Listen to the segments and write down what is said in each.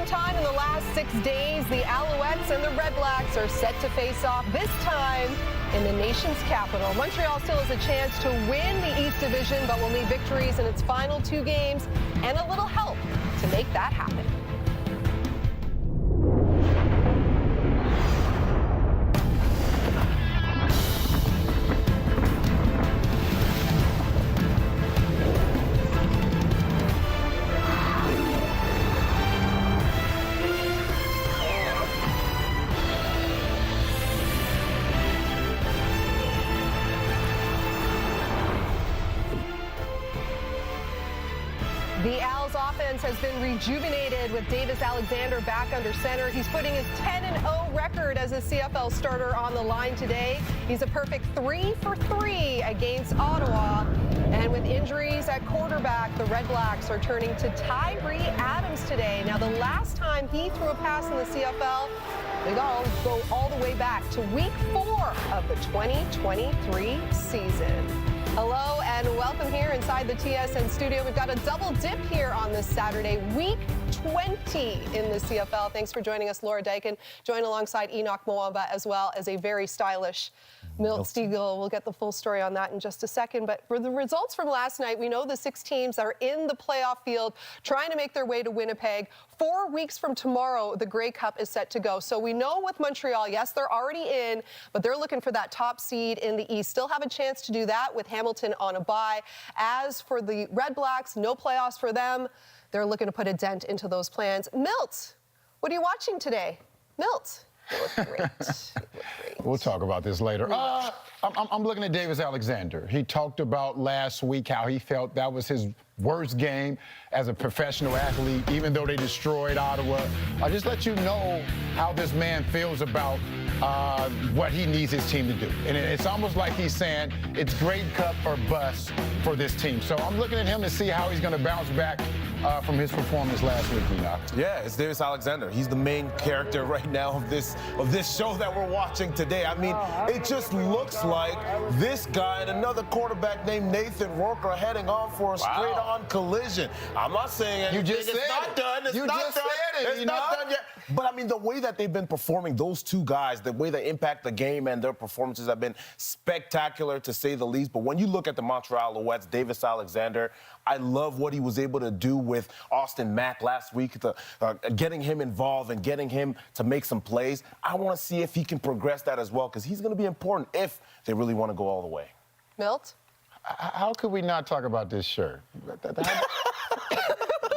time in the last 6 days, the Alouettes and the Redblacks are set to face off, this time in the nation's capital. Montreal still has a chance to win the East Division, but will need victories in its final 2 games and a little help to make that happen. The Owls offense has been rejuvenated with Davis Alexander back under center. He's putting his 10-0 record as a CFL starter on the line today. He's a perfect 3 for 3 against Ottawa. And with injuries at quarterback, the Redblacks are turning to Tyree Adams today. Now, the last time he threw a pass in the CFL, we go all the way back to week 4 of the 2023 season. Hello and welcome here inside the TSN studio. We've got a double dip here on this Saturday, week 20 in the CFL. Thanks for joining us, Laura Dyken. Join alongside Enoch Mwamba, as well as a very stylish Milt Stiegel. We'll get the full story on that in just a second. But for the results from last night, we know the 6 teams are in the playoff field trying to make their way to Winnipeg. 4 weeks from tomorrow, the Grey Cup is set to go. So we know with Montreal, yes, they're already in, but they're looking for that top seed in the East. Still have a chance to do that with Hamilton on a bye. As for the Redblacks, no playoffs for them. They're looking to put a dent into those plans. Milt, what are you watching today? Milt. You look great. You look great. We'll talk about this later. I'm looking at Davis Alexander. He talked about last week how he felt that was his worst game as a professional athlete, even though they destroyed Ottawa. I just let you know how this man feels about what he needs his team to do. And it's almost like he's saying it's Grey Cup or bust for this team. So I'm looking at him to see how he's going to bounce back from his performance last week, Enoch. Yeah, it's Davis Alexander. He's the main character right now of this show that we're watching today. I mean, it just looks like this guy and another quarterback named Nathan Rourke are heading on for a straight-on collision. I'm not saying anything. You just said it's not done. It's not done. It's not done yet. But, I mean, the way that they've been performing, those two guys, the way they impact the game and their performances have been spectacular, to say the least. But when you look at the Montreal Alouettes, Davis Alexander, I love what he was able to do with Austin Mack last week, getting him involved and getting him to make some plays. I want to see if he can progress that as well, because he's going to be important if they really want to go all the way. Milt? How could we not talk about this shirt?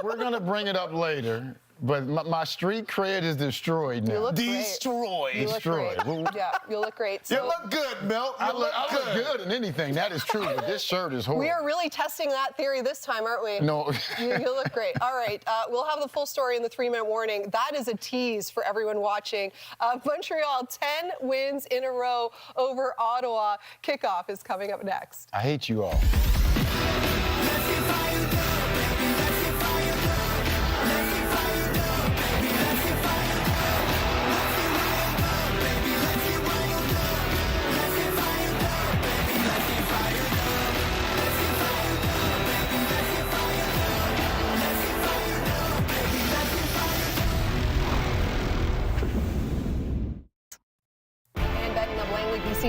We're going to bring it up later. But my street cred is destroyed now. You look destroyed. Great. Destroyed. Yeah, you look great. So you look good, Milt. I look good in anything. That is true. But this shirt is horrible. We are really testing that theory this time, aren't we? No. You look great. All right. We'll have the full story in the 3-minute warning. That is a tease for everyone watching. Montreal, 10 wins in a row over Ottawa. Kickoff is coming up next. I hate you all.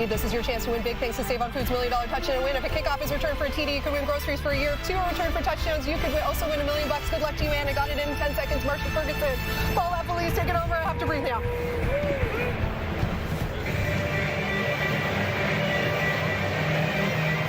This is your chance to win big thanks to Save on Foods $1 million touchdown win. If a kickoff is returned for a TD, you could win groceries for a year. If 2 are returned for touchdowns, you could also win $1 million. Good luck to you, Anna. Got it in 10 seconds. Marshall Ferguson. Paul Police, take it over. I have to breathe now.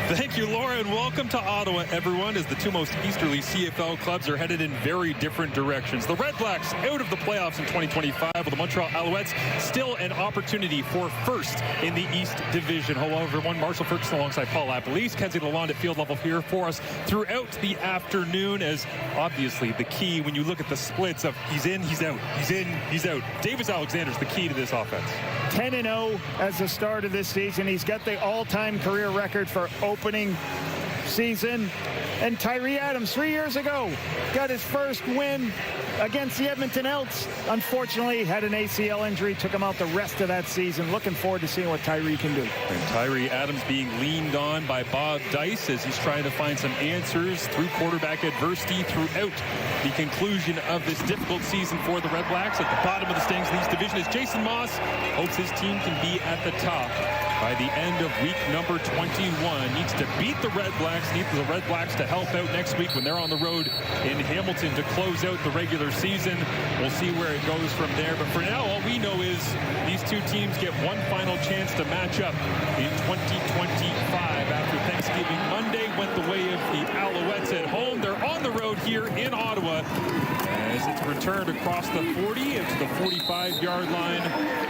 Thank you, Laura, and welcome to Ottawa, everyone, as the 2 most easterly CFL clubs are headed in very different directions. The Redblacks out of the playoffs in 2025, with the Montreal Alouettes still an opportunity for first in the East Division. Hello, everyone. Marshall Ferguson alongside Paul Lapalisse. Kenzie Lalonde at field level here for us throughout the afternoon, as obviously the key when you look at the splits of he's in, he's out, he's in, he's out. Davis Alexander's the key to this offense. 10-0 as the start of this season. He's got the all-time career record for opening season. And Tyree Adams, 3 years ago, got his first win against the Edmonton Elks. Unfortunately, had an ACL injury, took him out the rest of that season. Looking forward to seeing what Tyree can do. And Tyree Adams being leaned on by Bob Dice as he's trying to find some answers through quarterback adversity throughout the conclusion of this difficult season for the Redblacks. At the bottom of the standings in the East Division is Jason Moss. Hopes his team can be at the top by the end of week number 21. Needs to beat the Redblacks, needs the Redblacks to help out next week when they're on the road in Hamilton to close out the regular season. We'll see where it goes from there. But for now, all we know is these two teams get one final chance to match up in 2025. After Thanksgiving Monday went the way of the Alouettes at home. They're on the road here in Ottawa as it's returned across the 40 into the 45-yard line.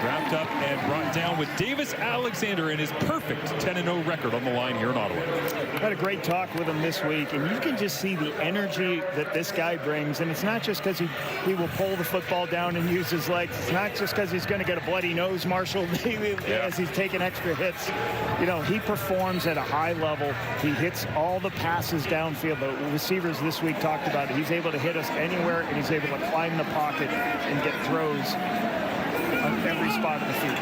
Wrapped up and brought down with Davis Alexander and his perfect 10-0 record on the line here in Ottawa. Had a great talk with him this week, and you can just see the energy that this guy brings. And it's not just because he will pull the football down and use his legs. It's not just because he's going to get a bloody nose, Marshall, as he's taking extra hits. You know, he performs at a high level. He hits all the passes downfield. The receivers this week talked about it. He's able to hit us anywhere, and he's able to climb the pocket and get throws on every spot of the field.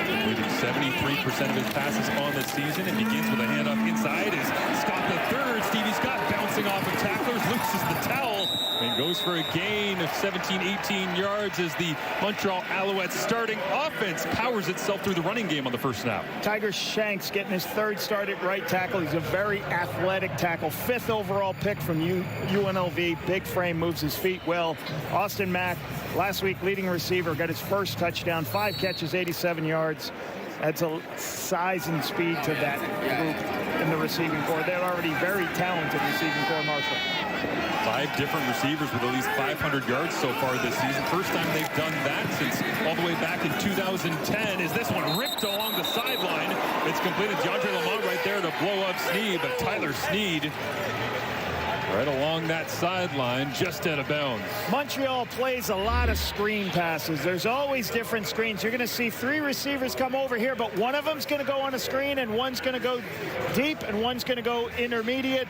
Completing 73% of his passes on the season. It begins with a handoff inside as Scott III, Stevie Scott bouncing off of tacklers, loses the towel and goes for a gain of 17, 18 yards as the Montreal Alouettes starting offense powers itself through the running game on the first snap. Tiger Shanks getting his third start at right tackle. He's a very athletic tackle. 5th overall pick from UNLV. Big frame, moves his feet well. Austin Mack, last week leading receiver, got his first touchdown. 5 catches, 87 yards. Adds a size and speed to that group in the receiving corps. They're already very talented receiving corps, Marshall. 5 different receivers with at least 500 yards so far this season. First time they've done that since all the way back in 2010. Is this one ripped along the sideline? It's completed. DeAndre Lamont right there to blow up Sneed, but Tyler Sneed right along that sideline, just out of bounds. Montreal plays a lot of screen passes. There's always different screens. You're going to see 3 receivers come over here, but one of them's going to go on a screen, and one's going to go deep, and one's going to go intermediate.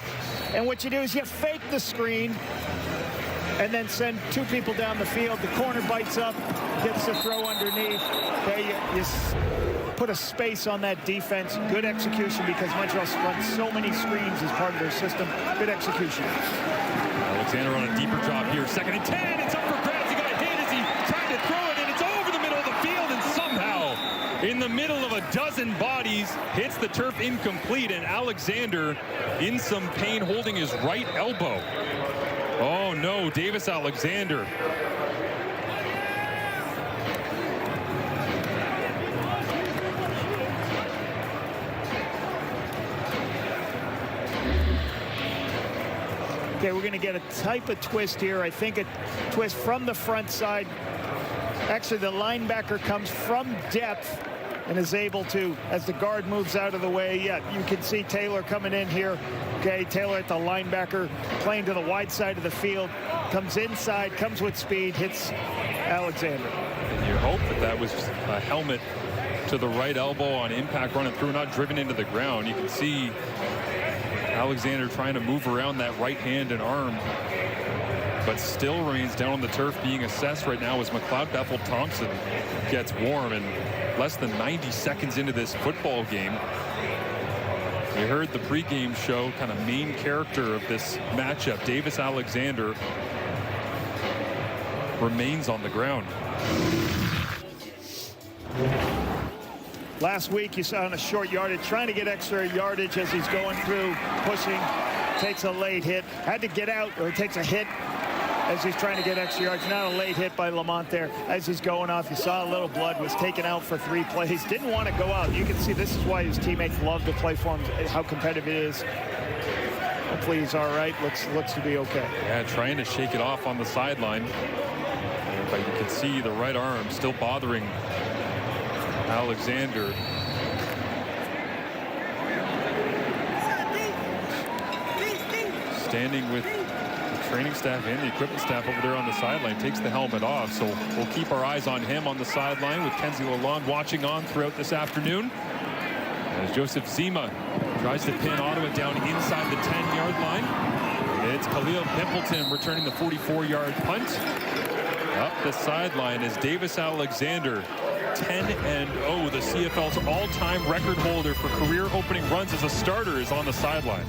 And what you do is you fake the screen and then send 2 people down the field. The corner bites up, gets the throw underneath. There you put a space on that defense. Good execution because Montreal runs so many screens as part of their system. Good execution. Alexander on a deeper drop here. 2nd and 10. It's up for grabs. He got hit as he tried to throw it, and it's over the middle of the field, and somehow in the middle of a dozen bodies hits the turf incomplete, and Alexander in some pain holding his right elbow. Oh no, Davis Alexander. Okay, we're going to get a type of twist here. I think a twist from the front side. Actually, the linebacker comes from depth and is able to, as the guard moves out of the way, you can see Taylor coming in here. Okay, Taylor at the linebacker, playing to the wide side of the field, comes inside, comes with speed, hits Alexander. And you hope that that was a helmet to the right elbow on impact running through, not driven into the ground. You can see Alexander trying to move around that right hand and arm, but still remains down on the turf being assessed right now as McLeod Bethel Thompson gets warm. And less than 90 seconds into this football game, we heard the pregame show, kind of main character of this matchup, Davis Alexander, remains on the ground. Last week you saw on a short yardage, trying to get extra yardage as he's going through, pushing, takes a late hit, had to get out, or takes a hit as he's trying to get extra yards. Not a late hit by Lamont there as he's going off. You saw a little blood, was taken out for 3 plays, didn't want to go out. You can see this is why his teammates love to play for him, how competitive it is. Hopefully he's all right, looks to be okay. Yeah, trying to shake it off on the sideline, but you can see the right arm still bothering Alexander. Standing with the training staff and the equipment staff over there on the sideline, takes the helmet off. So we'll keep our eyes on him on the sideline with Kenzie Lalonde watching on throughout this afternoon. As Joseph Zima Tries to pin Ottawa down inside the 10-yard line. It's Khalil Pimpleton returning the 44-yard punt. Up the sideline is Davis Alexander, 10-0. The CFL's all-time record holder for career opening runs as a starter is on the sideline.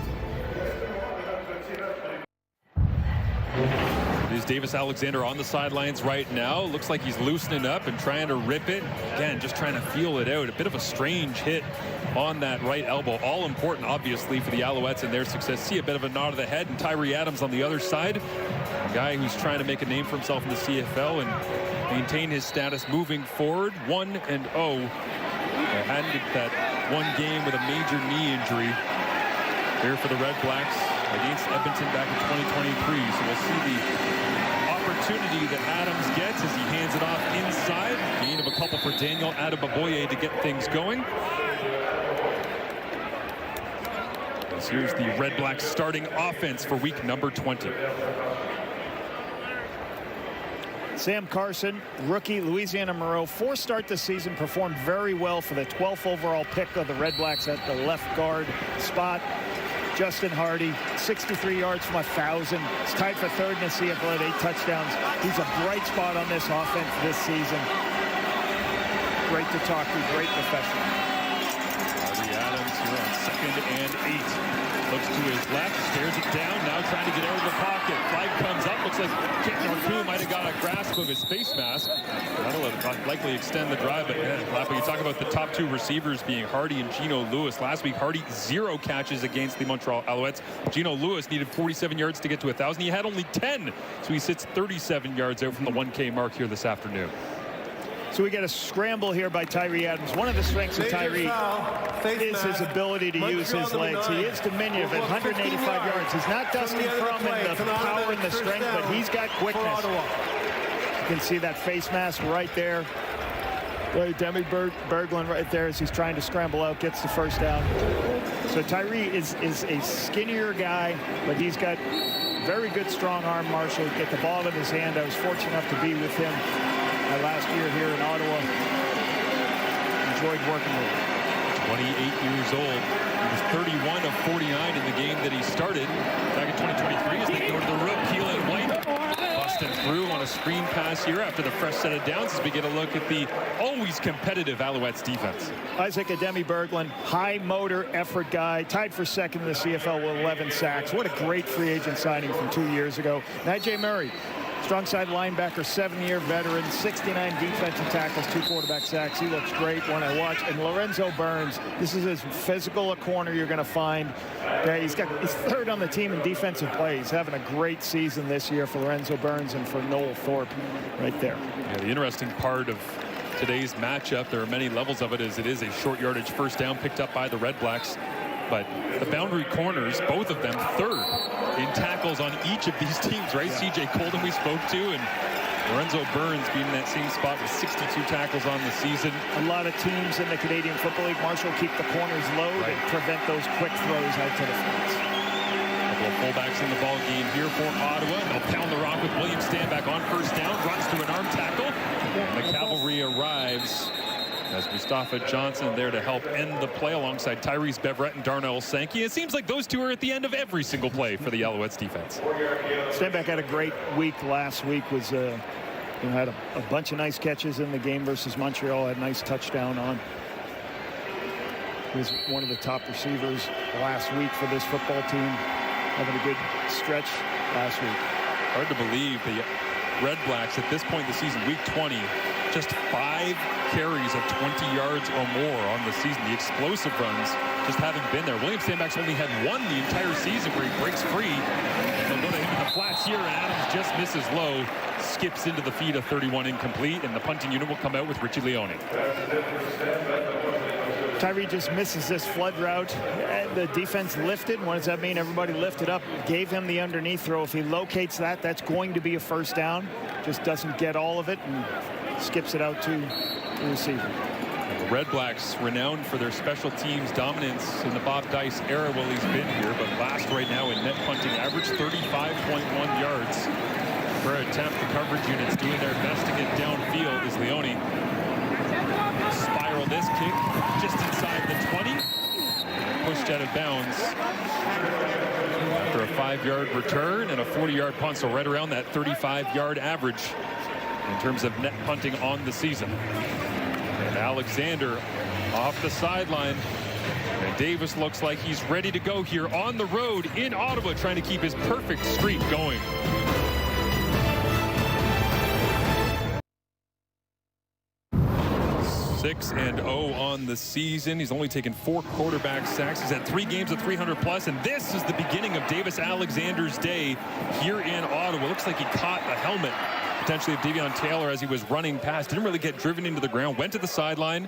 It is Davis Alexander on the sidelines right now. Looks like he's loosening up and trying to rip it. Again, just trying to feel it out. A bit of a strange hit on that right elbow. All important, obviously, for the Alouettes and their success. See a bit of a nod of the head, and Tyree Adams on the other side. A guy who's trying to make a name for himself in the CFL and maintain his status moving forward. 1-0. Hadn't that one game with a major knee injury here for the Redblacks against Edmonton back in 2023. So we'll see the opportunity that Adams gets as he hands it off inside. Gain of a couple for Daniel Adebaboye to get things going. As here's the Redblacks starting offense for week number 20. Sam Carson, rookie, Louisiana Monroe, 4 start this season, performed very well for the 12th overall pick of the Redblacks at the left guard spot. Justin Hardy, 63 yards from 1,000. He's tied for third in the CFL at 8 touchdowns. He's a bright spot on this offense this season. Great to talk to, great professional. Tyree Adams here on 2nd and 8. Looks to his left, stares it down, now trying to get out of the pocket. Flag comes up, looks like Kent Norku might have got a grasp of his face mask. That'll likely extend the drive, but Lappy, you talk about the top 2 receivers being Hardy and Gino Lewis. Last week, Hardy 0 catches against the Montreal Alouettes. Gino Lewis needed 47 yards to get to 1,000. He had only 10, so he sits 37 yards out from the 1K mark here this afternoon. So we get a scramble here by Tyree Adams. One of the strengths of Tyree is his ability to use his legs. He is diminutive at 185 yards. He's not Dusty Crum in the power and the strength, but he's got quickness. You can see that face mask right there. Demi Berglund right there as he's trying to scramble out, gets the first down. So Tyree is a skinnier guy, but he's got very good strong arm, Marshall. Get the ball in his hand. I was fortunate enough to be with him last year here in Ottawa. Enjoyed working with him. 28 years old. He was 31 of 49 in the game that he started back in 2023 as they go to the rook. Keelan White busting through on a screen pass here after the fresh set of downs as we get a look at the always competitive Alouettes defense. Isaac Ademi Berglund, high motor effort guy, tied for 2nd in the CFL with 11 sacks. What a great free agent signing from 2 years ago. Najee Murray, strong side linebacker, 7-year veteran, 69 defensive tackles, 2 quarterback sacks. He looks great when I watch. And Lorenzo Burns, this is as physical a corner you're going to find. He's 3rd on the team in defensive play. He's having a great season this year for Lorenzo Burns and for Noel Thorpe right there. Yeah, the interesting part of today's matchup, there are many levels of it, as it is a short yardage first down picked up by the Redblacks. But the boundary corners, both of them 3rd in tackles on each of these teams, right? Yeah. C.J. Colden we spoke to, and Lorenzo Burns being in that same spot with 62 tackles on the season. A lot of teams in the Canadian Football League, Marshall, keep the corners low and prevent those quick throws out to the fence. A couple of fullbacks in the ball game here for Ottawa. They'll pound the rock with William Stanback on first down, runs to an arm tackle, and the cavalry arrives as Mustafa Johnson there to help end the play alongside Tyrese Beverett and Darnell Sankey. It seems like those two are at the end of every single play for the Alouettes defense. Stanback had a great week last week. Had a bunch of nice catches in the game versus Montreal. Had a nice touchdown on. He was one of the top receivers last week for this football team. Having a good stretch last week. Hard to believe the Redblacks at this point in the season, week 20, just 5 carries of 20 yards or more on the season. The explosive runs just haven't been there. William Stanback's only had 1 the entire season where he breaks free. They'll go to him in the flats here, and Adams just misses low, skips into the feet of 31 incomplete, and the punting unit will come out with Richie Leone. Tyree just misses this flood route. The defense lifted. What does that mean? Everybody lifted up, gave him the underneath throw. If he locates that, that's going to be a first down. Just doesn't get all of it and skips it out to the receiver. The Redblacks, renowned for their special teams dominance in the Bob Dice era while he's been here, but last right now in net punting, average 35.1 yards per attempt. The coverage units doing their best to get downfield as Leone spiral this kick just inside the 20. pushed out of bounds after a 5-yard return and a 40-yard punt, so right around that 35-yard average in terms of net punting on the season. And Alexander off the sideline. And Davis looks like he's ready to go here on the road in Ottawa, trying to keep his perfect streak going. 6-0 on the season. He's only taken 4 quarterback sacks. He's had 3 games of 300+, and this is the beginning of Davis Alexander's day here in Ottawa. Looks like he caught a helmet, potentially of Davion Taylor, as he was running past. Didn't really get driven into the ground. Went to the sideline,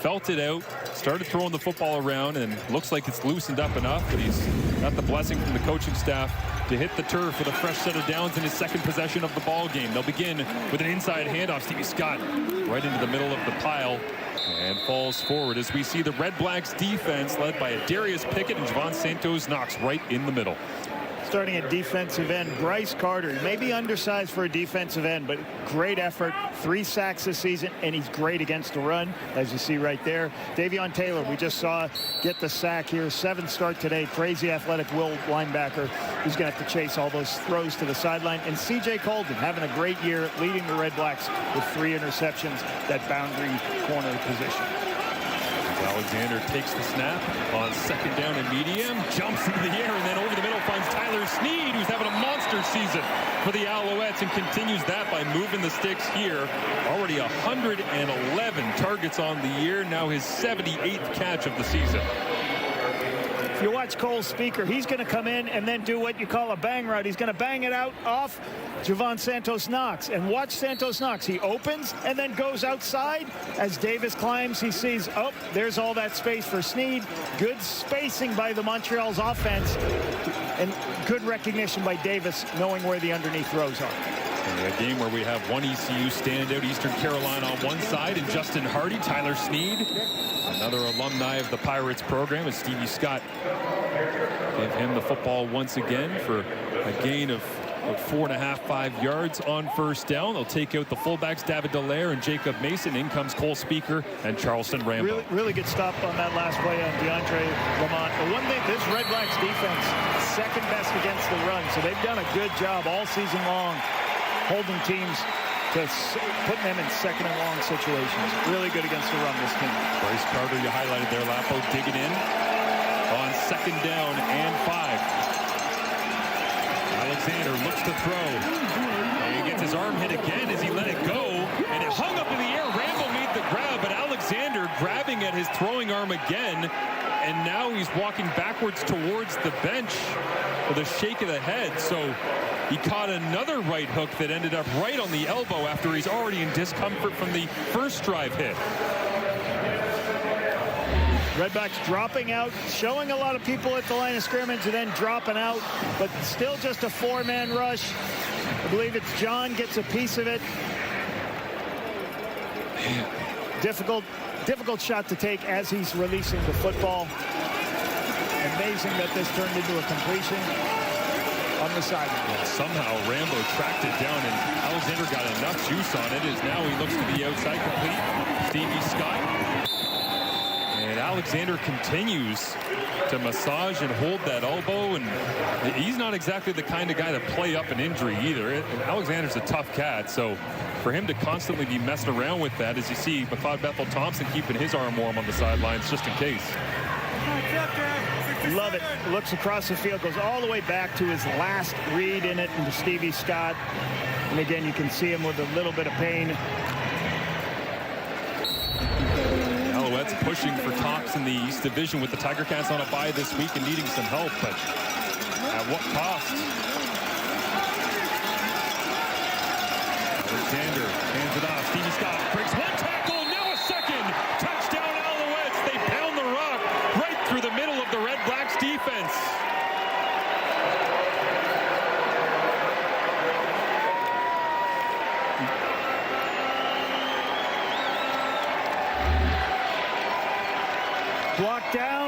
felt it out, started throwing the football around, and looks like it's loosened up enough that he's got the blessing from the coaching staff to hit the turf with a fresh set of downs in his second possession of the ball game. They'll begin with an inside handoff. Stevie Scott right into the middle of the pile and falls forward as we see the Redblacks defense led by Darius Pickett and Javon Santos Knox right in the middle. Starting at defensive end, Bryce Carter, maybe undersized for a defensive end, but great effort. 3 sacks this season, and he's great against the run, as you see right there. Davion Taylor, we just saw get the sack here. 7th start today. Crazy athletic will linebacker. He's going to have to chase all those throws to the sideline. And C.J. Colden having a great year, leading the Redblacks with 3 interceptions, that boundary corner position. Alexander takes the snap on 2nd down and medium, jumps into the air, and then over the middle finds Tyler Snead, who's having a monster season for the Alouettes, and continues that by moving the sticks here. Already 111 targets on the year, now his 78th catch of the season. If you watch Cole Speaker, he's going to come in and then do what you call a bang route. He's going to bang it out off Javon Santos Knox. And watch Santos Knox. He opens and then goes outside. As Davis climbs, he sees, oh, there's all that space for Snead. Good spacing by the Montreal's offense. And good recognition by Davis, knowing where the underneath throws are. A game where we have one ECU standout, Eastern Carolina on one side, and Justin Hardy, Tyler Snead, another alumni of the Pirates program, and Stevie Scott gave him the football once again for a gain of 4.5 yards on 1st down. They'll take out the fullbacks, David Dallaire and Jacob Mason. In comes Cole Speaker and Charleston Rambo. Really good stop on that last play on DeAndre Lamont. The one thing, this Redblacks defense, 2nd best against the run, so they've done a good job all season long holding teams to putting them in 2nd and long situations. Really good against the run, this team. Bryce Carter, you highlighted there, Lapo, digging in on 2nd down and 5. Alexander looks to throw. And he gets his arm hit again as he let it go. And it hung up in the air. Rambo made the grab, but Alexander grabbing at his throwing arm again. And now he's walking backwards towards the bench with a shake of the head. So he caught another right hook that ended up right on the elbow after he's already in discomfort from the first drive hit. Redblacks dropping out, showing a lot of people at the line of scrimmage and then dropping out, but still just a 4-man rush. I believe it's John gets a piece of it. Difficult shot to take as he's releasing the football. Amazing that this turned into a completion on the sideline. Somehow Rambo tracked it down, and Alexander got enough juice on it as now he looks to the outside complete. Stevie Scott. And Alexander continues to massage and hold that elbow, and he's not exactly the kind of guy to play up an injury either. And Alexander's a tough cat, so for him to constantly be messing around with that, as you see McLeod Bethel Thompson keeping his arm warm on the sidelines just in case. Love it. Looks across the field, goes all the way back to his last read in it, and to Stevie Scott. And again, you can see him with a little bit of pain. Alouettes pushing for tops in the East Division with the Tiger Cats on a bye this week and needing some help, but at what cost? Alexander hands it off. Stevie Scott breaks one tackle, now a second. Touchdown Alouettes. They pound the rock right through the middle of the Redblacks defense.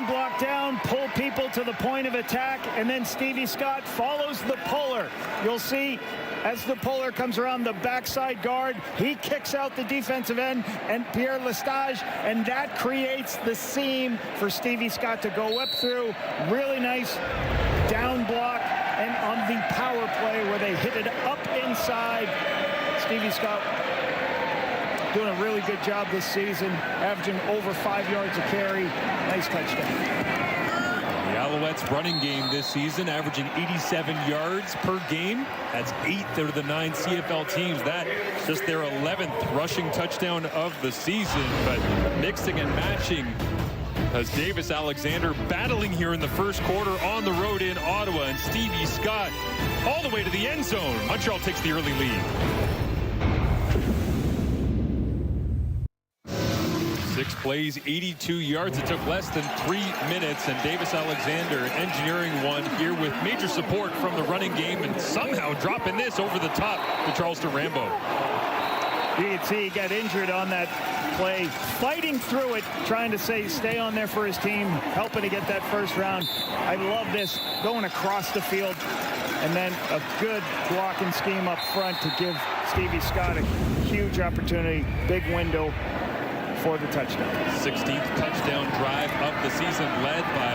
Block down, pull people to the point of attack, and then Stevie Scott follows the puller. You'll see as the puller comes around the backside guard. He kicks out the defensive end and Pierre Lestage, and that creates the seam for Stevie Scott to go up through. Really nice down block, and on the power play where they hit it up inside, Stevie Scott doing a really good job this season, averaging over 5 yards a carry. Nice touchdown. The Alouettes running game this season averaging 87 yards per game. That's 8th out of the 9 CFL teams. That just their 11th rushing touchdown of the season. But mixing and matching as Davis Alexander battling here in the first quarter on the road in Ottawa, and Stevie Scott all the way to the end zone. Montreal takes the early lead. 6 plays, 82 yards. It took less than 3 minutes, and Davis Alexander engineering one here with major support from the running game, and somehow dropping this over the top to Charleston Rambo. You can see he got injured on that play, fighting through it, trying to stay on there for his team, helping to get that first round. I love this, going across the field, and then a good blocking scheme up front to give Stevie Scott a huge opportunity, big window for the touchdown. 16th touchdown drive of the season, led by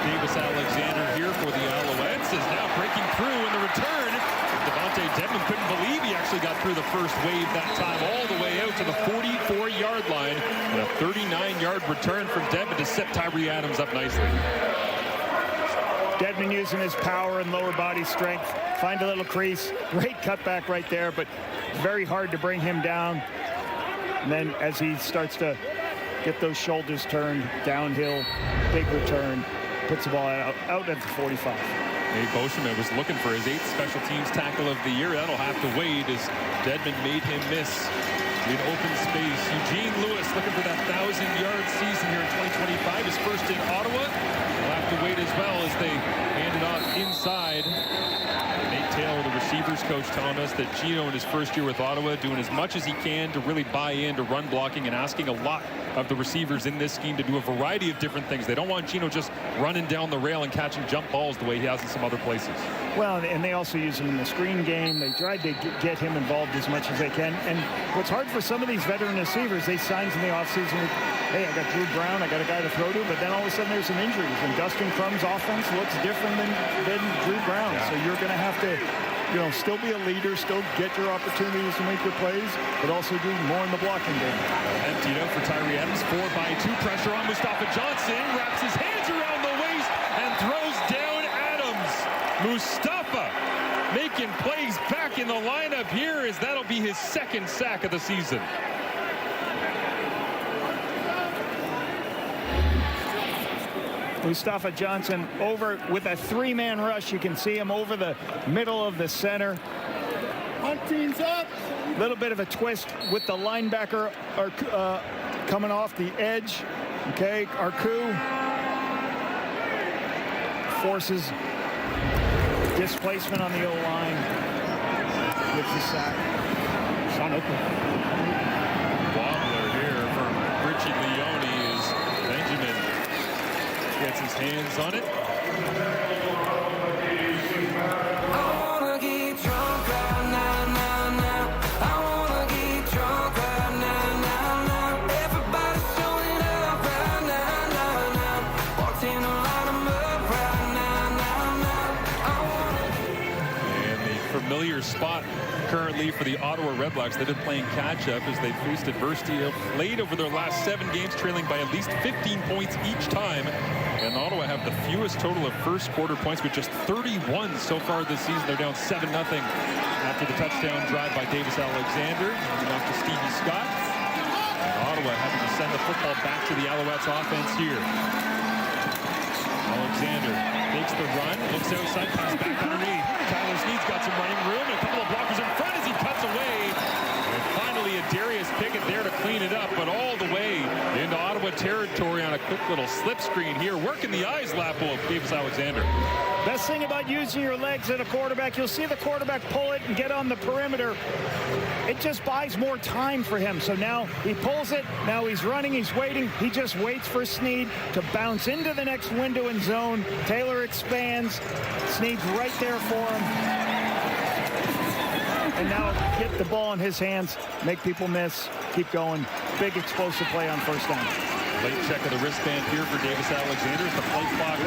Davis Alexander here for the Alouettes, is now breaking through in the return. Devontae Dedmon couldn't believe he actually got through the first wave that time, all the way out to the 44-yard line, and a 39-yard return from Dedmon to set Tyree Adams up nicely. Dedmon using his power and lower body strength, find a little crease, great cutback right there, but very hard to bring him down. And then as he starts to get those shoulders turned downhill, big return, puts the ball out at the 45. Nate Beauchemin was looking for his 8th special teams tackle of the year. That'll have to wait as Dedmon made him miss in open space. Eugene Lewis looking for that 1,000-yard season here in 2025. His first in Ottawa. We'll have to wait as well as they hand it off inside. Nate Taylor, the receivers coach, telling us that Gino in his first year with Ottawa doing as much as he can to really buy into run blocking and asking a lot of the receivers in this scheme to do a variety of different things. They don't want Gino just running down the rail and catching jump balls the way he has in some other places. Well, and they also use him in the screen game. They tried to get him involved as much as they can. And what's hard for some of these veteran receivers, they signs in the offseason with, hey, I got Drew Brown, I got a guy to throw to, but then all of a sudden there's some injuries. And Dustin Crum's offense looks different than Drew Brown. Yeah. So you're going to have to, still be a leader, still get your opportunities to make your plays, but also do more in the blocking game. Emptied out for Tyree Adams, 4-by-2 pressure on Mustafa Johnson, wraps his hands around the waist and throws down Adams. Mustafa making plays back in the lineup here, as that'll be his 2nd sack of the season. Mustafa Johnson over with a 3-man rush. You can see him over the middle of the center. Team's up. Little bit of a twist with the linebacker coming off the edge. Okay, Arku forces displacement on the O-line with the sack. Sean Oakland. Wobbler here from Richie Leone as Benjamin gets his hands on it. Familiar spot currently for the Ottawa Redblacks. They've been playing catch-up as they faced adversity of late over their last 7 games, trailing by at least 15 points each time. And Ottawa have the fewest total of first quarter points with just 31 so far this season. They're down 7-0 after the touchdown drive by Davis Alexander, handing off to Stevie Scott. And Ottawa having to send the football back to the Alouettes offense here. Alexander takes the run, looks outside, comes back underneath. Tyler Snead's got some running room, and a couple of blockers in front as he cuts away. And finally, a Darius Pickett there to clean it up, but all the way into Ottawa territory on a quick little slip screen here, working the eyes lap of Davis Alexander. Best thing about using your legs at a quarterback, you'll see the quarterback pull it and get on the perimeter. It just buys more time for him. So now he pulls it, now he's running, he's waiting. He just waits for Snead to bounce into the next window and zone. Taylor expands. Snead's right there for him. and now get the ball in his hands, make people miss, keep going. Big explosive play on first down. Late check of the wristband here for Davis Alexander. The play clock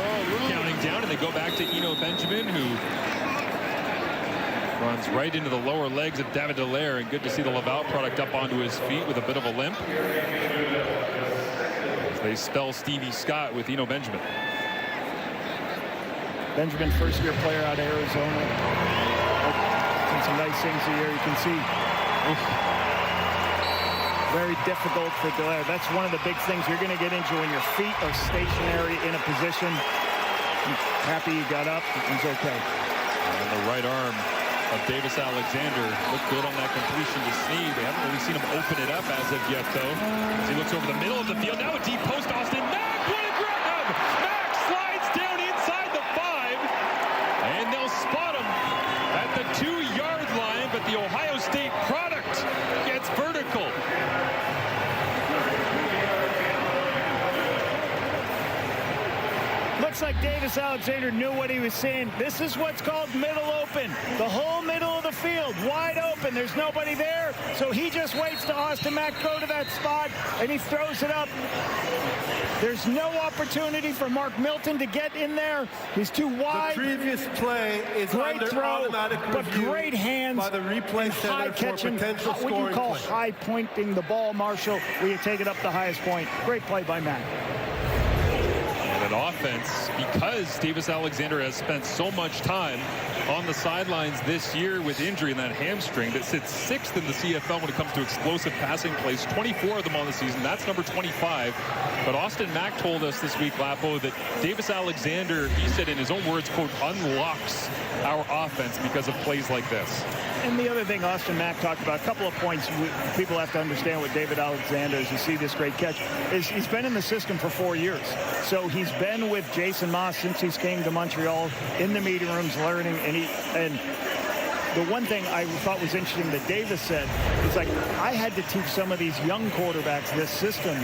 counting down, and they go back to Eno Benjamin, who runs right into the lower legs of David Dallaire, and good to see the Laval product up onto his feet with a bit of a limp. As they spell Stevie Scott with Eno Benjamin. Benjamin, first-year player out of Arizona. Done some nice things here. You can see. Very difficult for Dallaire. That's one of the big things you're going to get into when your feet are stationary in a position. I'm happy you got up. It was okay. And the right arm of Davis Alexander looked good on that completion to Sneed. They haven't really seen him open it up as of yet, though. As he looks over the middle of the field. Now a deep post, Austin Mack. What a grab! Mack slides down inside the 5. And they'll spot him at the 2-yard line. But the Ohio State product gets vertical. Looks like Davis Alexander knew what he was saying. This is what's called middle open. The whole middle of the field, wide open. There's nobody there. So he just waits to Austin Mack go to that spot, and he throws it up. There's no opportunity for Mark Milton to get in there. He's too wide. The previous play is great under throw, automatic but review great hands by the replay center for catching. potential What scoring you call play. high pointing the ball, Marshall, where you take it up the highest point. Great play by Mack. And an offense, because Davis Alexander has spent so much time on the sidelines this year with injury in that hamstring, that sits 6th in the CFL when it comes to explosive passing plays, 24 of them on the season. That's number 25. But Austin Mack told us this week, Lapo, that Davis Alexander, he said in his own words, quote, unlocks our offense because of plays like this. And the other thing Austin Mack talked about, a couple of points people have to understand with David Alexander as you see this great catch, is he's been in the system for 4 years. So he's been with Jason Moss since he's came to Montreal, in the meeting rooms learning, and the one thing I thought was interesting that Davis said is, like, I had to teach some of these young quarterbacks this system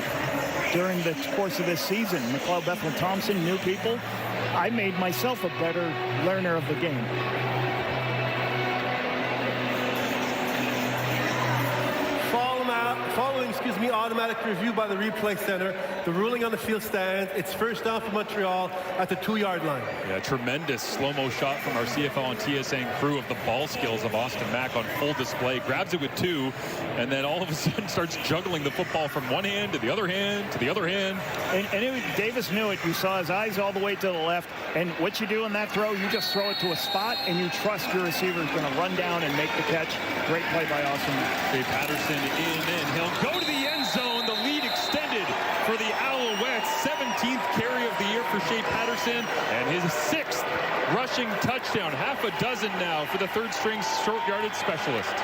during the course of this season. McLeod Bethlehem Thompson, new people. I made myself a better learner of the game. Following, automatic review by the replay center. The ruling on the field stands. It's first down for Montreal at the 2-yard line. Yeah, tremendous slow-mo shot from our CFL and TSN crew of the ball skills of Austin Mack on full display. Grabs it with 2, and then all of a sudden starts juggling the football from one hand to the other hand to the other hand. And Davis knew it. You saw his eyes all the way to the left. And what you do in that throw, you just throw it to a spot, and you trust your receiver is going to run down and make the catch. Great play by Austin Mack. Shea Patterson in, and he'll go to the end zone. The lead extended for the Alouettes. 17th carry of the year for Shea Patterson, and his 6th rushing touchdown. Half a dozen now for the third-string short yardage specialist.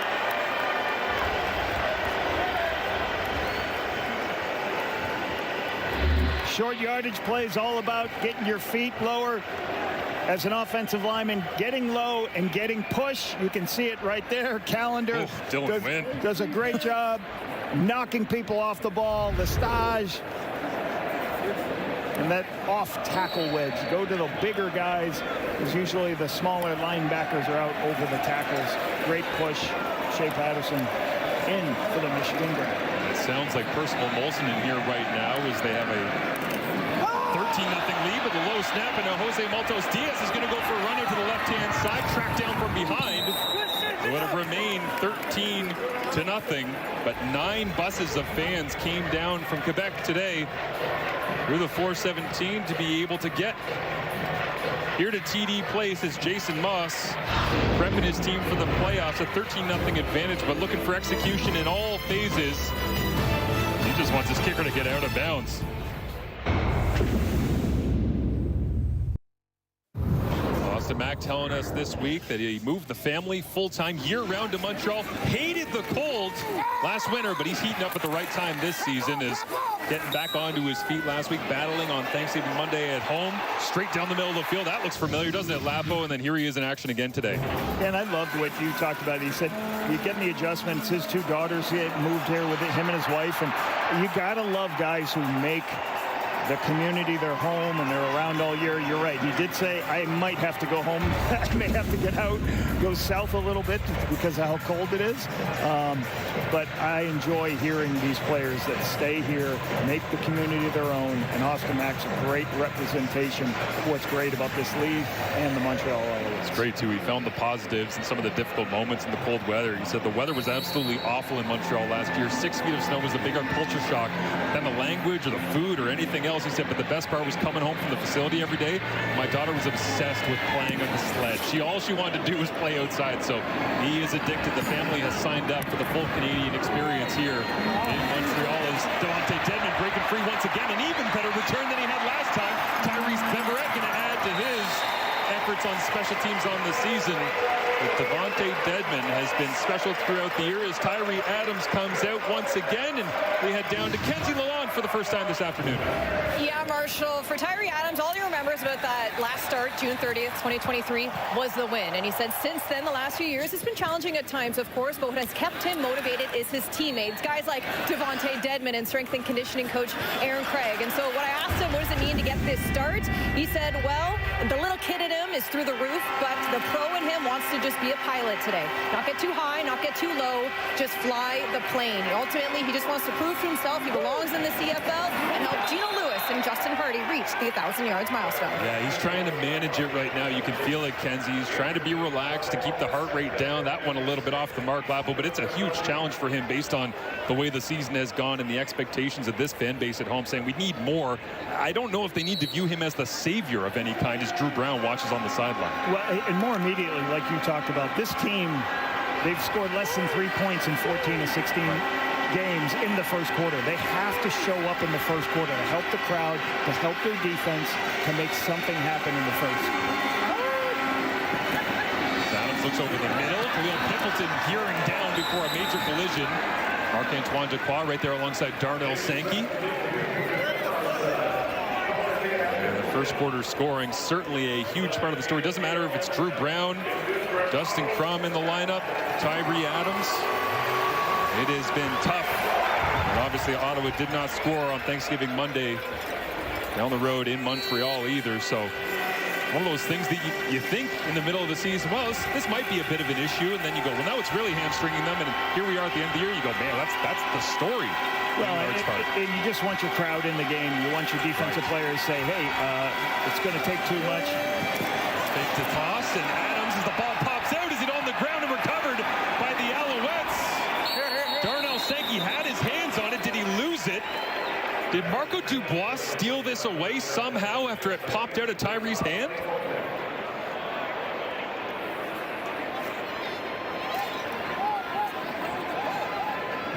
Short yardage plays all about getting your feet lower. As an offensive lineman, getting low and getting push. You can see it right there. Callender does a great job knocking people off the ball. The stage. And that off tackle wedge. Go to the bigger guys, because usually the smaller linebackers are out over the tackles. Great push. Shea Patterson in for the Michigan grab. It sounds like Percival Molson in here right now as they have a 13-0 lead with a low snap, and now Jose Maltos Diaz is going to go for a run out to the left-hand side, tracked down from behind. It would have remained 13-0, but 9 buses of fans came down from Quebec today through the 417 to be able to get here to TD Place as Jason Moss prepping his team for the playoffs. A 13-0 advantage, but looking for execution in all phases. He just wants his kicker to get out of bounds. Austin Mack telling us this week that he moved the family full-time year-round to Montreal. Hated the cold last winter, but he's heating up at the right time this season. Is getting back onto his feet last week, battling on Thanksgiving Monday at home. Straight down the middle of the field. That looks familiar, doesn't it, Lapo? And then here he is in action again today. And I loved what you talked about. He said, you get the adjustments. His 2 daughters, he had moved here with him and his wife. And you got to love guys who make the community, they're home, and they're around all year. You're right. He did say, I might have to go home. I may have to get out, go south a little bit because of how cold it is. But I enjoy hearing these players that stay here, make the community their own, and Oscar Mack's a great representation of what's great about this league and the Montreal Alouettes. It's great, too. He found the positives in some of the difficult moments in the cold weather. He said the weather was absolutely awful in Montreal last year. 6 feet of snow was a bigger culture shock than the language or the food or anything else. He said, but the best part was coming home from the facility every day. My daughter was obsessed with playing on the sled. All she wanted to do was play outside, so he is addicted. The family has signed up for the full Canadian experience here in Montreal as Devontae Dedmon breaking free once again. An even better return than he had last time. Tyrese Beverett going to add to his efforts on special teams on the season. But Devontae Dedmon has been special throughout the year as Tyree Adams comes out once again, and we head down to Kenzie Lalonde for the first time this afternoon. Yeah, Marshall, for Tyree Adams, all he remembers about that last start, June 30th, 2023, was the win. And he said since then, the last few years, it's been challenging at times, of course, but what has kept him motivated is his teammates, guys like Devontae Dedmon and strength and conditioning coach Aaron Craig. And so when I asked him, what does it mean to get this start? He said, well, the little kid in him is through the roof, but the pro in him wants to just be a pilot today. Not get too high, not get too low, just fly the plane. Ultimately, he just wants to prove to himself he belongs in the CFL and help Gino Lewis and Justin Hardy reach the 1,000 yards milestone. Yeah, he's trying to manage it right now. You can feel it, Kenzie. He's trying to be relaxed to keep the heart rate down. That one a little bit off the mark, Lapo, but it's a huge challenge for him based on the way the season has gone and the expectations of this fan base at home saying we need more. I don't know if they need to view him as the savior of any kind as Drew Brown watches on the sideline. Well, and more immediately, like you talked about, this team, they've scored less than 3 points in 14 of 16 games in the first quarter. They have to show up in the first quarter to help the crowd, to help their defense, to make something happen in the first. Adams looks over the middle. Khalil Pimpleton gearing down before a major collision. Marc-Antoine Dequoy right there alongside Darnell Sankey. First quarter scoring, certainly a huge part of the story. Doesn't matter if it's Drew Brown, Dustin Crum in the lineup, Tyree Adams. It has been tough. And obviously, Ottawa did not score on Thanksgiving Monday down the road in Montreal either. So one of those things that you think in the middle of the season, well, this might be a bit of an issue. And then you go, well, now it's really hamstringing them. And here we are at the end of the year. You go, man, that's the story. Well, and you just want your crowd in the game. You want your defensive players to say, hey, it's going to take too much. Fake to toss, and Adams, as the ball pops out, is it on the ground and recovered by the Alouettes? Darnell Sankey had his hands on it. Did he lose it? Did Marco Dubois steal this away somehow after it popped out of Tyree's hand?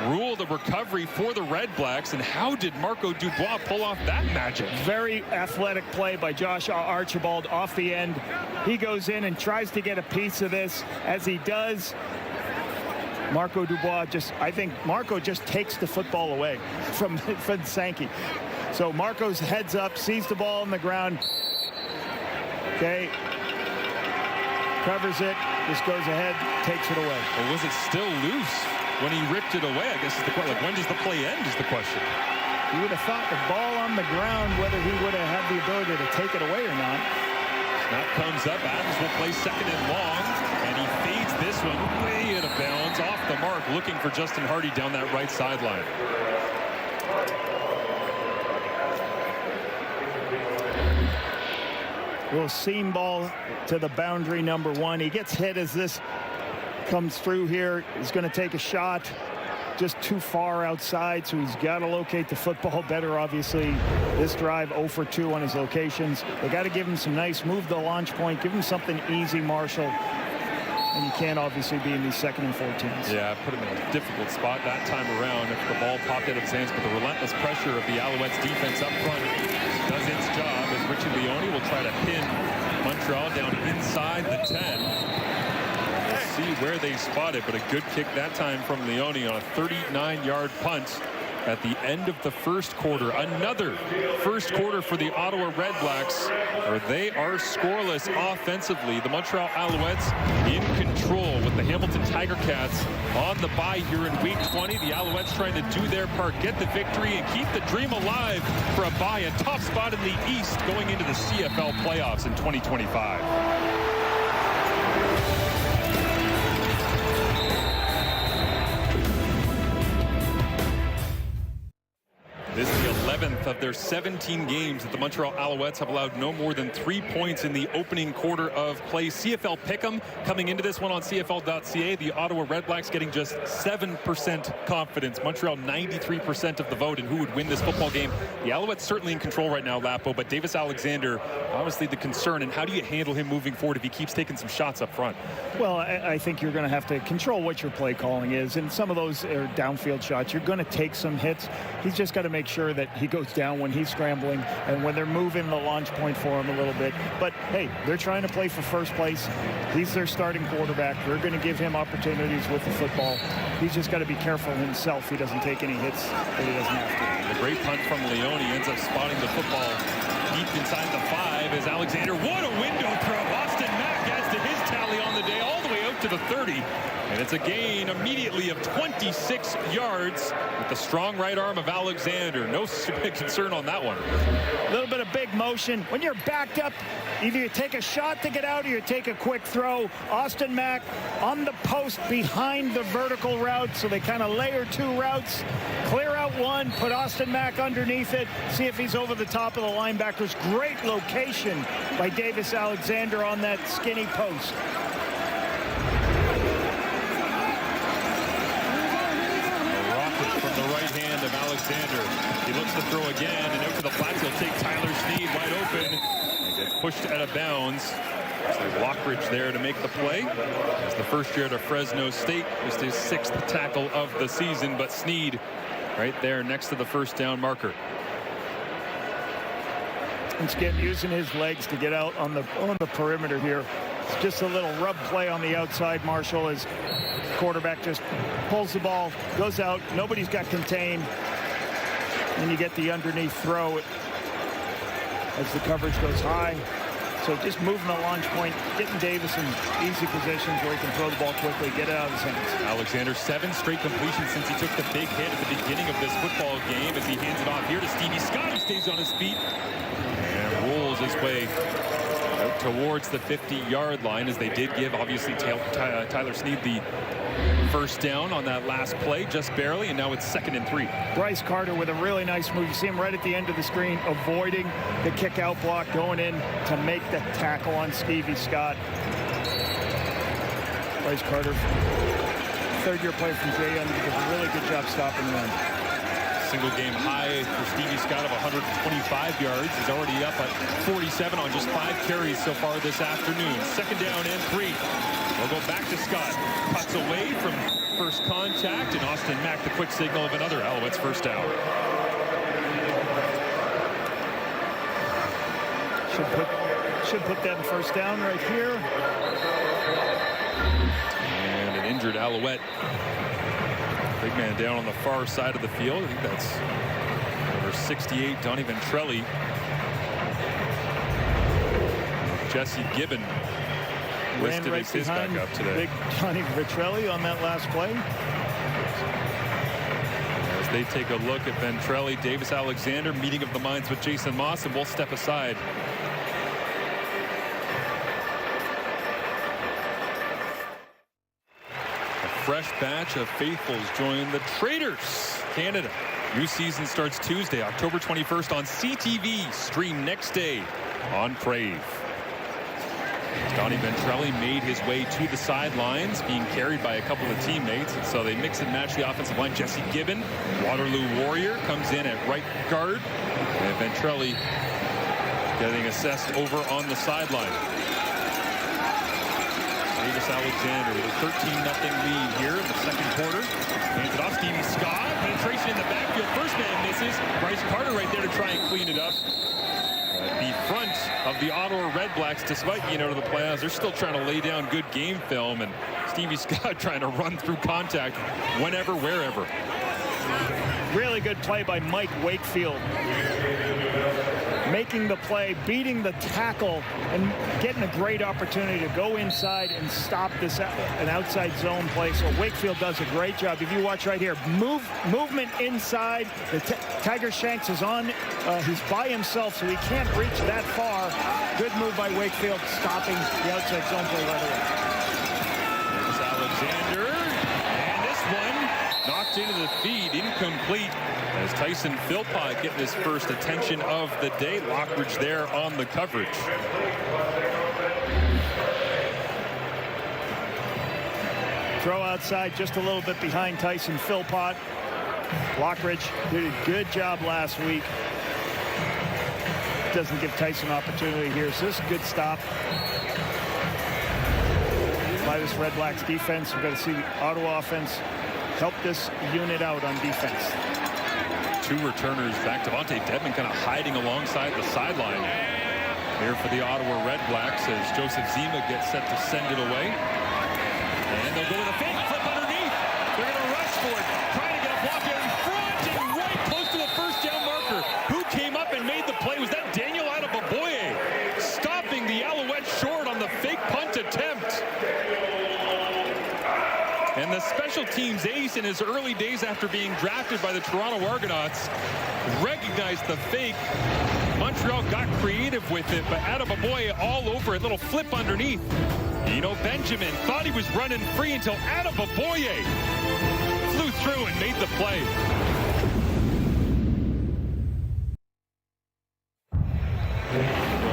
Ruled a recovery for the Redblacks, and how did Marco Dubois pull off that magic? Very Athletic play by Josh Archibald off the end. He goes in and tries to get a piece of this. As he does, Marco Dubois I think Marco just takes the football away from Sankey. So Marco's heads up, sees the ball on the ground. Okay. Covers it, just goes ahead, takes it away. Or was it still loose when he ripped it away? I guess is the question. Like, when does the play end is the question. You would have thought the ball on the ground, whether he would have had the ability to take it away or not. Snap comes up. Adams will play second and long, and he fades this one way out of bounds, off the mark, looking for Justin Hardy down that right sideline. Little seam ball to the boundary, number 1. He gets hit as this comes through here. He's going to take a shot just too far outside, so he's got to locate the football better, obviously. This drive 0 for 2 on his locations. They got to give him some nice, move the launch point, give him something easy, Marshall. And you can't obviously be in these 2nd and 14s. Yeah, put him in a difficult spot that time around if the ball popped out of his hands, but the relentless pressure of the Alouettes defense up front does its job as Richie Leone will try to pin Montreal down inside the 10. See where they spot it, but a good kick that time from Leone on a 39-yard punt. at the end of the first quarter. Another first quarter for the Ottawa Redblacks, where they are scoreless offensively. The Montreal Alouettes in control with the Hamilton Tiger Cats on the bye here in week 20. The Alouettes trying to do their part, get the victory, and keep the dream alive for a bye and top spot in the East going into the CFL playoffs in 2025. This is the 11th of their 17 games that the Montreal Alouettes have allowed no more than 3 points in the opening quarter of play. CFL Pick'em coming into this one on CFL.ca. The Ottawa Redblacks getting just 7% confidence. Montreal 93% of the vote in who would win this football game. The Alouettes certainly in control right now, Lapo, but Davis Alexander, obviously the concern. And how do you handle him moving forward if he keeps taking some shots up front? Well, I think you're going to have to control what your play calling is. And some of those are downfield shots. You're going to take some hits. He's just got to make sure that he goes down when he's scrambling and when they're moving the launch point for him a little bit. But hey, they're trying to play for first place. He's their starting quarterback. They're going to give him opportunities with the football. He's just got to be careful himself. He doesn't take any hits that he doesn't have to. The great punt from Leone ends up spotting the football deep inside the 5 as Alexander. What a window throw. Austin Mack adds to his tally on the day all the way out to the 30. And it's a gain immediately of 26 yards with the strong right arm of Alexander. No concern on that one. A little bit of big motion. When you're backed up, either you take a shot to get out or you take a quick throw. Austin Mack on the post behind the vertical route, so they kind of layer 2 routes. Clear out one, put Austin Mack underneath it, see if he's over the top of the linebackers. Great location by Davis Alexander on that skinny post. From the right hand of Alexander. He looks to throw again, and out to the flats. He'll take Tyler Sneed wide open and get pushed out of bounds. So Lockridge there to make the play. It's the first year at Fresno State, just his 6th tackle of the season, but Sneed right there next to the first down marker. He's using his legs to get out on the perimeter here. It's just a little rub play on the outside, Marshall, as quarterback just pulls the ball, goes out, nobody's got contained, and you get the underneath throw as the coverage goes high. So just moving the launch point, getting Davis in easy positions where he can throw the ball quickly, get it out of his hands. Alexander, 7 straight completions since he took the big hit at the beginning of this football game as he hands it off here to Stevie Scott, who stays on his feet and rolls his way out towards the 50-yard line, as they did give, obviously, Tyler Sneed the first down on that last play, just barely, and now it's 2nd and 3. Bryce Carter with a really nice move. You see him right at the end of the screen, avoiding the kick-out block, going in to make the tackle on Stevie Scott. Bryce Carter, 3rd-year player from Jay Young, did a really good job stopping the run. Single game high for Stevie Scott of 125 yards. He's already up at 47 on just 5 carries so far this afternoon. 2nd down and 3. We'll go back to Scott. Cuts away from first contact, and Austin Mack, the quick signal of another Alouettes first down. Should put them first down right here. And an injured Alouette. Big man down on the far side of the field. I think that's number 68, Donnie Ventrelli. Jesse Gibbon listed as his backup today. Big Donnie Ventrelli on that last play. As they take a look at Ventrelli, Davis Alexander, meeting of the minds with Jason Moss, and we'll step aside. Fresh batch of faithfuls join the Traders Canada. New season starts Tuesday, October 21st on CTV. Stream next day on Crave. Donnie Ventrelli made his way to the sidelines, being carried by a couple of teammates. And so they mix and match the offensive line. Jesse Gibbon, Waterloo Warrior, comes in at right guard. And Ventrelli getting assessed over on the sideline. Davis Alexander with a 13-0 lead here in the 2nd quarter. Hands it off, Stevie Scott. Penetration in the backfield. First man misses. Bryce Carter right there to try and clean it up. The front of the Ottawa Redblacks, despite being out of the playoffs, they're still trying to lay down good game film, and Stevie Scott trying to run through contact whenever, wherever. Really good play by Mike Wakefield. Making the play, beating the tackle, and getting a great opportunity to go inside and stop this an outside zone play. So Wakefield does a great job. If you watch right here, movement inside. The Tiger Shanks is on. He's by himself, so he can't reach that far. Good move by Wakefield, stopping the outside zone play right away. There's Alexander, and this one knocked into the feed, incomplete. As Tyson Philpott getting his first attention of the day. Lockridge there on the coverage. Throw outside just a little bit behind Tyson Philpott. Lockridge did a good job last week. Doesn't give Tyson opportunity here, so this is a good stop by this Redblacks defense. We've got to see the Ottawa offense help this unit out on defense. Two returners back. Devontae Dedman kind of hiding alongside the sideline here for the Ottawa Redblacks as Joseph Zima gets set to send it away. And they'll go with a fake flip underneath. They're going to rush for it, trying to get a block out in front and right close to the first down marker. Who came up and made the play? Was that Daniel Adebaboye stopping the Alouettes short on the fake punt attempt? And the special teams ace in his early days after being drafted by the Toronto Argonauts recognized the fake. Montreal got creative with it, but Adebaboye all over it. Little flip underneath. Benjamin thought he was running free until Adebaboye flew through and made the play.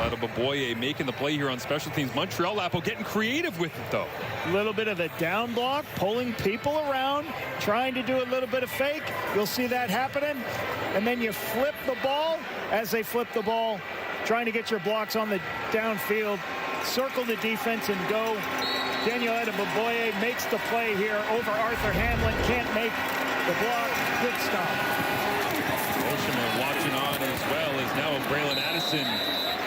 Adebaboye making the play here on special teams. Montreal Lapo getting creative with it, though. A little bit of the down block, pulling people around, trying to do a little bit of fake. You'll see that happening. And then you flip the ball. As they flip the ball, trying to get your blocks on the downfield. Circle the defense and go. Daniel Adebaboye makes the play here over Arthur Hamlin. Can't make the block. Good stop. Oshima watching on as well as now Braylon Addison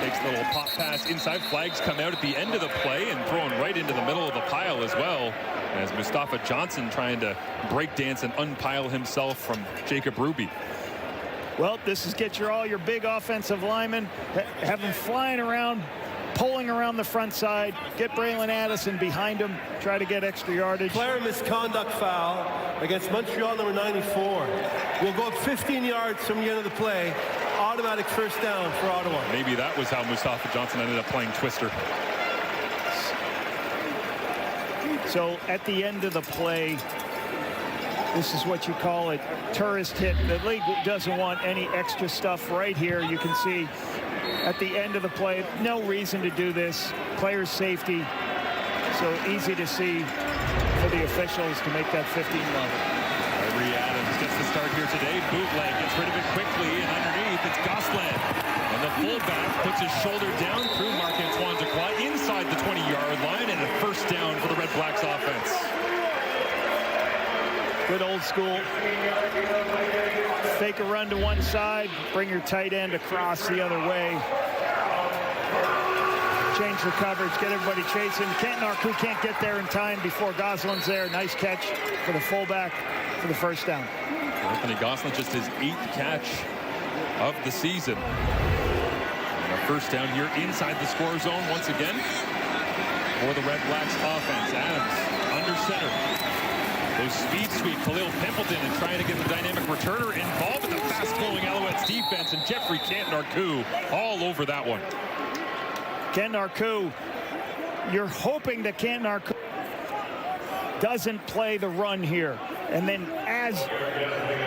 takes a little pop pass inside. Flags come out at the end of the play and thrown right into the middle of the pile as well, as Mustafa Johnson trying to break dance and unpile himself from Jacob Ruby. Well, this is get all your big offensive linemen, have them flying around, pulling around the front side, get Braylon Addison behind him, try to get extra yardage. Player misconduct foul against Montreal number 94. We'll go up 15 yards from the end of the play. Automatic first down for Ottawa. Maybe that was how Mustafa Johnson ended up playing Twister. So at the end of the play, this is what you call a tourist hit. The league doesn't want any extra stuff right here. You can see at the end of the play, no reason to do this. Players' safety, so easy to see for the officials to make that 15 level. Tyree Adams gets the start here today. Bootleg gets rid of it quickly, and underneath it's Gosselin. And the fullback puts his shoulder down through Marc-Antoine Dequoy inside the 20-yard line, and a first down for the Redblacks offense. Good old school. Fake a run to one side, bring your tight end across the other way. Change the coverage, get everybody chasing. Kenton Arku can't get there in time before Gosselin's there. Nice catch for the fullback for the first down. Anthony Gosselin just his 8th catch of the season. And a first down here inside the score zone once again for the Redblacks offense. Adams under center. Goes speed sweep, Khalil Pimpleton, and trying to get the dynamic returner involved in the fast-flowing Alouettes defense, and Jeffrey Canton-Arku all over that one. Canton-Arku, you're hoping that Canton-Arku doesn't play the run here. And then as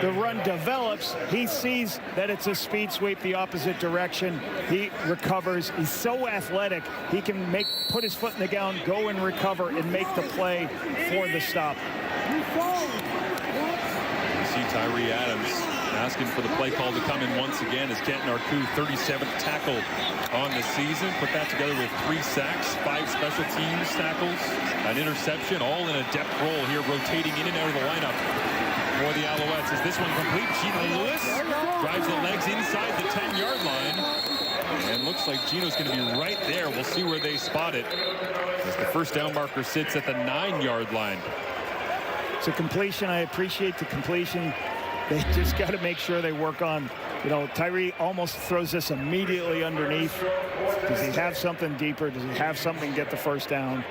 the run develops, he sees that it's a speed sweep the opposite direction. He recovers. He's so athletic. He can put his foot in the ground, go and recover, and make the play for the stop. You see Tyree Adams asking for the play call to come in once again as Canton-Arku, 37th tackle on the season. Put that together with 3 sacks, 5 special teams tackles, an interception, all in a depth role here, rotating in and out of the lineup for the Alouettes. Is this one complete? Gino Lewis drives the legs inside the 10-yard line. And looks like Gino's going to be right there. We'll see where they spot it, as the first down marker sits at the 9-yard line. It's a completion. I appreciate the completion. They just got to make sure they work on, you know, Tyree almost throws this immediately underneath. Does he have something deeper? Does he have something to get the first down?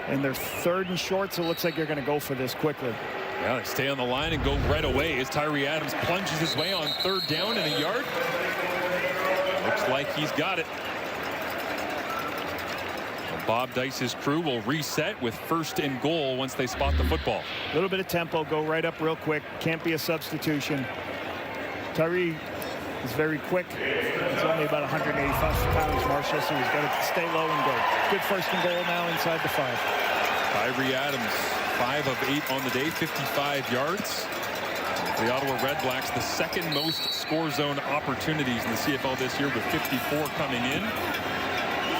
And they're 3rd and short, so it looks like you're going to go for this quickly. Yeah, they stay on the line and go right away as Tyree Adams plunges his way on 3rd down and a yard. Looks like he's got it. Bob Dice's crew will reset with 1st and goal once they spot the football. A little bit of tempo, go right up real quick. Can't be a substitution. Tyree is very quick. It's only about 185 pounds, Marshall, so he's got to stay low and go. Good 1st and goal now inside the 5. Tyree Adams, 5 of 8 on the day, 55 yards. The Ottawa Redblacks, the 2nd most score zone opportunities in the CFL this year with 54 coming in.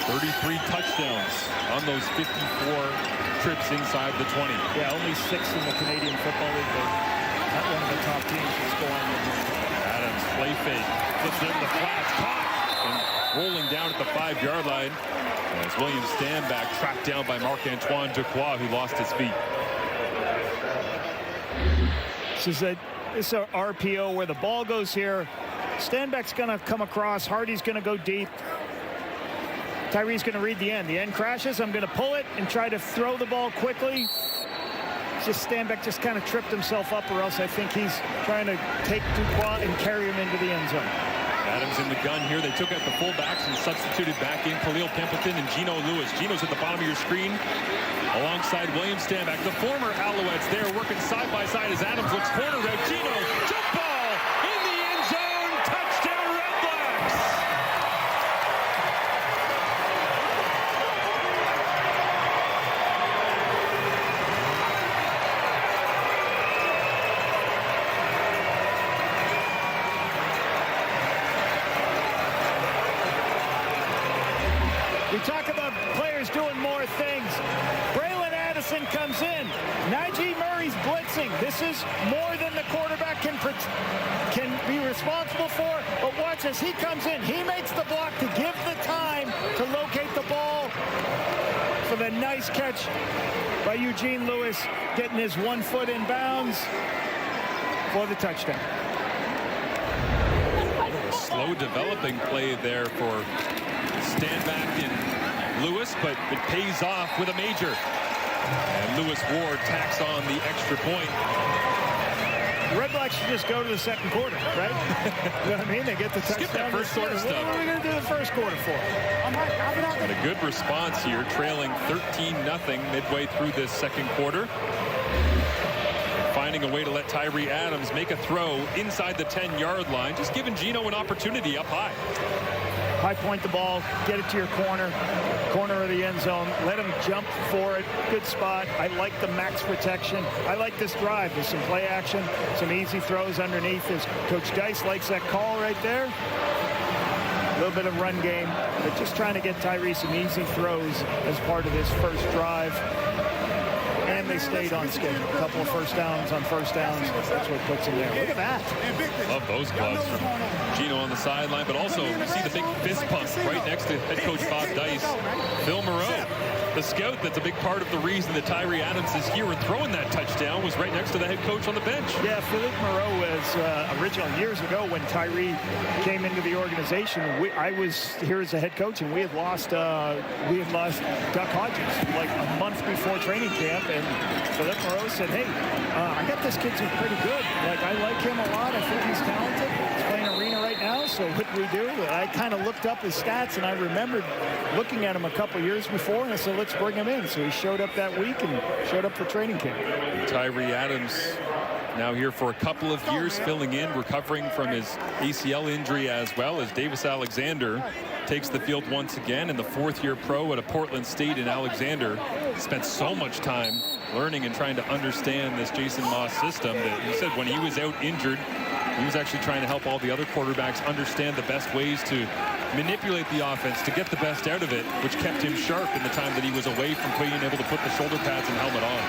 33 touchdowns on those 54 trips inside the 20. Yeah, only 6 in the Canadian Football League. Not one of the top teams that's going. Adams, play fake, flips it into the flats, caught, and rolling down at the 5-yard line. As William Stanback tracked down by Marc-Antoine Ducroix, who lost his feet. This is a RPO where the ball goes here. Stanback's going to come across. Hardy's going to go deep. Tyree's going to read the end. The end crashes. I'm going to pull it and try to throw the ball quickly. Just Stanback just kind of tripped himself up, or else I think he's trying to take Ducroix and carry him into the end zone. Adams in the gun here. They took out the fullbacks and substituted back in Khalil Pimpleton and Gino Lewis. Gino's at the bottom of your screen alongside William Stanback. The former Alouettes there working side by side as Adams looks corner route. Gino, jump ball in the end zone. Touchdown Redblacks. We talk about players doing more things. Braylon Addison comes in. Najee Murray's blitzing. This is more than the quarterback can be responsible for. But watch as he comes in. He makes the block to give the time to locate the ball for the nice catch by Eugene Lewis, getting his 1 foot in bounds for the touchdown. A slow developing play there for Stanback and Lewis, but it pays off with a major. And Lewis Ward tacks on the extra point. The Redblacks should just go to the 2nd quarter, right? You know what I mean? They get the touchdown. Skip that first quarter stuff. What are we going to do the 1st quarter for? And a good response here, trailing 13-0 midway through this 2nd quarter. Finding a way to let Tyree Adams make a throw inside the 10-yard line, just giving Gino an opportunity up high. High point the ball, get it to your corner of the end zone, let him jump for it. Good spot. I like the max protection. I like this drive. There's some play action, some easy throws underneath. Coach Dice likes that call right there. A little bit of run game, but just trying to get Tyree some easy throws as part of this first drive. And they stayed on schedule. A couple of first downs on first downs. That's what puts them there. Look at that. Love those gloves from Gino on the sideline, but also you see the big fist pump right next to head coach Bob Dice. Phil Moreau, the scout that's a big part of the reason that Tyree Adams is here and throwing that touchdown, was right next to the head coach on the bench. Yeah, Philippe Moreau was original years ago when Tyree came into the organization. I was here as a head coach, and we had lost Duck Hodges like a month before training camp, and Philippe Moreau said, hey, I got this kid who's pretty good. Like, I like him a lot. I think he's talented. He's playing arena right now, so what do we do? I kind of looked up his stats, and I remembered looking at him a couple years before, and I said, let's bring him in. So he showed up that week and showed up for training camp. Tyree Adams now here for a couple of years, filling in, recovering from his ACL injury as well, as Davis Alexander takes the field once again, and the 4th-year pro at a Portland State in Alexander spent so much time learning and trying to understand this Jason Moss system that he said when he was out injured, he was actually trying to help all the other quarterbacks understand the best ways to manipulate the offense to get the best out of it, which kept him sharp in the time that he was away from being able to put the shoulder pads and helmet on.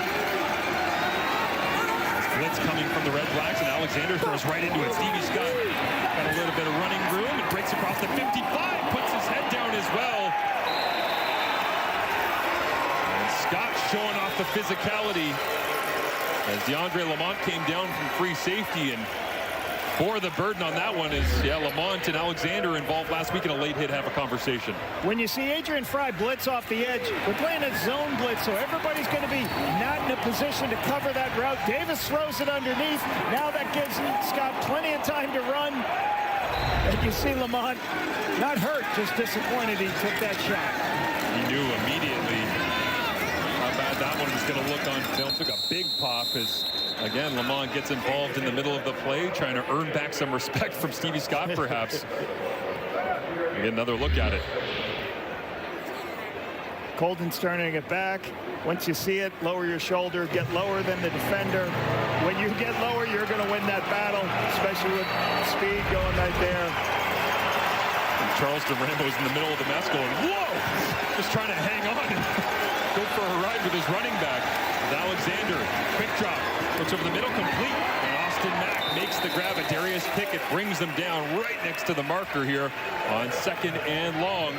Blitz coming from the Redblacks, and Alexander throws right into it. Stevie Scott got a little bit of running room and breaks across the 55, puts his head down as well. And Scott showing off the physicality as DeAndre Lamont came down from free safety, and for the burden on that one is, Lamont and Alexander involved last week in a late hit have a conversation. When you see Adrian Fry blitz off the edge, we're playing a zone blitz, so everybody's going to be not in a position to cover that route. Davis throws it underneath. Now that gives Scott plenty of time to run. And you see Lamont not hurt, just disappointed he took that shot. He knew immediately how bad that one was going to look on film. Took a big pop as, again, Lamont gets involved in the middle of the play, trying to earn back some respect from Stevie Scott, perhaps. We get another look at it. Colden's turning it back. Once you see it, lower your shoulder, get lower than the defender. When you get lower, you're going to win that battle, especially with speed going right there. And Charleston Rambo's in the middle of the mess going, whoa! Just trying to hang on and go for a ride with his running back. With Alexander, quick drop, looks over the middle, complete. And Austin Mack makes the grab at Darius Pickett, brings them down right next to the marker here on 2nd and long.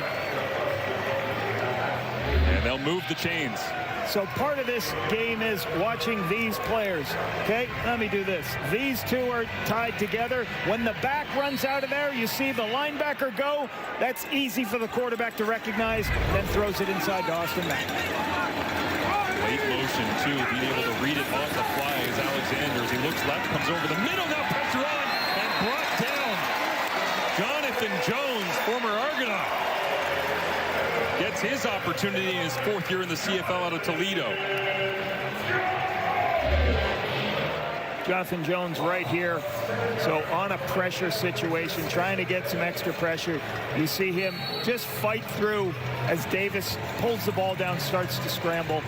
And they'll move the chains. So part of this game is watching these players. Okay, let me do this. These two are tied together. When the back runs out of there, you see the linebacker go. That's easy for the quarterback to recognize, then throws it inside to Austin Mack. Late motion, too, being able to read it off the fly as Alexander, as he looks left, comes over the middle, now pressure on, and brought down. Jonathan Jones, former Argonaut, gets his opportunity in his 4th year in the CFL out of Toledo. Jonathan Jones right here. So on a pressure situation, trying to get some extra pressure. You see him just fight through as Davis pulls the ball down, starts to scramble.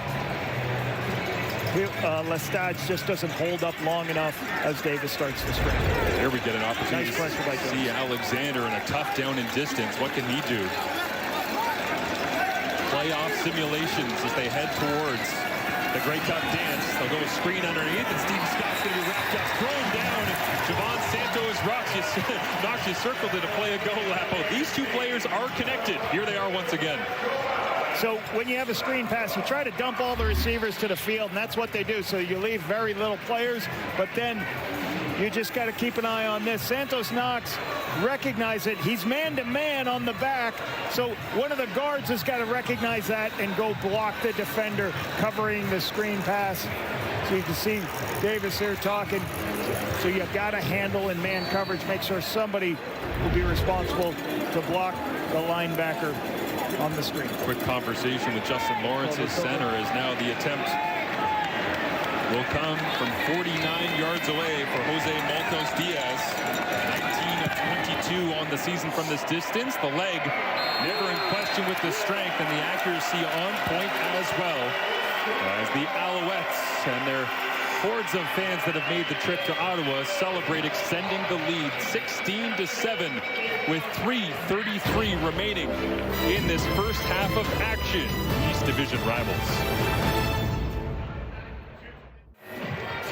Lestage just doesn't hold up long enough as Davis starts to scramble. There we get an opportunity Nice pressure by to see Alexander in a tough down and distance. What can he do? Playoff simulations as they head towards the Grey Cup dance. They'll go a screen underneath, and Steve Scott's going to be wrapped up, thrown down. Javon Santos knocks you circled it to play a go lap. Oh, these two players are connected. Here they are once again. So when you have a screen pass, you try to dump all the receivers to the field, and that's what they do. So you leave very little players, but then you just got to keep an eye on this. Santos Knox, recognize it. He's man-to-man on the back, so one of the guards has got to recognize that and go block the defender covering the screen pass. So you can see Davis here talking. So you've got to handle in man coverage, make sure somebody will be responsible to block the linebacker on the screen. Quick conversation with Justin Lawrence, his center, is now the attempt will come from 49 yards away for Jose Maltos Diaz. 19 of 22 on the season from this distance. The leg never in question with the strength, and the accuracy on point as well. As the Alouettes and their hordes of fans that have made the trip to Ottawa celebrate extending the lead 16-7 with 3:33 remaining in this first half of action. East Division rivals.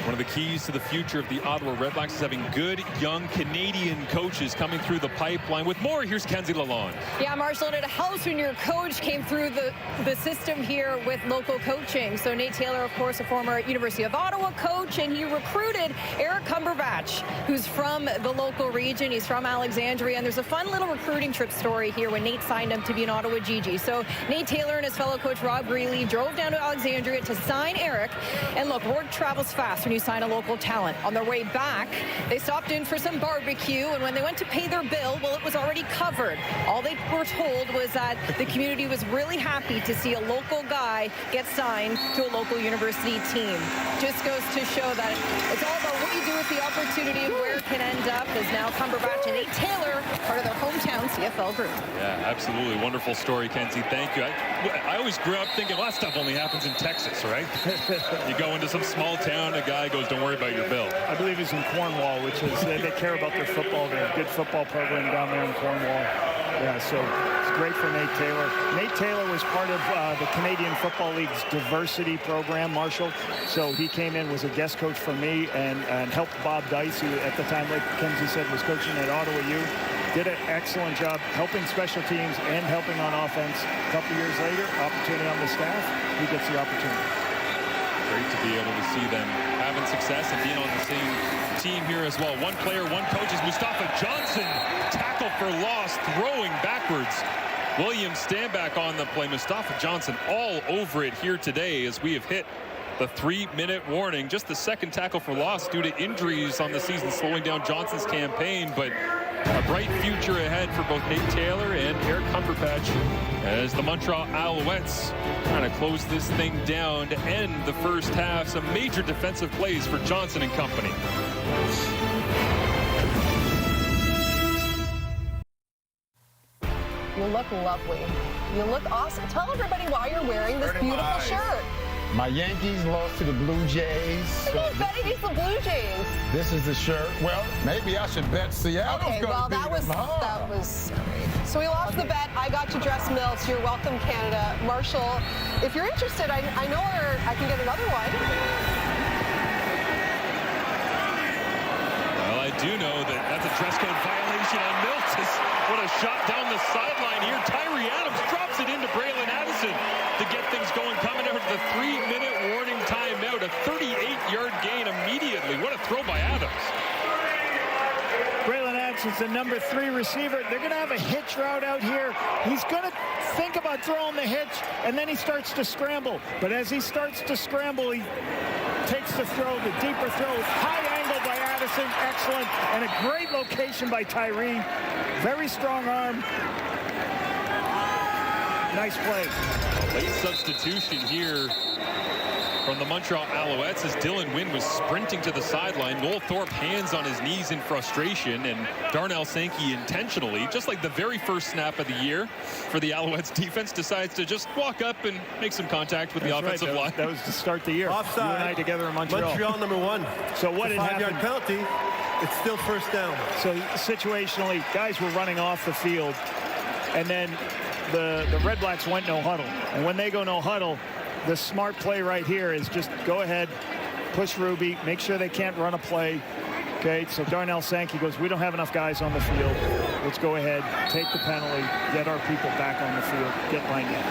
One of the keys to the future of the Ottawa Redblacks is having good young Canadian coaches coming through the pipeline. With more, here's Kenzie Lalonde. Yeah, Marshall, and it helps when your coach came through the system here with local coaching. So Nate Taylor, of course, a former University of Ottawa coach, and he recruited Eric Cumberbatch, who's from the local region. He's from Alexandria, and there's a fun little recruiting trip story here when Nate signed him to be an Ottawa GG. So Nate Taylor and his fellow coach Rob Greeley drove down to Alexandria to sign Eric. And look, word travels fast when you sign a local talent. On their way back, they stopped in for some barbecue, and when they went to pay their bill, well, it was already covered. All they were told was that the community was really happy to see a local guy get signed to a local university team. Just goes to show that it's all about what you do with the opportunity and where it can end up. Is now Cumberbatch and Nate Taylor, part of their hometown CFL group. Yeah, absolutely. Wonderful story, Kenzie. Thank you. I always grew up thinking, well, that stuff only happens in Texas, right? You go into some small town, a guy goes, don't worry about your bill. I believe he's in Cornwall, which is, they care about their football. They have a good football program down there in Cornwall. Yeah, so it's great for Nate Taylor. Nate Taylor was part of the Canadian Football League's diversity program, Marshall. So he came in, was a guest coach for me, and helped Bob Dice, who at the time, like Kenzie said, was coaching at Ottawa U. Did an excellent job helping special teams and helping on offense. A couple years later, opportunity on the staff, he gets the opportunity. Great to be able to see them having having success and being on the same team here as well. One player, one coach is Mustafa Johnson. Tackle for loss, throwing backwards. William Stanback on the play. Mustafa Johnson all over it here today as we have hit the 3-minute warning. Just the second tackle for loss due to injuries on the season, slowing down Johnson's campaign. But a bright future ahead for both Nate Taylor and Eric Humperpatch as the Montreal Alouettes trying to close this thing down to end the first half. Some major defensive plays for Johnson and company. You look lovely. You look awesome. Tell everybody why you're wearing this beautiful shirt. My Yankees lost to the Blue Jays. I didn't bet against the Blue Jays. This is the shirt. Well, maybe I should bet Seattle's Okay, going well, to beat that was all right. So we lost the bet. I got you dress Mills. You're welcome, Canada. Marshall, if you're interested, I know where I can get another one. Well, I do know that that's a dress code violation on Mills. What a shot down the sideline here. Tyree Adams drops it into Braylon Addison to get things going. Coming out of the 3-minute warning timeout. A 38-yard gain immediately. What a throw by Adams. Braylon Addison's the number 3 receiver. They're going to have a hitch route out here. He's going to think about throwing the hitch, and then he starts to scramble. But as he starts to scramble, he takes the throw, the deeper throw. High angle by Addison, excellent. And a great location by Tyree. Very strong arm. Nice play. Late substitution here from the Montreal Alouettes as Dylan Wynn was sprinting to the sideline. Noel Thorpe hands on his knees in frustration, and Darnell Sankey intentionally, just like the very first snap of the year for the Alouettes defense, decides to just walk up and make some contact with the offensive line. That was to start the year. Offside. You and I together in Montreal. Montreal number 1. So what had happened? 5-yard penalty. It's still first down. So situationally, guys were running off the field, and then the Redblacks went no huddle. And when they go no huddle, the smart play right here is just go ahead, push Ruby, make sure they can't run a play. Okay, so Darnell Sankey goes, we don't have enough guys on the field. Let's go ahead, take the penalty, get our people back on the field, get lined up.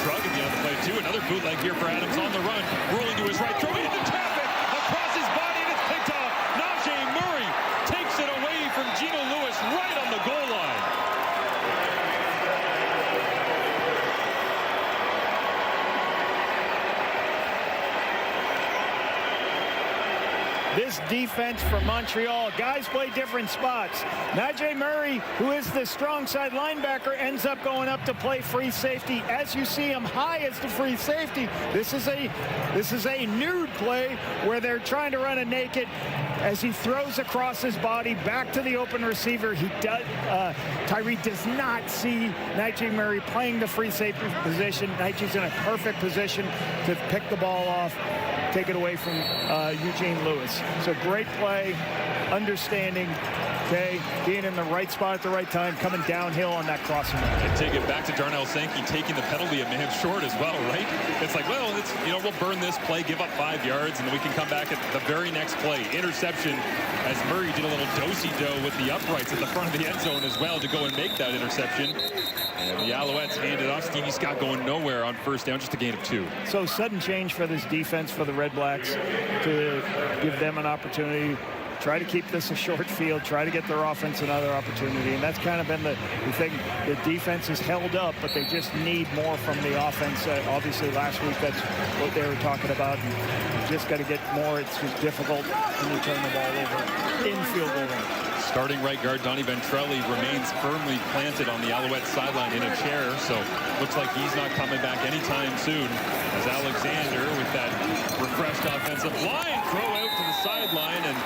Shrug at the end of the play, too. Another bootleg here for Adams on the run. Rolling to his right, throwing into traffic. Across his body, and it's picked off. Najee Murray takes it away from Gino Lewis right on the goal line. This defense for Montreal, guys play different spots. Najee Murray, who is the strong side linebacker, ends up going up to play free safety. As you see him high as the free safety, this is a nude play where they're trying to run a naked. As he throws across his body back to the open receiver, Tyree does not see Najee Murray playing the free safety position. Najee's in a perfect position to pick the ball off, take it away from Eugene Lewis. So great play, understanding, okay, being in the right spot at the right time, coming downhill on that crossing route. And take it back to Darnell Sankey taking the penalty a man short as well, right? It's like, well, we'll burn this play, give up 5 yards, and then we can come back at the very next play. Interception as Murray did a little do-si-do with the uprights at the front of the end zone as well to go and make that interception. And the Alouettes handed off. Stevie Scott going nowhere on first down, just a gain of 2. So sudden change for this defense for the Redblacks to give them an opportunity. Try to keep this a short field, try to get their offense another opportunity. And that's kind of been the thing. The defense is held up, but they just need more from the offense. Obviously, last week, that's what they were talking about. And you just got to get more. It's just difficult when you turn the ball over in field goal range. Starting right guard Donnie Ventrelli remains firmly planted on the Alouette sideline in a chair, so looks like he's not coming back anytime soon. As Alexander, with that refreshed offensive line, throw out to the sideline and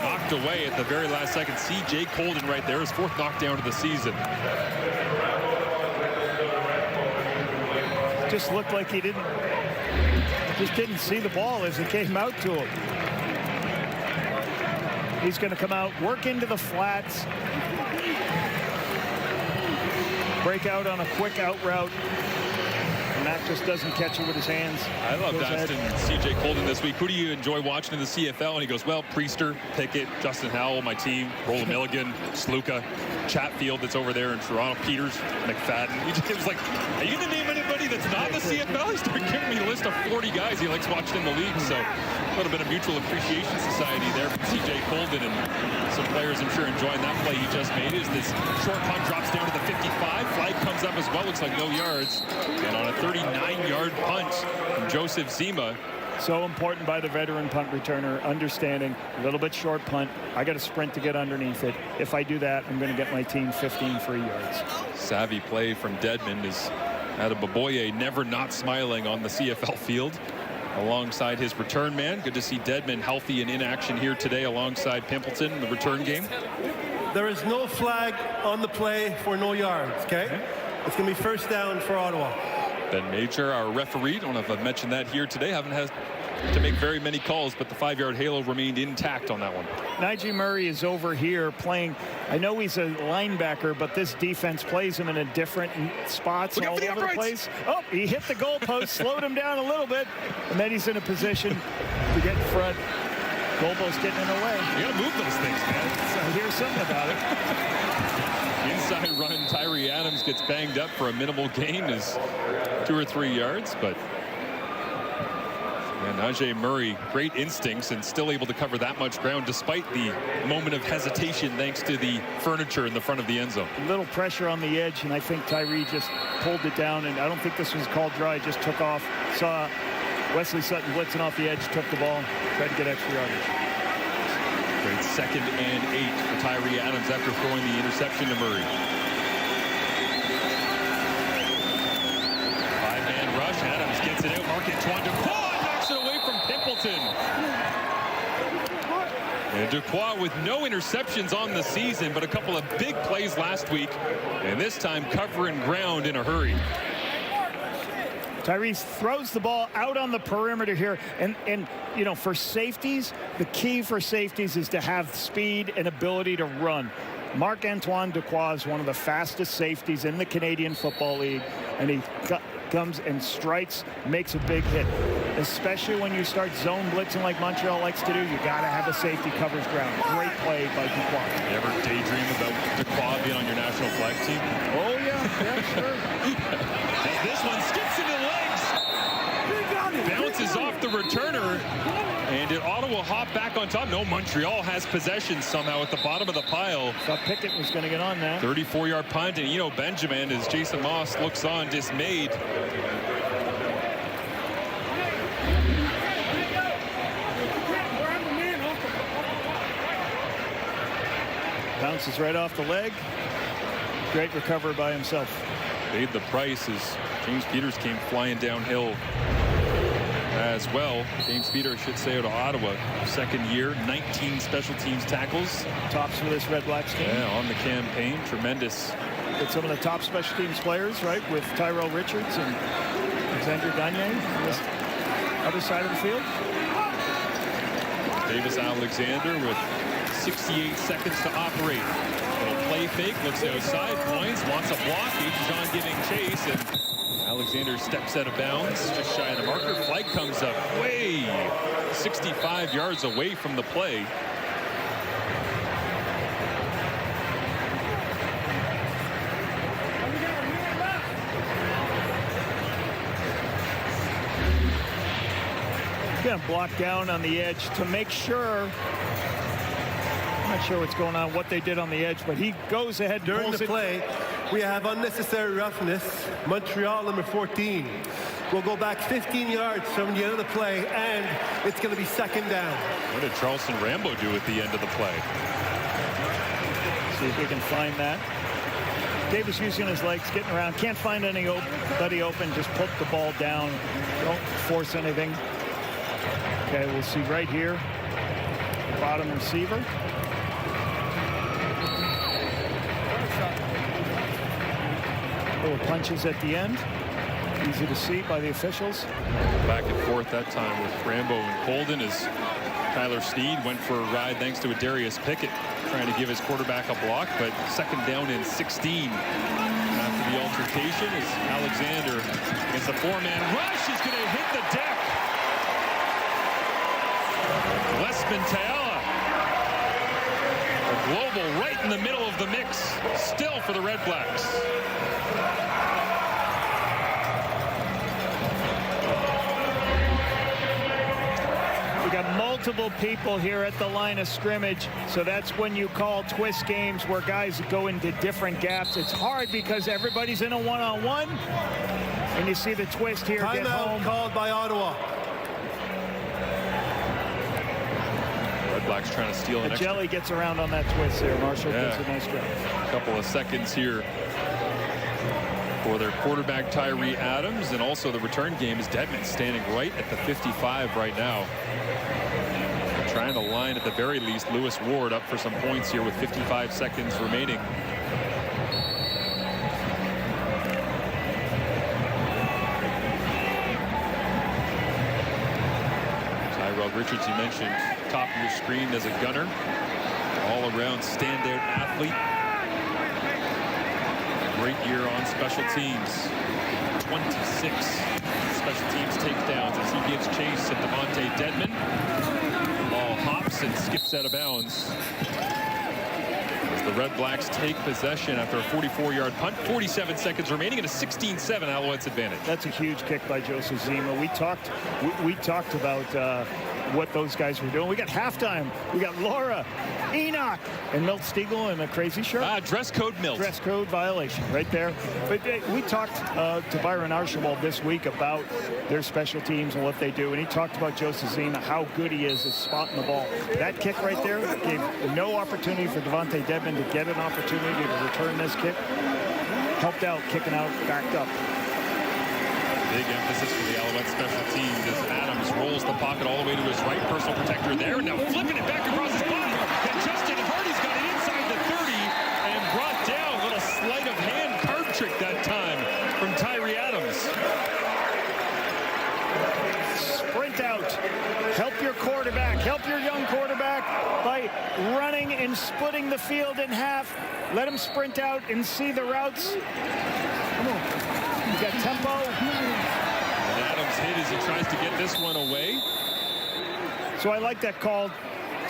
knocked away at the very last second. C.J. Colden right there, his 4th knockdown of the season. Just looked like he just didn't see the ball as it came out to him. He's going to come out, work into the flats, break out on a quick out route, and that just doesn't catch it with his hands. I loved asking C.J. Colden this week, who do you enjoy watching in the CFL? And he goes, well, Priester, Pickett, Justin Howell, my team, Roland Milligan, Sluka, Chatfield that's over there in Toronto, Peters, McFadden. He just was like, are you going to name anybody that's not in the CFL. He started giving me a list of 40 guys he likes watching in the league. So a little bit of mutual appreciation society there from CJ Colden, and some players I'm sure enjoying that play he just made. Is this short punt drops down to the 55. Flag comes up as well. Looks like no yards. And on a 39-yard punt from Joseph Zima. So important by the veteran punt returner, understanding a little bit short punt. I got to sprint to get underneath it. If I do that, I'm going to get my team 15 free yards. Savvy play from Dedmon is Adeboboye never not smiling on the CFL field alongside his return man. Good to see Dedmon healthy and in action here today alongside Pimpleton in the return game. There is no flag on the play for no yards, okay? It's going to be first down for Ottawa. Ben Major, our referee, don't know if I've mentioned that here today, haven't had to make very many calls, but the 5-yard halo remained intact on that one. Najee Murray is over here playing. I know he's a linebacker, but this defense plays him in a different spots all over the place. Oh, he hit the goalpost, slowed him down a little bit, and then he's in a position to get in front. Goalpost getting in the way. You gotta move those things, man. So I hear something about it. Inside run, Tyree Adams gets banged up for a minimal gain, is 2 or 3 yards, but Najee Murray, great instincts and still able to cover that much ground despite the moment of hesitation thanks to the furniture in the front of the end zone. A little pressure on the edge, and I think Tyree just pulled it down, and I don't think this was called dry. Just took off, saw Wesley Sutton blitzing off the edge, took the ball, tried to get extra yardage. Great 2nd and 8 for Tyree Adams after throwing the interception to Murray. 5-man rush. Adams gets it out. Marc-Antoine Duquois knocks it away from Pimpleton. And Duquois with no interceptions on the season, but a couple of big plays last week, and this time covering ground in a hurry. Tyrese throws the ball out on the perimeter here, and you know, for safeties, the key for safeties is to have speed and ability to run. Marc-Antoine Duquois is one of the fastest safeties in the Canadian Football League, and he comes and strikes, makes a big hit. Especially when you start zone blitzing like Montreal likes to do, you got to have a safety covers ground. Great play by Duquois. You ever daydream about Duquois being on your national flag team? Oh yeah, sure. As this one skips into the legs, bounces off the returner, and did Ottawa hop back on top? No, Montreal has possession somehow at the bottom of the pile. Thought Pickett was going to get on that. 34-yard punt, and Eno Benjamin, as Jason Moss looks on dismayed. Bounces right off the leg. Great recovery by himself. Paid the price as James Peters came flying downhill as well. James Peters, I should say, out of Ottawa. 2nd year, 19 special teams tackles. Tops for this Redblacks team. Yeah, on the campaign. Tremendous. With some of the top special teams players, right? With Tyrell Richards and Alexander Gagne on this other side of the field. Davis Alexander with 68 seconds to operate. Little play fake, looks outside, points, wants a block. Ages on giving chase, and Alexander steps out of bounds, just shy of the marker. Flag comes up way 65 yards away from the play. Going to block down on the edge to make sure. I'm not sure what's going on, what they did on the edge, but he goes ahead during the play. We have unnecessary roughness. Montreal, number 14, will go back 15 yards from the end of the play, and it's going to be 2nd down. What did Charleston Rambo do at the end of the play? See if we can find that. Davis using his legs, getting around, can't find anybody open, just put the ball down, don't force anything. Okay, we'll see right here, bottom receiver. Little punches at the end, easy to see by the officials. Back and forth that time with Rambo and Colden as Tyler Sneed went for a ride thanks to a Darius Pickett trying to give his quarterback a block, but 2nd down and 16 after the altercation as Alexander gets a 4-man rush. He's going to hit the deck. Westman Teala, a global right in the middle of the mix, still for the Redblacks. got multiple people here at the line of scrimmage, so that's when you call twist games where guys go into different gaps. It's hard because everybody's in a one-on-one, and you see the twist here get home. Timeout called by Ottawa. Redblacks trying to steal an extra. Jelly gets around on that twist there. Marshall gets a nice job. A couple of seconds here for their quarterback Tyree Adams, and also the return game is Dedmon standing right at the 55 right now. They're trying to line at the very least Lewis Ward up for some points here with 55 seconds remaining. Tyrell Richards, you mentioned, top of your screen as a gunner, all around standout athlete. Great year on special teams. 26 special teams takedowns as he gives chase at Devontae Dedmon. Ball hops and skips out of bounds. As the Redblacks take possession after a 44-yard punt. 47 seconds remaining and a 16-7 Alouettes advantage. That's a huge kick by Joseph Zima. We talked about what those guys were doing. We got halftime. We got Laura, Enoch, and Milt Stiegel in a crazy shirt. Dress code Milt. Dress code violation right there. But we talked to Byron Archibald this week about their special teams and what they do, and he talked about Joseph Zima, how good he is at spotting the ball. That kick right there gave no opportunity for Devontae Dedmon to get an opportunity to return this kick. Helped out, kicking out, backed up. Big emphasis for the Alouettes special teams as Adams rolls the pocket all the way to his right. Personal protector there. Now flipping it back across his body. And Justin Hardy's got it inside the 30 and brought down. A little sleight of hand card trick that time from Tyree Adams. Sprint out. Help your quarterback. Help your young quarterback by running and splitting the field in half. Let him sprint out and see the routes. Come on. You got tempo. And Adams hit as he tries to get this one away. So I like that call.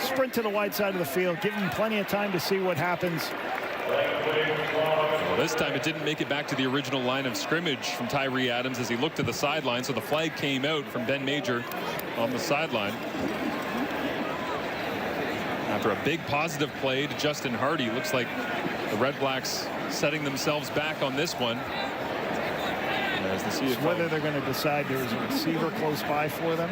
Sprint to the wide side of the field. Give him plenty of time to see what happens. Well, this time it didn't make it back to the original line of scrimmage from Tyree Adams as he looked to the sideline. So the flag came out from Ben Major on the sideline. After a big positive play to Justin Hardy, looks like the Redblacks setting themselves back on this one. As the CFL, whether they're going to decide there's a receiver close by for them.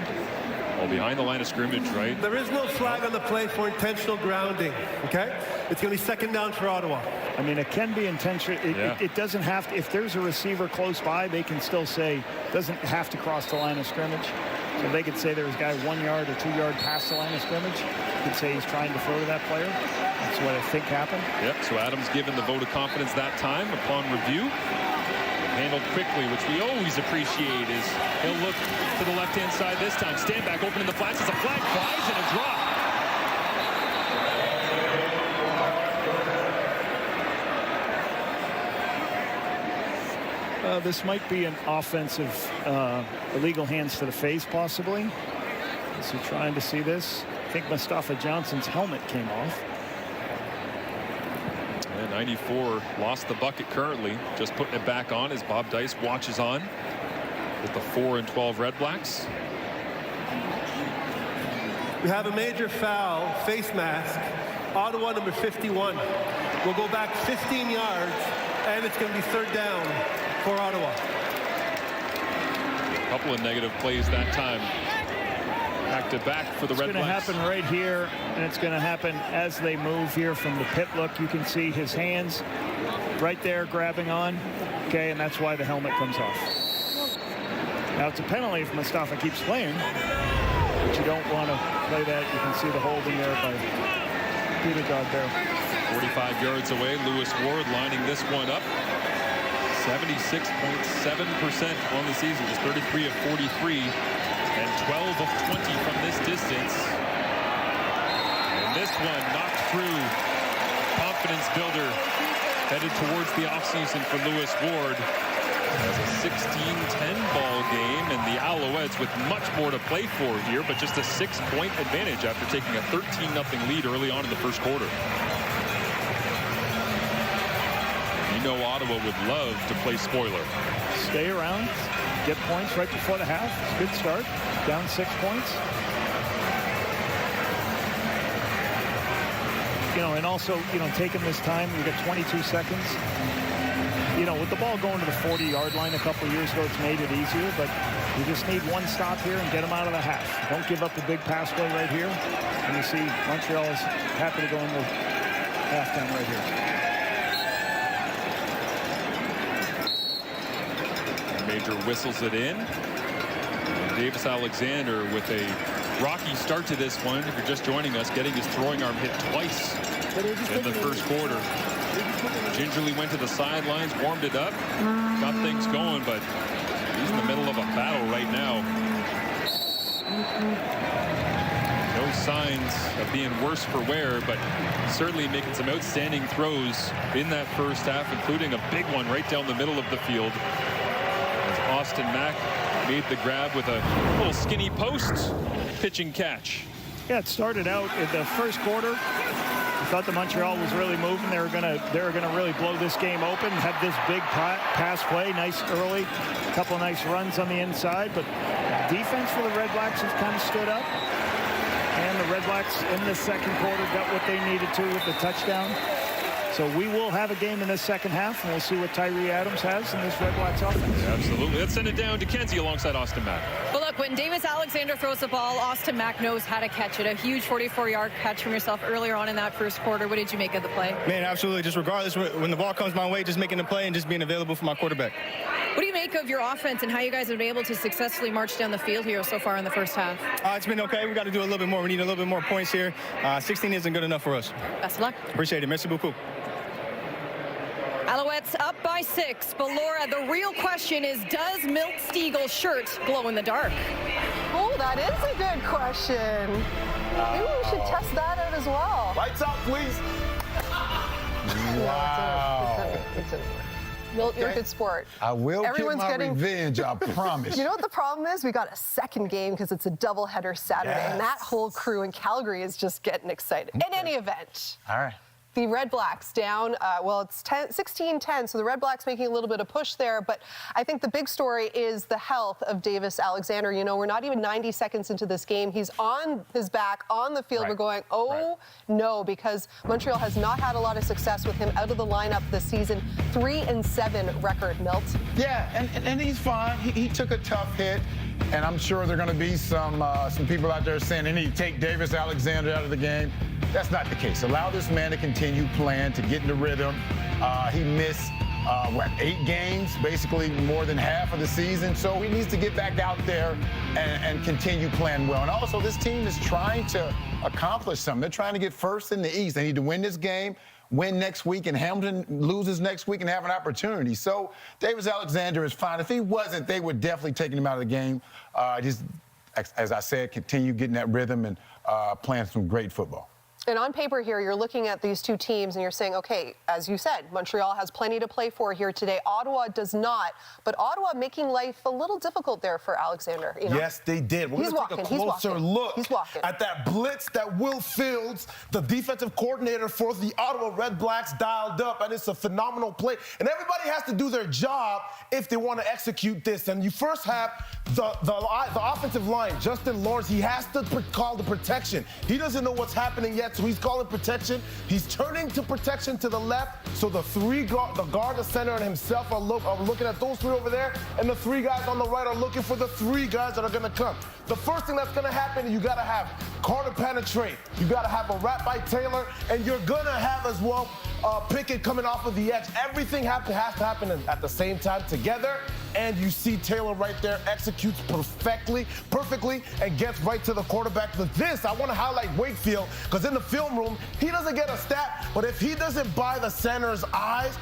Well, behind the line of scrimmage, right? There is no flag on the play for intentional grounding, okay? It's going to be second down for Ottawa. I mean, it can be intentional. It doesn't have to. If there's a receiver close by, they can still say doesn't have to cross the line of scrimmage. So they could say there was a guy 1 yard or 2 yard past the line of scrimmage. You could say he's trying to throw to that player. That's what I think happened. Yep, so Adams given the vote of confidence that time upon review. Handled quickly, which we always appreciate, is he'll look to the left-hand side this time. Stand back, open in the flats as a flag flies and a drop. This might be an offensive illegal hands to the face, possibly. So trying to see this. I think Mustafa Johnson's helmet came off. 94 lost the bucket currently, just putting it back on as Bob Dice watches on with the 4 and 12 Redblacks. We have a major foul, face mask, Ottawa number 51. We'll go back 15 yards, and it's going to be third down for Ottawa. A couple of negative plays that time. Back to back for the Redblacks. It's going to happen right here, and it's going to happen as they move here from the pit look. You can see his hands right there grabbing on. Okay, and that's why the helmet comes off. Now it's a penalty if Mustafa keeps playing, but you don't want to play that. You can see the holding there by Peter Godbear. 45 yards away, Lewis Ward lining this one up. 76.7% on the season, just 33 of 43. And 12 of 20 from this distance. And this one knocked through. Confidence builder headed towards the offseason for Lewis Ward. As a 16-10 ball game, and the Alouettes with much more to play for here, but just a 6-point advantage after taking a 13-0 lead early on in the first quarter. You know Ottawa would love to play spoiler. Stay around. Get points right before the half. It's a good start. Down 6 points. and also, taking this time, you got 22 seconds. With the ball going to the 40-yard line a couple of years ago, it's made it easier, but you just need one stop here and get them out of the half. Don't give up the big pass play right here. And you see Montreal is happy to go into halftime right here. Major whistles it in. Davis Alexander with a rocky start to this one. If you're just joining us, getting his throwing arm hit twice in the first quarter. Gingerly went to the sidelines, warmed it up, got things going, but he's in the middle of a battle right now. No signs of being worse for wear, but certainly making some outstanding throws in that first half, including a big one right down the middle of the field. As Austin Mack made the grab with a little skinny post pitching catch. Yeah, it started out in the first quarter. I thought the Montreal was really moving. They were gonna really blow this game open. Had this big pass play, nice early, a couple of nice runs on the inside. But defense for the Redblacks has kind of stood up, and the Redblacks in the second quarter got what they needed to with the touchdown. So we will have a game in this second half, and we'll see what Tyree Adams has in this Redblacks offense. Yeah, absolutely. Let's send it down to Kenzie alongside Austin Mack. But look, when Davis Alexander throws the ball, Austin Mack knows how to catch it. A huge 44-yard catch from yourself earlier on in that first quarter. What did you make of the play? Man, absolutely. Just regardless, when the ball comes my way, just making the play and just being available for my quarterback. What do you make of your offense and how you guys have been able to successfully march down the field here so far in the first half? It's been okay. We got to do a little bit more. We need a little bit more points here. 16 isn't good enough for us. Best of luck. Appreciate it. Merci beaucoup. Alouettes up by 6. But Laura, the real question is, does Milt Steagle's shirt glow in the dark? Oh, that is a good question. Maybe we should test that out as well. Lights out, please. Wow. Milt, you're a good sport. I will Everyone's get my getting revenge, I promise. You know what the problem is? We got a second game because it's a doubleheader Saturday, and that whole crew in Calgary is just getting excited. In any event. All right. The Redblacks down, it's 16-10, so the Redblacks making a little bit of push there, but I think the big story is the health of Davis Alexander. We're not even 90 seconds into this game. He's on his back, on the field. We're going, no, because Montreal has not had a lot of success with him out of the lineup this season. 3-7 record, Milt. Yeah, and he's fine. He took a tough hit, and I'm sure there are going to be some people out there saying they need to take Davis Alexander out of the game. That's not the case. Allow this man to continue playing, to get in the rhythm. He missed, 8 games, basically more than half of the season. So he needs to get back out there and continue playing well. And also, this team is trying to accomplish something. They're trying to get first in the East. They need to win this game, win next week, and Hamilton loses next week and have an opportunity. So Davis Alexander is fine. If he wasn't, they would definitely take him out of the game. Just, as I said, continue getting that rhythm and playing some great football. And on paper here, you're looking at these two teams and you're saying, okay, as you said, Montreal has plenty to play for here today. Ottawa does not. But Ottawa making life a little difficult there for Alexander. Yes, they did. We're going to take a closer look at that blitz that Will Fields, the defensive coordinator for the Ottawa Redblacks, dialed up. And it's a phenomenal play. And everybody has to do their job if they want to execute this. And you first have the offensive line, Justin Lawrence, he has to call the protection. He doesn't know what's happening yet. So he's calling protection. He's turning to protection to the left. So the guard, the center, and himself are looking at those 3 over there. And the 3 guys on the right are looking for the 3 guys that are going to come. The first thing that's going to happen, you got to have Carter penetrate. You got to have a wrap by Taylor. And you're going to have as well Pickett coming off of the edge. Everything has to happen at the same time together. And you see Taylor right there executes perfectly, and gets right to the quarterback. But this, I want to highlight Wakefield, because in the film room, he doesn't get a stat, but if he doesn't buy the center's eyes,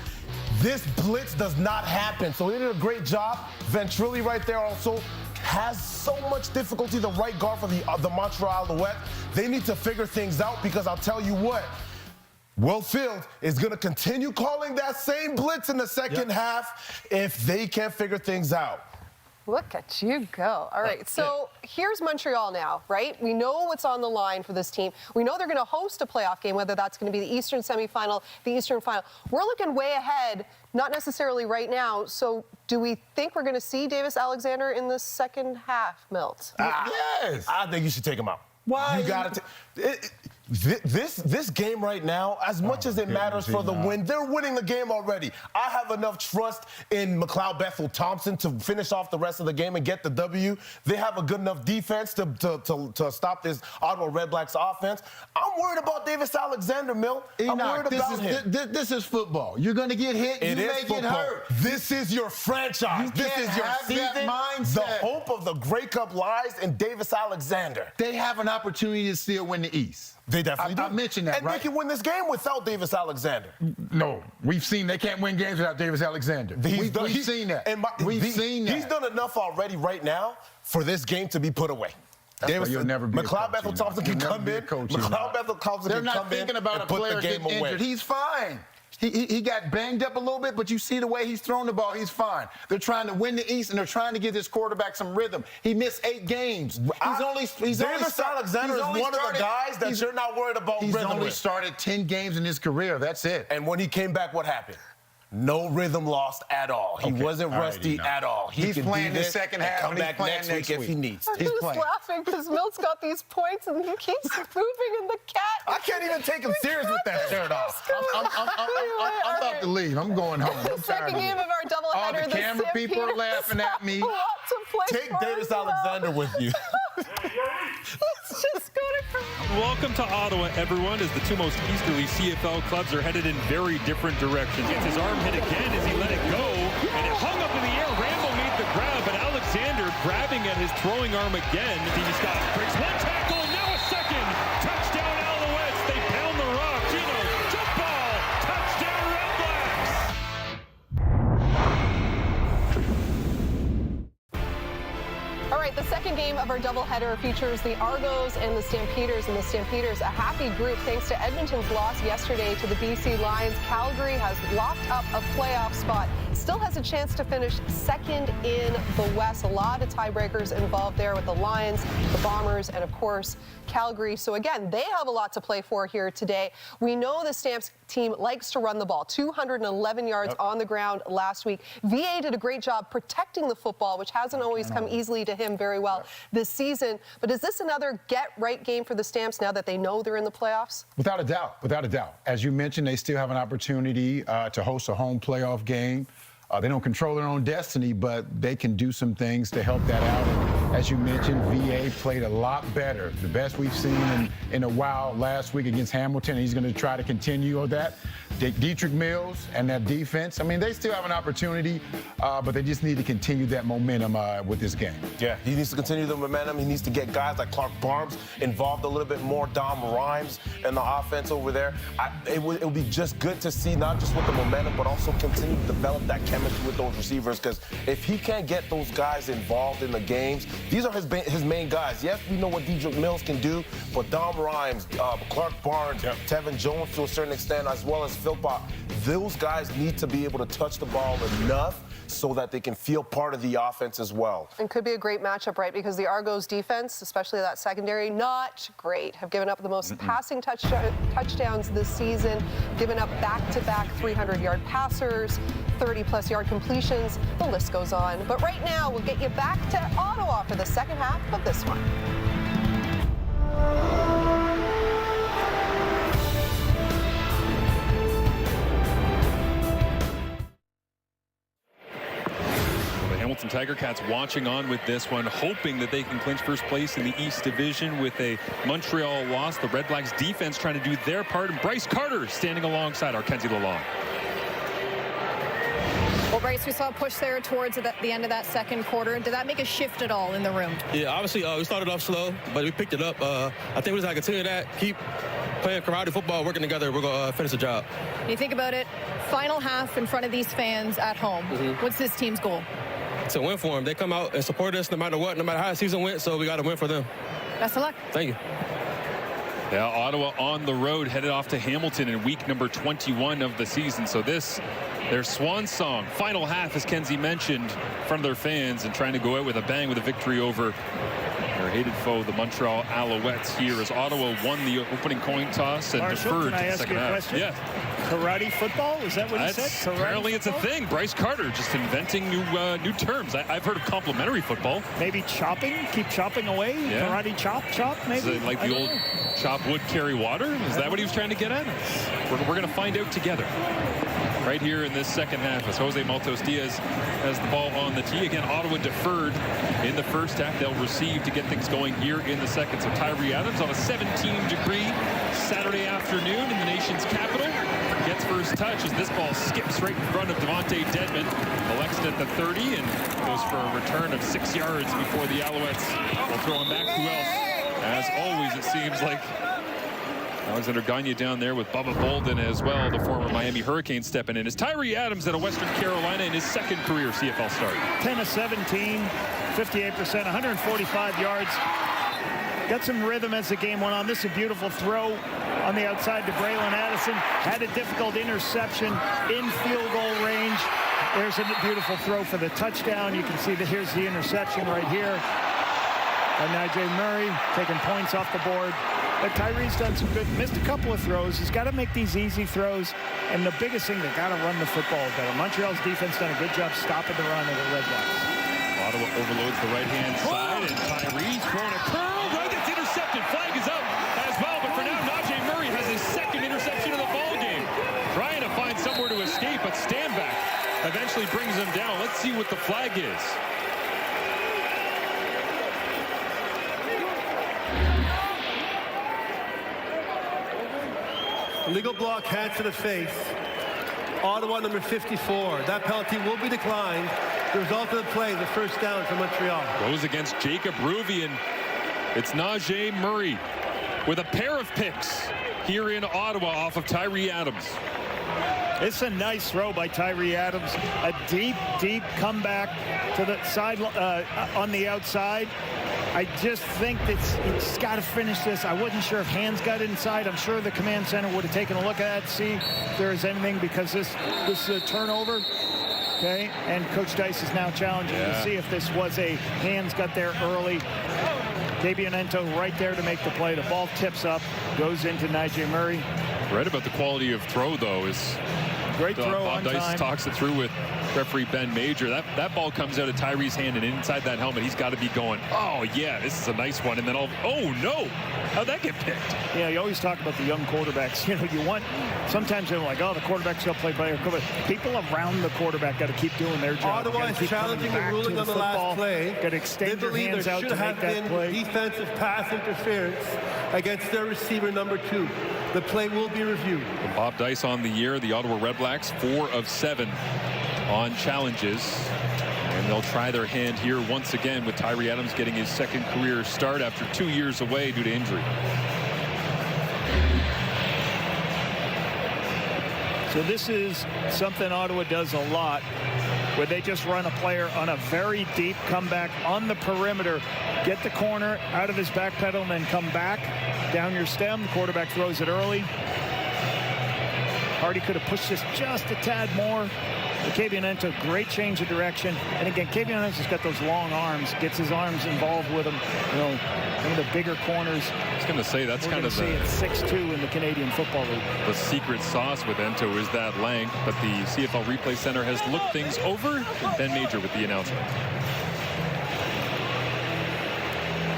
this blitz does not happen. So he did a great job. Ventrelli right there also has so much difficulty, the right guard for the Montreal Alouettes. They need to figure things out, because I'll tell you what, Will Field is going to continue calling that same blitz in the second half if they can't figure things out. Look at you go. All right, so here's Montreal now, right? We know what's on the line for this team. We know they're going to host a playoff game, whether that's going to be the Eastern semifinal, the Eastern final. We're looking way ahead, not necessarily right now. So do we think we're going to see Davis Alexander in the second half, Milt? Yes. I think you should take him out. Why? You got to. This game right now, as much as it matters for the win, they're winning the game already. I have enough trust in McLeod Bethel-Thompson to finish off the rest of the game and get the W. They have a good enough defense to stop this Ottawa Redblacks offense. I'm worried about Davis Alexander, Mill. I'm worried about him. This is football. You're going to get hit. You may get hurt. This is your franchise. This is your season. The hope of the Grey Cup lies in Davis Alexander. They have an opportunity to still win the East. They definitely do. I mentioned that, and right? they can win this game without Davis Alexander. No, we've seen they can't win games without Davis Alexander. We've seen that. We've seen that. He's done enough already right now for this game to be put away. Davis, you'll never be McLeod Bethel-Thompson can come in. McLeod Bethel-Thompson can come in. They're not thinking about a player getting injured. He's fine. He got banged up a little bit, but you see the way he's thrown the ball, he's fine. They're trying to win the East, and they're trying to give this quarterback some rhythm. He missed 8 games. Davis Alexander is one of the guys that you're not worried about rhythm with. He's only started 10 games in his career. That's it. And when he came back, what happened? No rhythm lost at all. He wasn't rusty at all. He's playing the second half. Come back next week if he needs to. I'm just laughing because Milt's got these points and he keeps moving in the cat. I can't even take him serious with that shirt off. I'm about to leave. I'm going home. The second game of our doubleheader. All the camera people are laughing at me. Lots of play. Take Davis Alexander with you. Let's just go to Welcome to Ottawa, everyone, as the 2 most easterly CFL clubs are headed in very different directions. Gets his arm hit again as he let it go, and it hung up in the air. Rambo made the grab, but Alexander grabbing at his throwing arm again. Stevie Scott breaks 1 tackle, and now a second. Touchdown, Alouettes. They pound the rock. Gino, jump ball. Touchdown, Redblacks. All right, the second game of our doubleheader features the Argos and the Stampeders. And the Stampeders, a happy group thanks to Edmonton's loss yesterday to the BC Lions. Calgary has locked up a playoff spot. Still has a chance to finish second in the West. A lot of tiebreakers involved there with the Lions, the Bombers, and of course, Calgary. So again, they have a lot to play for here today. We know the Stamps team likes to run the ball. 211 yards on the ground last week. VA did a great job protecting the football, which hasn't always come easily to him very well this season. But is this another get-right game for the Stamps now that they know they're in the playoffs? Without a doubt. Without a doubt. As you mentioned, they still have an opportunity to host a home playoff game. They don't control their own destiny, but they can do some things to help that out. And as you mentioned, VA played a lot better. The best we've seen in a while last week against Hamilton. And he's going to try to continue on that. Dietrich Mills and that defense, I mean, they still have an opportunity, but they just need to continue that momentum with this game. Yeah, he needs to continue the momentum. He needs to get guys like Clark Barnes involved a little bit more, Dom Rhymes in the offense over there. It would be just good to see, not just with the momentum, but also continue to develop that chemistry with those receivers, because if he can't get those guys involved in the games, these are his main guys. Yes, we know what Dietrich Mills can do, but Dom Rhymes, Clark Barnes, Tevin Jones to a certain extent, as well as Philpott, those guys need to be able to touch the ball enough so that they can feel part of the offense as well. And could be a great matchup, right? Because the Argos defense, especially that secondary, not great. Have given up the most passing touchdowns this season, given up back-to-back 300-yard passers, 30-plus yard completions. The list goes on. But right now, we'll get you back to Ottawa for the second half of this one. Hamilton Tiger Cats watching on with this one, hoping that they can clinch first place in the East Division with a Montreal loss. The Redblacks defense trying to do their part, and Bryce Carter standing alongside our Kenzie Lalonde. Well, Bryce, we saw a push there towards the end of that second quarter. Did that make a shift at all in the room? Yeah, obviously we started off slow, but we picked it up. I think we just got to continue that, keep playing karate football, working together. We're going to finish the job. When you think about it, final half in front of these fans at home. What's this team's goal? To win for them. They come out and support us no matter what, no matter how the season went, so we got to win for them. Best of luck. Thank you. Yeah, Ottawa on the road, headed off to Hamilton in week number 21 of the season. So this, their swan song, final half, as Kenzie mentioned, in front of their fans, and trying to go out with a bang with a victory over their hated foe, the Montreal Alouettes, here as Ottawa won the opening coin toss and Marshall, deferred can I to the ask second you a half. question? Yeah. Karate football? Is that what he said? Apparently it's a football? thing. Bryce Carter just inventing new terms. I've heard of complementary football. Maybe chopping? Keep chopping away? Yeah. Karate chop, maybe? Is it like the old chop wood, carry water? Is that what he was trying to get at? We're going to find out together. Right here in this second half as Jose Maltos Diaz has the ball on the tee. Again, Ottawa deferred in the first half. They'll receive to get things going here in the second. So Tyree Adams on a 17-degree Saturday afternoon in the nation's capital gets first touch as this ball skips right in front of Devontae Dedmon. Collects it at the 30 and goes for a return of 6 yards before the Alouettes will throw him back. Who else? As always, it seems like Alexander Gagne down there with Bubba Bolden as well, the former Miami Hurricane stepping in. Is Tyree Adams out of Western Carolina in his second career CFL start. 10 of 17, 58%, 145 yards. Got some rhythm as the game went on. This is a beautiful throw on the outside to Braylon Addison. Had a difficult interception in field goal range. There's a beautiful throw for the touchdown. You can see that here's the interception right here. And Najee Murray taking points off the board. But Tyree's done some good, missed a couple of throws. He's got to make these easy throws. And the biggest thing, they got to run the football better. Montreal's defense done a good job stopping the run of the Redblacks. Ottawa overloads the right-hand side, and Tyree throwing a curl. Right, it's intercepted. Flag is up as well. But for now, Najee Murray has his second interception of the ball game. Trying to find somewhere to escape, but Stanback eventually brings him down. Let's see what the flag is. Illegal block, hand to the face. Ottawa number 54. That penalty will be declined. The result of the play, the first down for Montreal. Goes against Jacob Ruby, and it's Najee Murray with a pair of picks here in Ottawa off of Tyree Adams. It's a nice throw by Tyree Adams. A deep, deep comeback to the side on the outside. I just think that he's got to finish this. I wasn't sure if hands got inside. I'm sure the command center would have taken a look at that, see if there is anything, because this is a turnover. Okay, and Coach Dice is now challenging to see if this was a hands got there early. Cabianento right there to make the play. The ball tips up, goes into Najee Murray. Right about the quality of throw, though, is great throw Bob on Dice time. Talks it through with referee Ben Major. That ball comes out of Tyree's hand, and inside that helmet, he's got to be going, oh, yeah, this is a nice one. And then, oh, no, how'd that get picked? Yeah, you always talk about the young quarterbacks. You know, you want, sometimes they're like, oh, the quarterback's going to play by a quarterback. People around the quarterback got to keep doing their job. Ottawa is challenging the ruling on the last play. Got to extend your hands out to make that play. Defensive pass interference against their receiver number 2. The play will be reviewed. And Bob Dice on the year, the Ottawa Redblacks, 4 of 7 on challenges. And they'll try their hand here once again with Tyree Adams getting his second career start after 2 years away due to injury. So this is something Ottawa does a lot, where they just run a player on a very deep comeback on the perimeter, get the corner out of his back pedal, and then come back down your stem. The quarterback throws it early. Hardy could have pushed this just a tad more. Cabianento, great change of direction. And again, Cabianento's got those long arms, gets his arms involved with him. You know, one of the bigger corners. I was going to say, that's kind of the 6'2" in the Canadian Football League. The secret sauce with Ento is that length, but the CFL Replay Center has looked things over. Ben Major with the announcement.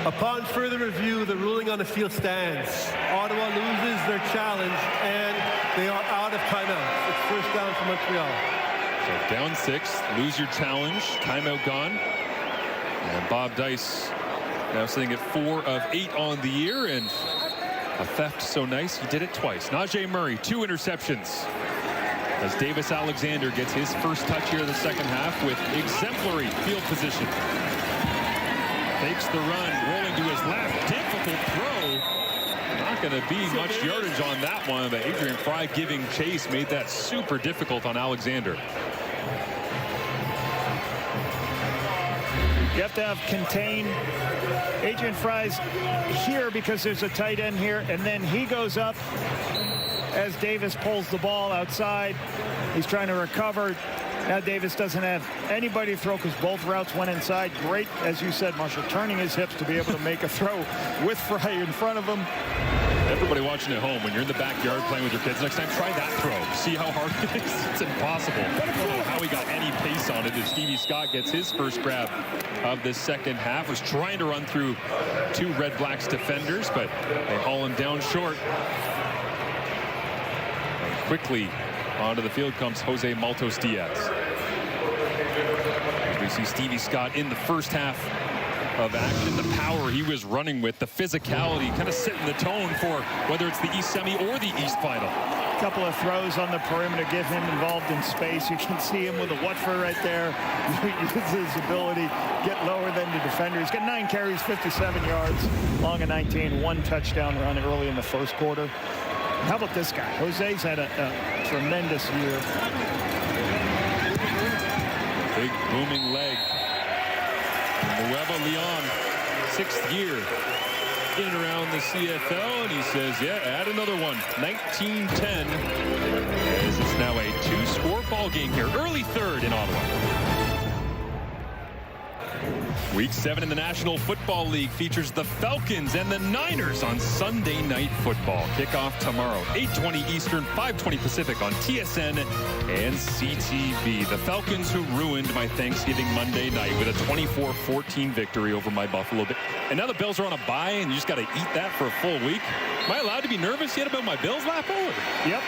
Upon further review, the ruling on the field stands. Ottawa loses their challenge, and they are out of timeout. It's first down for Montreal. So down 6, lose your challenge, timeout gone. And Bob Dice now sitting at 4 of 8 on the year, and a theft so nice he did it twice. Najee Murray, 2 interceptions. As Davis Alexander gets his first touch here in the second half with exemplary field position. Takes the run, rolling to his left, difficult throw. Not going to be much yardage on that one, but Adrian Fry giving chase made that super difficult on Alexander. You have to have contain. Adrian Fry's here because there's a tight end here, and then he goes up as Davis pulls the ball outside. He's trying to recover. Now Davis doesn't have anybody to throw because both routes went inside. Great, as you said, Marshall, turning his hips to be able to make a throw with Fry in front of him. Everybody watching at home, when you're in the backyard playing with your kids, next time try that throw. See how hard it is? It's impossible. I don't know how he got any pace on it as Stevie Scott gets his first grab of this second half. Was trying to run through 2 Redblacks defenders, but they haul him down short. And quickly onto the field comes Jose Maltos Diaz. As we see Stevie Scott in the first half of action, the power he was running with, the physicality, kind of setting the tone for whether it's the East Semi or the East Final. A couple of throws on the perimeter get him involved in space. You can see him with a Watford right there. Uses his ability to get lower than the defender. He's got 9 carries, 57 yards, long of 19, 1 touchdown run early in the first quarter. How about this guy? Jose's had a tremendous year. Big booming leg. Nueva Leon, 6th year in and around the CFL, and he says, yeah, add another one. 19-10. As it's now a 2-score ball game here. Early 3rd in Ottawa. Week 7 in the National Football League features the Falcons and the Niners on Sunday Night Football. Kickoff tomorrow, 8:20 Eastern, 5:20 Pacific on TSN and CTV. The Falcons who ruined my Thanksgiving Monday night with a 24-14 victory over my Buffalo Bills. And now the Bills are on a bye, and you just got to eat that for a full week. Am I allowed to be nervous yet about my Bills, Lapo? Yep.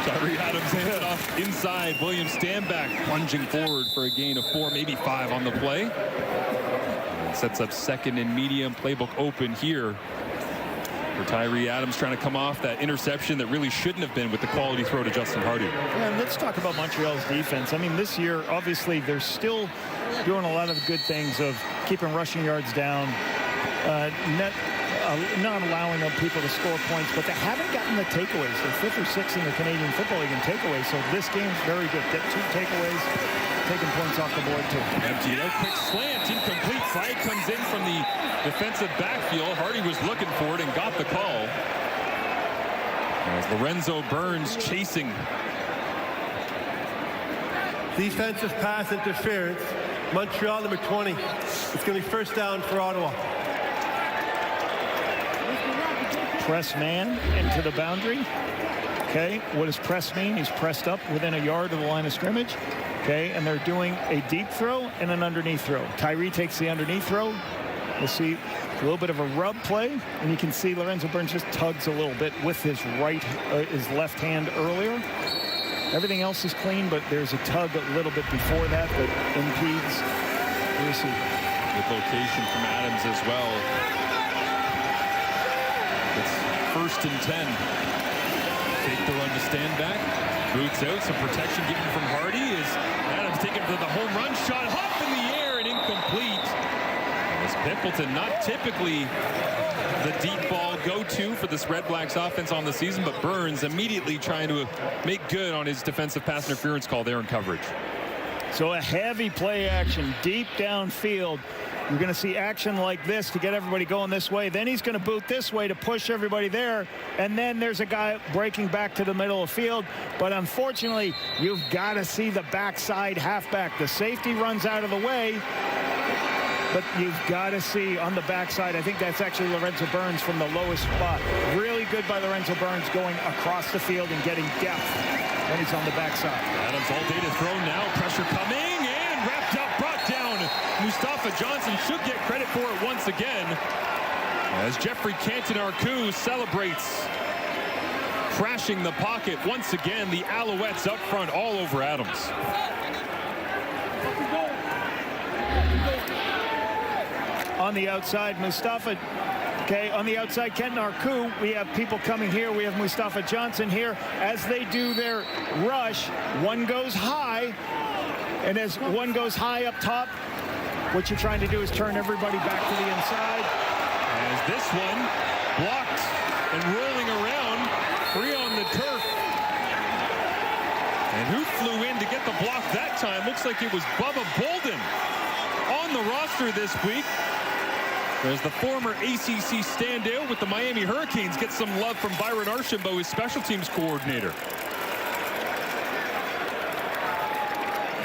Tyree Adams hands it off inside. William Stanback plunging forward for a gain of 4, maybe 5 on the play. And sets up 2nd and medium. Playbook open here for Tyree Adams, trying to come off that interception that really shouldn't have been with the quality throw to Justin Hardy. And let's talk about Montreal's defense. I mean, this year, obviously, they're still doing a lot of good things of keeping rushing yards down, not allowing people to score points, but they haven't gotten the takeaways. They're 5th or 6th in the Canadian Football League in takeaways, so this game's very good. Get 2 takeaways, taking points off the board, too. Emptied out, quick slant, incomplete. Flag comes in from the defensive backfield. Hardy was looking for it and got the call. As Lorenzo Burns chasing. Defensive pass interference. Montreal, number 20. It's going to be first down for Ottawa. Press man into the boundary. Okay, what does press mean? He's pressed up within a yard of the line of scrimmage. Okay, and they're doing a deep throw and an underneath throw. Tyree takes the underneath throw. We'll see a little bit of a rub play, and you can see Lorenzo Burns just tugs a little bit with his his left hand earlier. Everything else is clean, but there's a tug a little bit before that impedes the receiver. Good location from Adams as well. It's 1st and 10. Take the run to Stanback. Boots out. Some protection given from Hardy as Adams taking for the home run shot. Hop in the air and incomplete. As Pimpleton, not typically the deep ball go-to for this Redblacks offense on the season, but Burns immediately trying to make good on his defensive pass interference call there in coverage. So a heavy play action deep downfield. You're going to see action like this to get everybody going this way. Then he's going to boot this way to push everybody there. And then there's a guy breaking back to the middle of the field. But unfortunately, you've got to see the backside halfback. The safety runs out of the way. But you've got to see on the backside, I think that's actually Lorenzo Burns from the lowest spot. Really good by Lorenzo Burns going across the field and getting depth when he's on the backside. Adams all day to throw now. Pressure coming and wrapped up, brought down. Mustafa Johnson should get credit for it once again. As Jeffrey Canton-Arcou celebrates crashing the pocket once again. The Alouettes up front all over Adams. On the outside, Mustafa. Okay, on the outside, Canton-Arcou. We have people coming here. We have Mustafa Johnson here. As they do their rush, one goes high. And as one goes high up top, what you're trying to do is turn everybody back to the inside. As this one blocked and rolling around, free on the turf. And who flew in to get the block that time? Looks like it was Bubba Bolden on the roster this week. As the former ACC standout with the Miami Hurricanes gets some love from Byron Archambault, his special teams coordinator.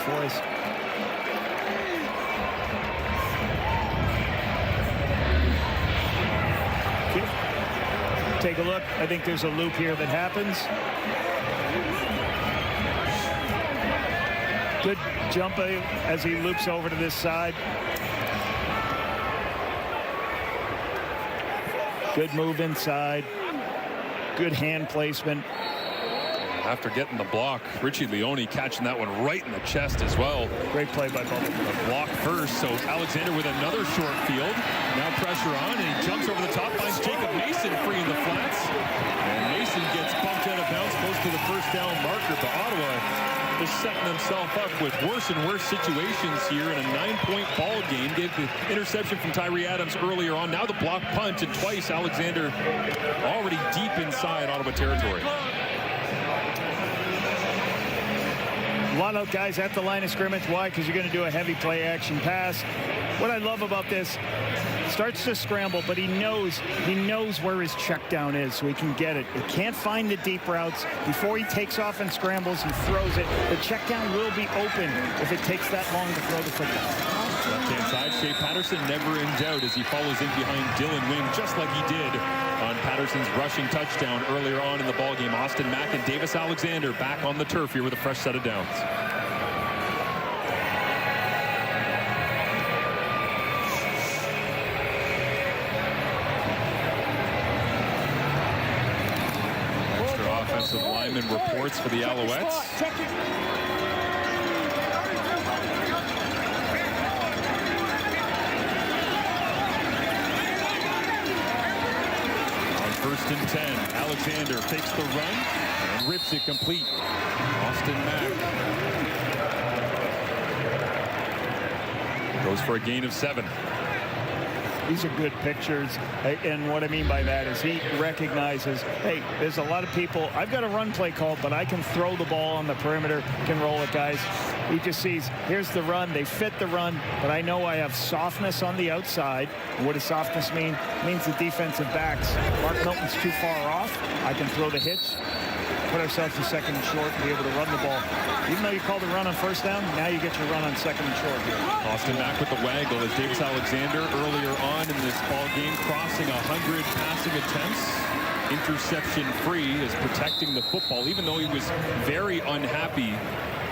Boys. take a look. I think there's a loop here that happens. Good jump as he loops over to this side. Good move inside. Good hand placement. After getting the block, Richie Leone catching that one right in the chest as well. Great play by Bubba. The block first, so Alexander with another short field. Now pressure on, and he jumps over the top, finds Jacob Mason free in the flats. And Mason gets bumped out of bounds close to the first down marker, but Ottawa is setting themselves up with worse and worse situations here in a 9-point ball game. Gave the interception from Tyree Adams earlier on. Now the block punt, and twice Alexander already deep inside Ottawa territory. A lot of guys at the line of scrimmage. Why? Because you're going to do a heavy play action pass. What I love about this, starts to scramble, but he knows where his check down is, so he can get it. He can't find the deep routes. Before he takes off and scrambles, he throws it. The check down will be open if it takes that long to throw the football. Left-hand side, Shea Patterson never in doubt as he follows in behind Dylan Wing, just like he did on Patterson's rushing touchdown earlier on in the ballgame. Austin Mack and Davis Alexander back on the turf here with a fresh set of downs. Extra offensive lineman reports for the Alouettes. First and 10. Alexander fakes the run and rips it complete. Austin Mack goes for a gain of 7. These are good pictures, and what I mean by that is he recognizes, hey, there's a lot of people, I've got a run play called, but I can throw the ball on the perimeter, can roll it, guys. He just sees, here's the run, they fit the run, but I know I have softness on the outside. What does softness mean? It means the defensive backs. Mark Milton's too far off. I can throw the hitch, put ourselves to second and short, and be able to run the ball. Even though you called the run on first down, now you get your run on second and short here. Austin Mack with the waggle as Davis Alexander earlier on in this ball game crossing 100 passing attempts. Interception free is protecting the football, even though he was very unhappy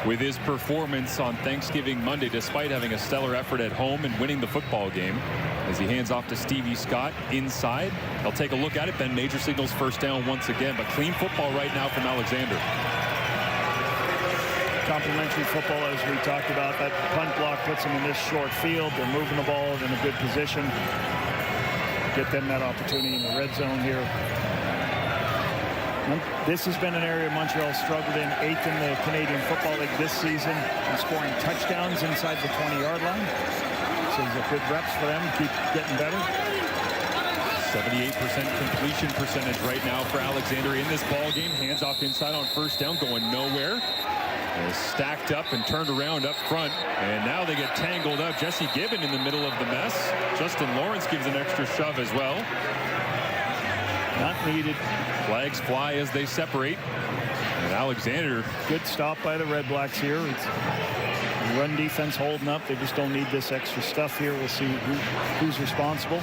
with his performance on Thanksgiving Monday, despite having a stellar effort at home and winning the football game. As he hands off to Stevie Scott inside. They'll take a look at it. Ben Major signals first down once again, but clean football right now from Alexander. Complimentary football, as we talked about. That punt block puts them in this short field. They're moving the ball in a good position. Get them that opportunity in the red zone here. This has been an area Montreal struggled in, 8th in the Canadian Football League this season, and scoring touchdowns inside the 20-yard line. So it's a good reps for them, keep getting better. 78% completion percentage right now for Alexander in this ball game. Hands off inside on first down, going nowhere. Stacked up and turned around up front, and now they get tangled up. Jesse Gibbon in the middle of the mess. Justin Lawrence gives an extra shove as well. Not needed. Flags fly as they separate. And Alexander. Good stop by the Redblacks here. It's run defense holding up. They just don't need this extra stuff here. We'll see who's responsible.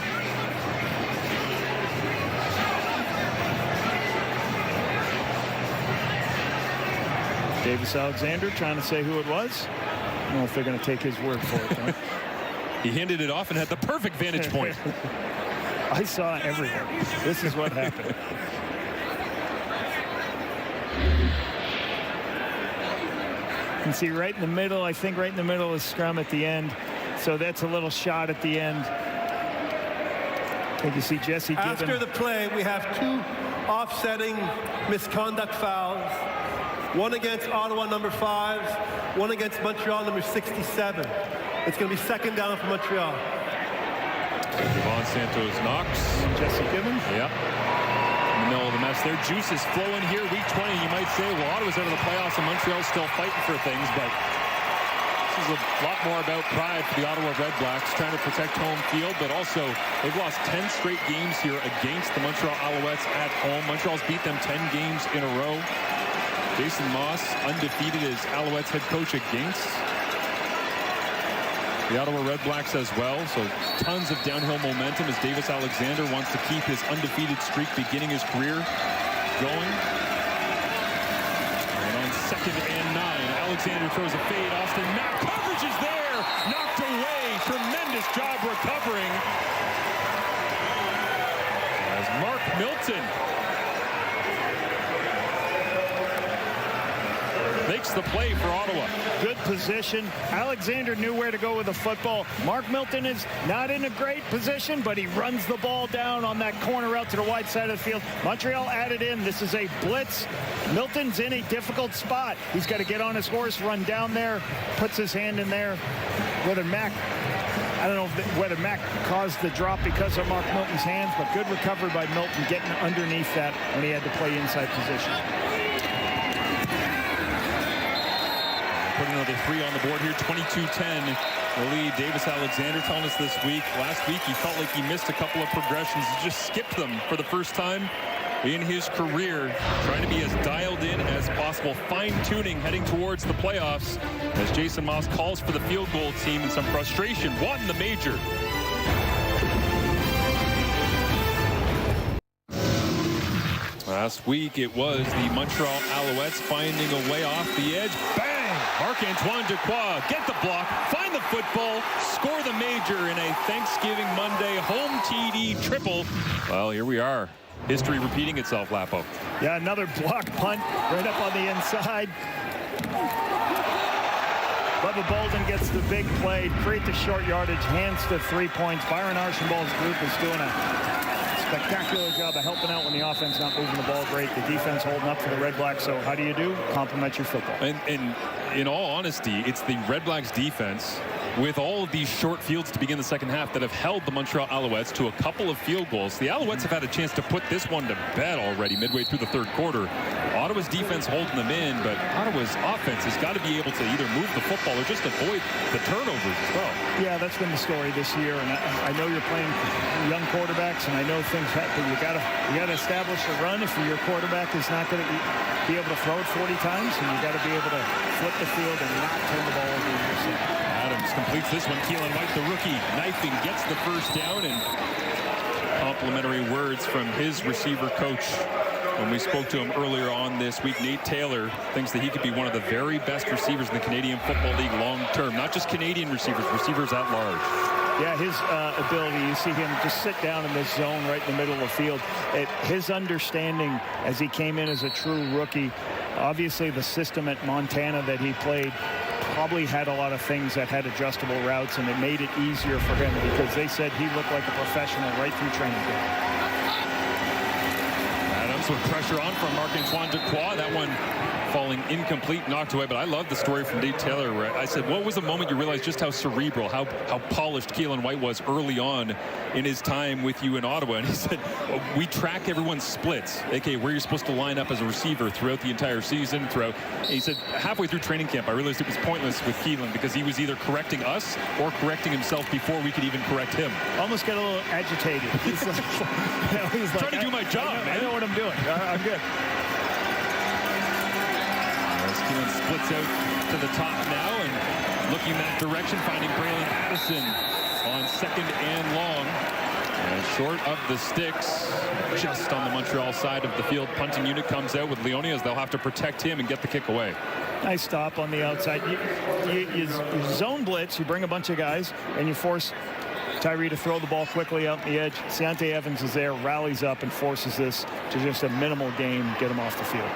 Davis Alexander trying to say who it was. I don't know if they're going to take his word for it, though. He handed it off and had the perfect vantage point. I saw everything. This is what happened. You can see right in the middle, I think right in the middle is scrum at the end. So that's a little shot at the end. I think you see Jesse Gibbon. After the play, we have 2 offsetting misconduct fouls. One against Ottawa, number 5. One against Montreal, number 67. It's going to be second down for Montreal. Devon Santos Knox. Jesse Gibbon. Yep. In the middle of the mess there. Juice is flowing here. Week 20, you might say, well, Ottawa's out of the playoffs and Montreal's still fighting for things, but this is a lot more about pride for the Ottawa Redblacks, trying to protect home field, but also they've lost 10 straight games here against the Montreal Alouettes at home. Montreal's beat them 10 games in a row. Jason Moss undefeated as Alouettes head coach against the Ottawa Redblacks as well. So tons of downhill momentum as Davis Alexander wants to keep his undefeated streak beginning his career going. And on 2nd and 9, Alexander throws a fade. Austin Mack coverage is there. Knocked away. Tremendous job recovering. As Mark Milton makes the play for Ottawa. Good position. Alexander knew where to go with the football. Mark Milton is not in a great position, but he runs the ball down on that corner out to the wide side of the field. Montreal added in. This is a blitz. Milton's in a difficult spot. He's got to get on his horse, run down there, puts his hand in there. I don't know whether Mack caused the drop because of Mark Milton's hands, but good recovery by Milton getting underneath that when he had to play inside position. Put another 3 on the board here, 22-10. The lead. Davis Alexander telling us this week. Last week he felt like he missed a couple of progressions. He just skipped them for the first time in his career, trying to be as dialed in as possible, fine-tuning heading towards the playoffs as Jason Moss calls for the field goal team in some frustration. Won the major. Last week it was the Montreal Alouettes finding a way off the edge. Bang! Marc-Antoine Dequoy, get the block, find the football, score the major in a Thanksgiving Monday home TD triple. Well, here we are. History repeating itself, Lapo. Yeah, another block punt right up on the inside. Bubba Bolden gets the big play, create the short yardage, hands to 3 points. Byron Archambault's group is doing a spectacular job of helping out when the offense not moving the ball great. The defense holding up for the Redblacks. So how do you do? Complement your football. And in all honesty, it's the Redblacks defense with all of these short fields to begin the second half that have held the Montreal Alouettes to a couple of field goals. The Alouettes have had a chance to put this one to bed already midway through the third quarter. Ottawa's defense holding them in, but Ottawa's offense has got to be able to either move the football or just avoid the turnovers as well. Yeah, that's been the story this year, and I know you're playing young quarterbacks, and I know things happen. You got to establish a run if your quarterback is not going to be able to throw it 40 times, and you got to be able to flip the field and not turn the ball over yourself. Adams completes this one. Keelan White, the rookie, knifing, gets the first down, and complimentary words from his receiver coach. When we spoke to him earlier on this week, Nate Taylor thinks that he could be one of the very best receivers in the Canadian Football League long term. Not just Canadian receivers, receivers at large. Yeah, his ability, you see him just sit down in this zone right in the middle of the field. His understanding as he came in as a true rookie, obviously the system at Montana that he played probably had a lot of things that had adjustable routes, and it made it easier for him because they said he looked like a professional right through training camp. Adams with pressure on from Marc-Antoine Dequoy. That one falling incomplete, knocked away. But I love the story from Dave Taylor where I said, what was the moment you realized just how cerebral, how polished Keelan White was early on in his time with you in Ottawa? And he said, we track everyone's splits, aka where you're supposed to line up as a receiver throughout the entire season. And he said, halfway through training camp, I realized it was pointless with Keelan because he was either correcting us or correcting himself before we could even correct him. Almost got a little agitated. He's like, he's like, trying to do my job, man. I know what I'm doing. I'm good. Keelan splits out to the top now and looking that direction, finding Braylon Addison on 2nd and long. And short of the sticks, just on the Montreal side of the field. Punting unit comes out with Leone as they'll have to protect him and get the kick away. Nice stop on the outside. You zone blitz, you bring a bunch of guys, and you force Tyree to throw the ball quickly out the edge. Seante Evans is there, rallies up, and forces this to just a minimal gain, get him off the field.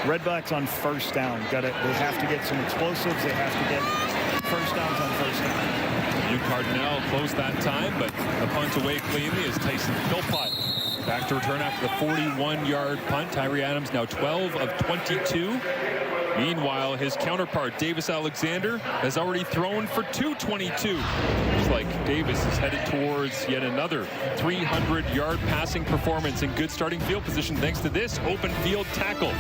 Redblacks on first down. They have to get some explosives. They have to get first downs on first down. New Cardinal closed that time, but the punt away cleanly as Tyson Philpott back to return after the 41-yard punt. Tyree Adams now 12 of 22. Meanwhile, his counterpart, Davis Alexander, has already thrown for 222. Looks like Davis is headed towards yet another 300-yard passing performance in good starting field position thanks to this open field tackle.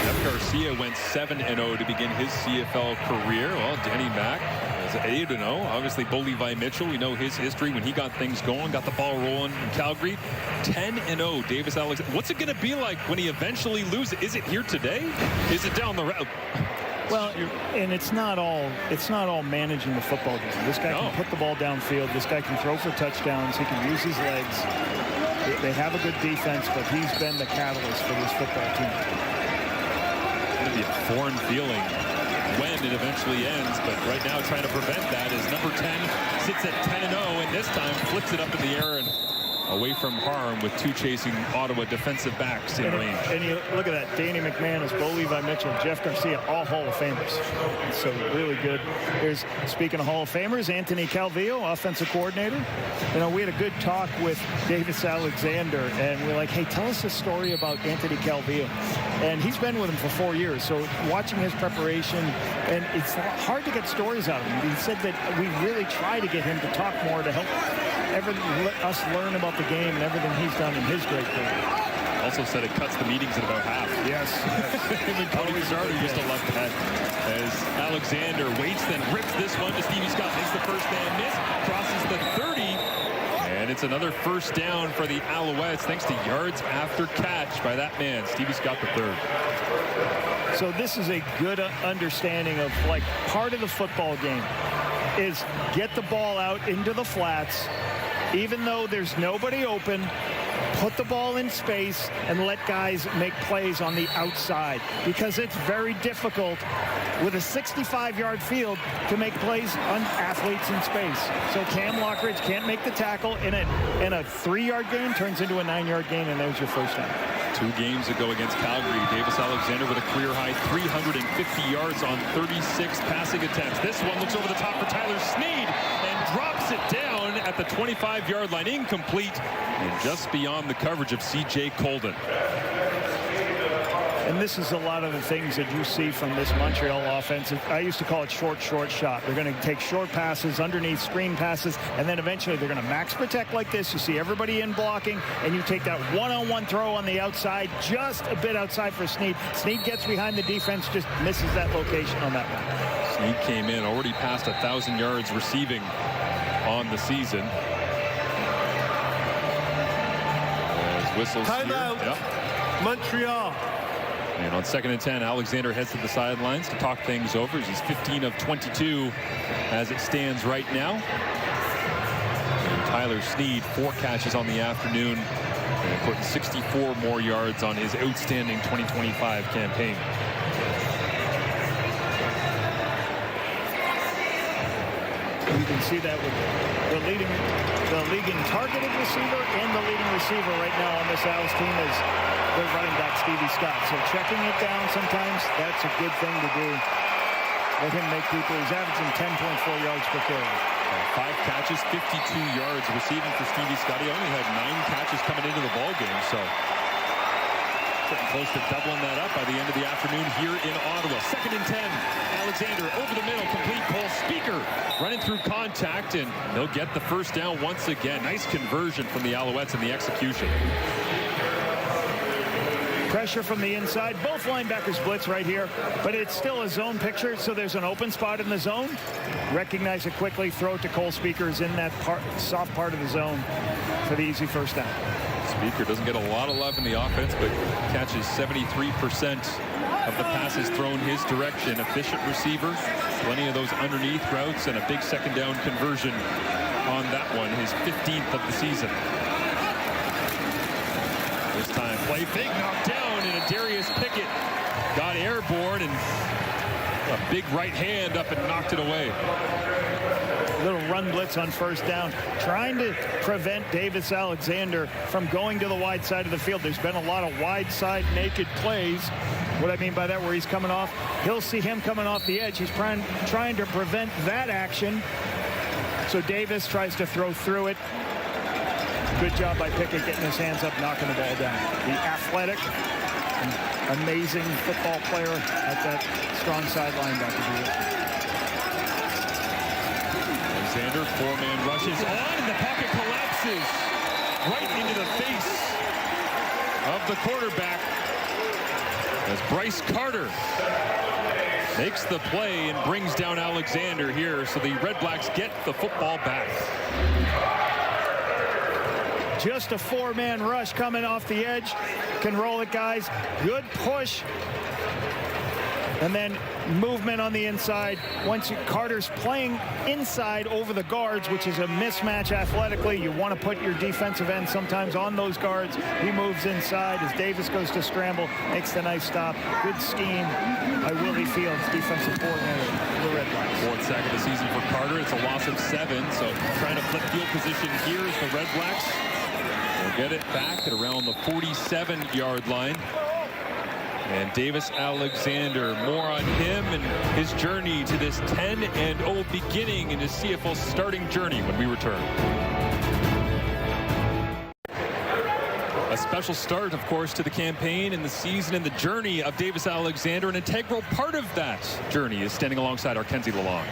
Jeff Garcia went 7-0 to begin his CFL career. Well, Danny Mack has 8-0. Obviously, Bo Levi Mitchell, we know his history when he got things going, got the ball rolling in Calgary. 10-0, Davis Alexander. What's it going to be like when he eventually loses? Is it here today? Is it down the road? Well, and it's not all managing the football game. This guy can put the ball downfield. This guy can throw for touchdowns. He can use his legs. They have a good defense, but he's been the catalyst for this football team. It's going to be a foreign feeling when it eventually ends, but right now trying to prevent that is number 10 sits at 10-0, and this time flips it up in the air and away from harm with 2 chasing Ottawa defensive backs in range. And you look at that. Danny McManus, Bo Levi Mitchell, Jeff Garcia, all Hall of Famers. So really good. There's, speaking of Hall of Famers, Anthony Calvillo, offensive coordinator. You know, we had a good talk with Davis Alexander, and we're like, hey, tell us a story about Anthony Calvillo. And he's been with him for 4 years. So watching his preparation, and it's hard to get stories out of him. He said that we really try to get him to talk more to help let us learn about the game and everything he's done in his great career. Also said it cuts the meetings at about half. Yes. Him and Cody Pizarro used to love that. As Alexander waits, then rips this one to Stevie Scott. Makes the first man miss, crosses the 30, and it's another first down for the Alouettes thanks to yards after catch by that man, Stevie Scott III. So this is a good understanding of, like, part of the football game is get the ball out into the flats, even though there's nobody open, put the ball in space and let guys make plays on the outside, because it's very difficult with a 65-yard field to make plays on athletes in space. So Cam Lockridge can't make the tackle, and a 3-yard gain turns into a 9-yard gain, and there's your first down. 2 games ago against Calgary, Davis Alexander with a career-high 350 yards on 36 passing attempts. This one looks over the top for Tyler Snead and drops it down at the 25-yard line, incomplete, and just beyond the coverage of C.J. Colden. And this is a lot of the things that you see from this Montreal offense. I used to call it short shot. They're going to take short passes, underneath screen passes, and then eventually they're going to max protect like this. You see everybody in blocking, and you take that one-on-one throw on the outside, just a bit outside for Snead. Snead gets behind the defense, just misses that location on that one. Snead came in, already passed 1,000 yards receiving on the season. As whistles here. Timeout. Montreal. And on 2nd and 10, Alexander heads to the sidelines to talk things over. He's 15 of 22 as it stands right now. And Tyler Snead, 4 catches on the afternoon, and putting 64 more yards on his outstanding 2025 campaign. You can see that with the leading targeted receiver and the leading receiver right now on this Owls team is their running back, Stevie Scott. So checking it down sometimes, that's a good thing to do. Let him make people. He's averaging 10.4 yards per carry. 5 catches, 52 yards receiving for Stevie Scott. He only had 9 catches coming into the ball game, so getting close to doubling that up by the end of the afternoon here in Ottawa. 2nd and 10. Alexander over the middle, complete. Cole Speaker running through contact, and they'll get the first down once again. Nice conversion from the Alouettes in the execution. Pressure from the inside. Both linebackers blitz right here, but it's still a zone picture, so there's an open spot in the zone. Recognize it quickly, throw it to Cole Speakers in that soft part of the zone for the easy first down. Speaker doesn't get a lot of love in the offense, but catches 73% of the passes thrown his direction. Efficient receiver, plenty of those underneath routes, and a big 2nd down conversion on that one, his 15th of the season. This time, play fake, knocked down, and Darius Pickett got airborne, and a big right hand up and knocked it away. Little run blitz on first down, trying to prevent Davis Alexander from going to the wide side of the field. There's been a lot of wide side naked plays. What I mean by that, where he's coming off, he'll see him coming off the edge. He's trying to prevent that action. So Davis tries to throw through it. Good job by Pickett getting his hands up, knocking the ball down. The athletic, amazing football player at that strong side linebacker. Alexander, 4-man rushes on, and the pocket collapses right into the face of the quarterback as Bryce Carter makes the play and brings down Alexander here, so the Redblacks get the football back. Just a four-man rush coming off the edge. Can roll it, guys. Good push. And then movement on the inside. Once Carter's playing inside over the guards, which is a mismatch athletically. You want to put your defensive end sometimes on those guards. He moves inside as Davis goes to scramble, makes the nice stop. Good scheme by Willie Fields, defensive coordinator for the Redblacks. Fourth sack of the season for Carter. It's a loss of 7, so trying to flip field position here is the Redblacks. They'll get it back at around the 47-yard line. And Davis Alexander, more on him and his journey to this 10-0 beginning in his CFL starting journey when we return. A special start, of course, to the campaign and the season and the journey of Davis Alexander. An integral part of that journey is standing alongside our Kenzie Lalonde.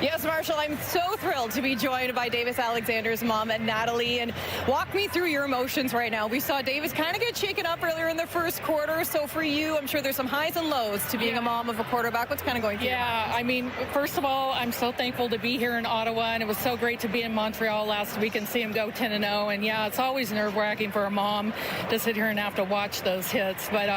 Yes, Marshall, I'm so thrilled to be joined by Davis Alexander's mom, Natalie. And walk me through your emotions right now. We saw Davis kind of get shaken up earlier in the first quarter. So for you, I'm sure there's some highs and lows to being a mom of a quarterback. What's kind of going through your mind? I mean, first of all, I'm so thankful to be here in Ottawa. And it was so great to be in Montreal last week and see him go 10-0. And yeah, it's always nerve-wracking for a mom to sit here and have to watch those hits. But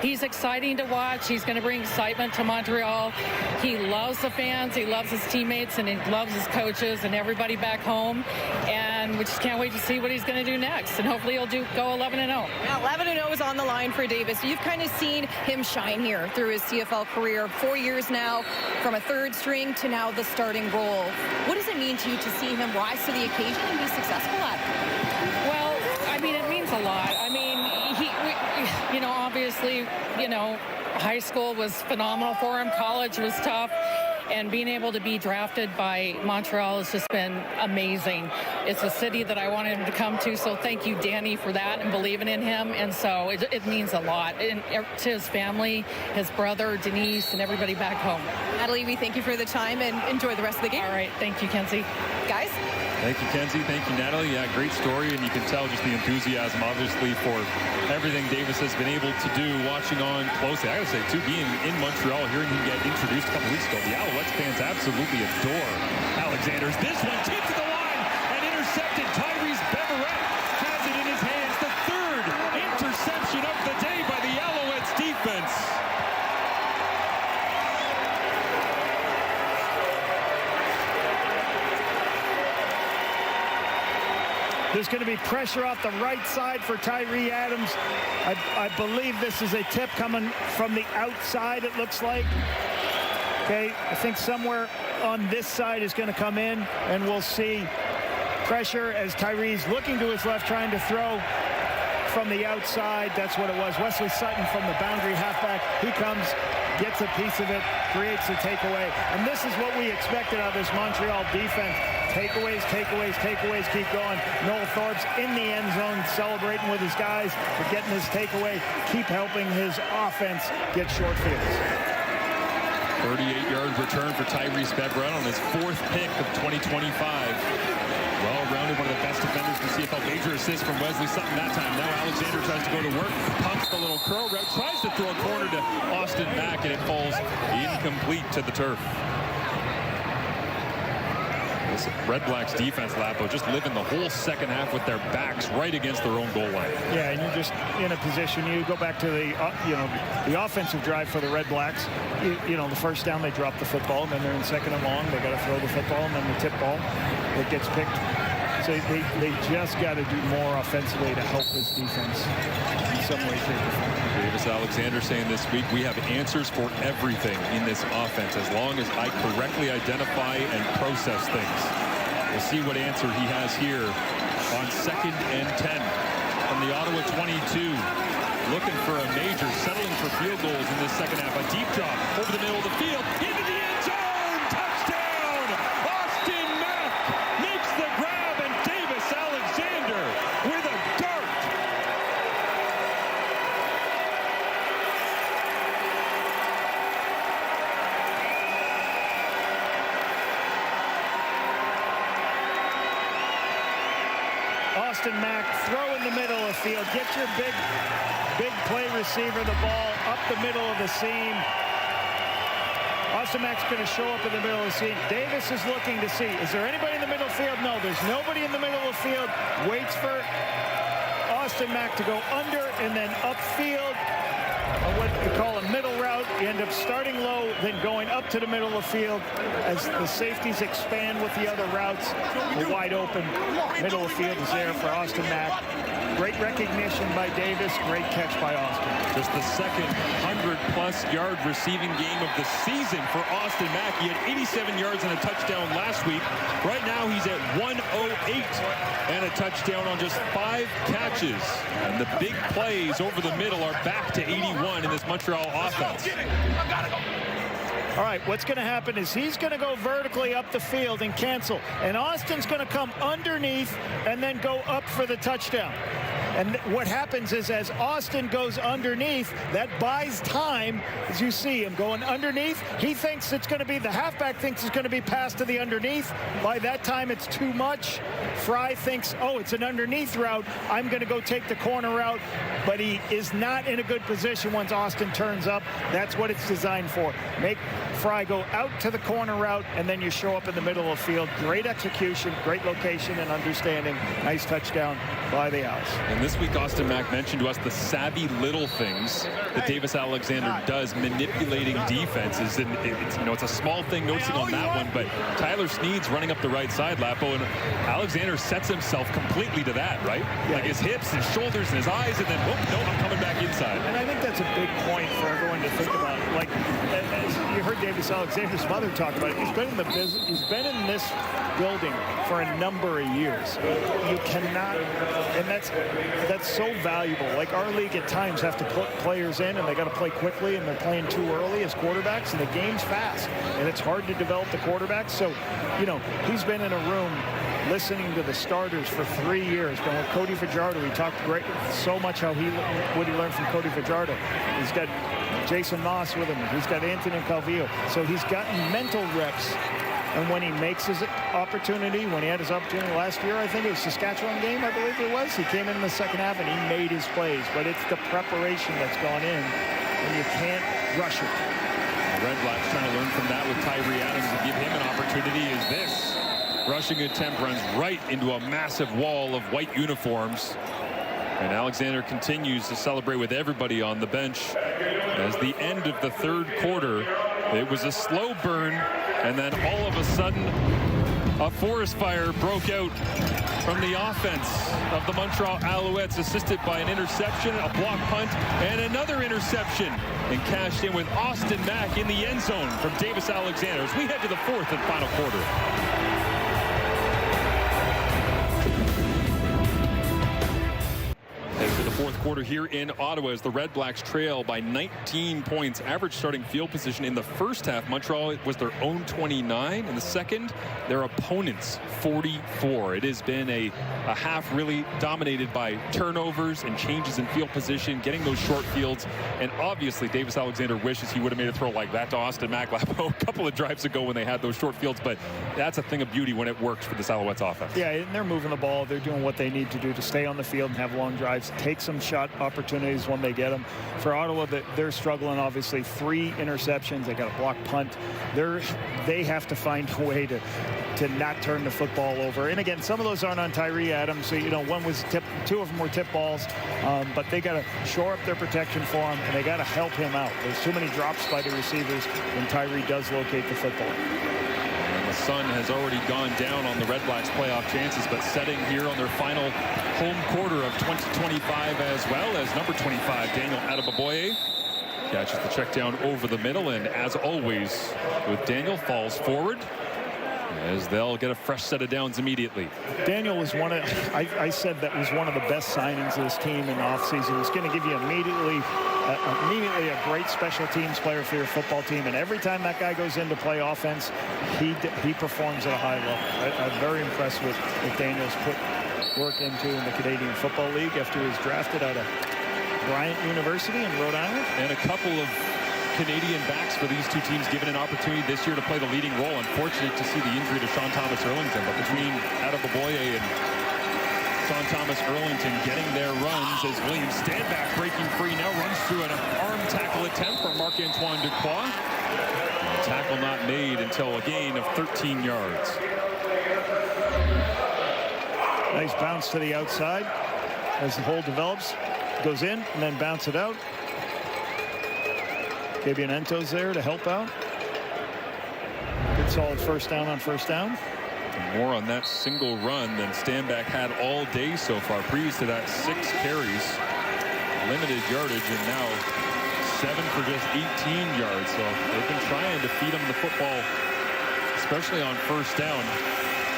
he's exciting to watch. He's going to bring excitement to Montreal. He loves the fans. He loves his teammates, and he loves his coaches and everybody back home. And we just can't wait to see what he's going to do next. And hopefully he'll go 11-0. Yeah, 11-0 is on the line for Davis. You've kind of seen him shine here through his CFL career. 4 years now, from a third string to now the starting role. What does it mean to you to see him rise to the occasion and be successful at it? Well, I mean, it means a lot. I mean, obviously, high school was phenomenal for him. College was tough. And being able to be drafted by Montreal has just been amazing. It's a city that I wanted him to come to, so thank you, Danny, for that and believing in him. And so it means a lot. And to his family, his brother, Denise, and everybody back home. Natalie, we thank you for the time and enjoy the rest of the game. All right. Thank you, Kenzie. Guys? Thank you, Kenzie. Thank you, Natalie. Yeah, great story, and you can tell just the enthusiasm, obviously, for everything Davis has been able to do, watching on closely. I gotta say, too, being in Montreal, hearing him get introduced a couple weeks ago, the Alouettes fans absolutely adore Alexander's. This one tipped to the line and intercepted. Tyrese Beverett has it in his hands. The third interception of the day by the Alouettes defense. There's going to be pressure off the right side for Tyree Adams. I believe this is a tip coming from the outside, it looks like. Okay, I think somewhere on this side is going to come in, and we'll see pressure as Tyree's looking to his left, trying to throw from the outside. That's what it was. Wesley Sutton from the boundary halfback. He comes, gets a piece of it, creates a takeaway. And this is what we expected out of this Montreal defense. Takeaways, takeaways, takeaways, keep going. Noel Thorpe's in the end zone celebrating with his guys for getting his takeaway. Keep helping his offense get short fields. 38-yard return for Tyrese Beverett on his fourth pick of 2025. Well-rounded, one of the best defenders in the CFL. Major assist from Wesley Sutton that time. Now Alexander tries to go to work, pumps the little curl route, tries to throw a corner to Austin Mack, and it falls incomplete to the turf. This Redblacks defense, Lapo, just living the whole second half with their backs right against their own goal line. Yeah, and you're just in a position. You go back to the offensive drive for the Redblacks. The first down, they drop the football, and then they're in second and long. They got to throw the football, and then the tip ball that gets picked. So they just got to do more offensively to help this defense in some way, shape, or form. Davis Alexander saying this week, we have answers for everything in this offense as long as I correctly identify and process things. We'll see what answer he has here on 2nd and 10 from the Ottawa 22. Looking for a major, settling for field goals in this second half. A deep drop over the middle of the field, into the end zone, touchdown! Austin Mack makes the grab, and Davis Alexander with a dart. Austin Mack, throw in the middle of the field. Get your big play receiver the ball up the middle of the seam. Austin Mack's going to show up in the middle of the scene. Davis is looking to see, is there anybody in the middle field? No, there's nobody in the middle of the field. Waits for Austin Mack to go under and then upfield. What you call a middle route. You end up starting low, then going up to the middle of the field as the safeties expand with the other routes. The wide open middle of the field is there for Austin Mack. Great recognition by Davis. Great catch by Austin. Just the second 100-plus yard receiving game of the season for Austin Mack. He had 87 yards and a touchdown last week. Right now he's at 108 and a touchdown on just 5 catches. And the big plays over the middle are back to 81 in this Montreal offense. All right, what's going to happen is he's going to go vertically up the field and cancel. And Austin's going to come underneath and then go up for the touchdown. And what happens is as Austin goes underneath, that buys time. As you see him going underneath, he thinks it's going to be, the halfback thinks it's going to be passed to the underneath. By that time, it's too much. Fry thinks, oh, it's an underneath route. I'm going to go take the corner route. But he is not in a good position once Austin turns up. That's what it's designed for. Make Fry go out to the corner route, and then you show up in the middle of the field. Great execution, great location and understanding. Nice touchdown by the Owls. And this week, Austin Mack mentioned to us the savvy little things that Davis Alexander does, manipulating defenses. And it's a small thing noticing on that one, but Tyler Snead's running up the right side, Lapo, and Alexander sets himself completely to that, right? Yeah. Like his hips, his shoulders, and his eyes, and then, oh, no, I'm coming back inside. And I think that's a big point for everyone to think about. Like, as you heard Davis Alexander's mother talk about it, he's been in the business, he's been in this building for a number of years. You cannot, and that's so valuable. Like, our league at times have to put players in and they got to play quickly and they're playing too early as quarterbacks, and the game's fast and it's hard to develop the quarterbacks. So, he's been in a room listening to the starters for 3 years. Going with Cody Fajardo, he talked so much what he learned from Cody Fajardo. He's got Jason Moss with him. He's got Anthony Calvillo. So he's gotten mental reps. And when he makes his opportunity, when he had his opportunity last year, I think it was Saskatchewan game, I believe it was, he came in the second half and he made his plays. But it's the preparation that's gone in, and you can't rush it. The Redblacks trying to learn from that with Tyree Adams to give him an opportunity. Is this rushing attempt runs right into a massive wall of white uniforms. And Alexander continues to celebrate with everybody on the bench. As the end of the third quarter, it was a slow burn, and then all of a sudden, a forest fire broke out from the offense of the Montreal Alouettes, assisted by an interception, a block punt, and another interception, and cashed in with Austin Mack in the end zone from Davis Alexander as we head to the fourth and final quarter. To the fourth quarter here in Ottawa as the Redblacks trail by 19 points. Average starting field position in the first half, Montreal was their own 29. In the second, their opponents 44. It has been a half really dominated by turnovers and changes in field position, getting those short fields. And obviously, Davis Alexander wishes he would have made a throw like that to Austin Mack a couple of drives ago when they had those short fields. But that's a thing of beauty when it works for this Alouettes offense. Yeah, and they're moving the ball. They're doing what they need to do to stay on the field and have long drives. Take some shot opportunities when they get them. For Ottawa, they're struggling, obviously. 3 interceptions. They got a block punt. They have to find a way to not turn the football over. And again, some of those aren't on Tyree Adams. So, one was tip, 2 of them were tip balls. But they got to shore up their protection for him, and they got to help him out. There's too many drops by the receivers when Tyree does locate the football. The sun has already gone down on the Redblacks' playoff chances, but setting here on their final home quarter of 2025 as well as number 25, Daniel Adebaboye. Catches the check down over the middle, and as always, with Daniel, falls forward as they'll get a fresh set of downs immediately. Daniel was I said that was one of the best signings of this team in the offseason. It's going to give you immediately a great special teams player for your football team, and every time that guy goes in to play offense, he performs at a high level. I'm very impressed with Daniel's put work into in the Canadian Football League after he was drafted out of Bryant University in Rhode Island. And a couple of Canadian backs for these two teams given an opportunity this year to play the leading role. Unfortunate to see the injury to Sean Thomas Erlington, but between Adebaboye and Sean Thomas Erlington getting their runs as Williams Standback breaking free now runs through an arm tackle attempt from Marc-Antoine Ducroix. Tackle not made until a gain of 13 yards. Nice bounce to the outside as the hole develops. Goes in and then bounce it out. Cabianento's there to help out. Good solid first down on first down. More on that single run than Stanback had all day so far. Previous to that, 6 carries, limited yardage, and now 7 for just 18 yards. So they've been trying to feed him the football, especially on first down.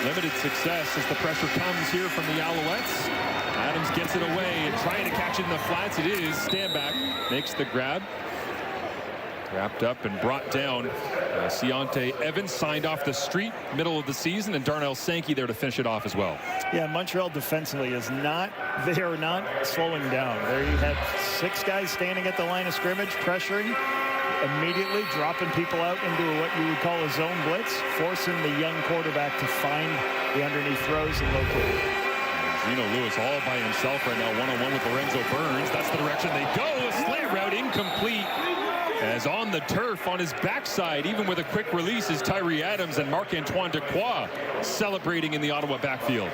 Limited success as the pressure comes here from the Alouettes. Adams gets it away and trying to catch it in the flats. It is Stanback makes the grab. Wrapped up and brought down. Keontae Evans signed off the street middle of the season, and Darnell Sankey there to finish it off as well. Yeah, Montreal defensively is not, they are not slowing down. There you had 6 guys standing at the line of scrimmage, pressuring, immediately dropping people out into what you would call a zone blitz, forcing the young quarterback to find the underneath throws and locate it. Gino Lewis all by himself right now, one-on-one with Lorenzo Burns. That's the direction they go. A slant route incomplete. As on the turf on his backside, even with a quick release, is Tyree Adams and Marc-Antoine Dequoy celebrating in the Ottawa backfield.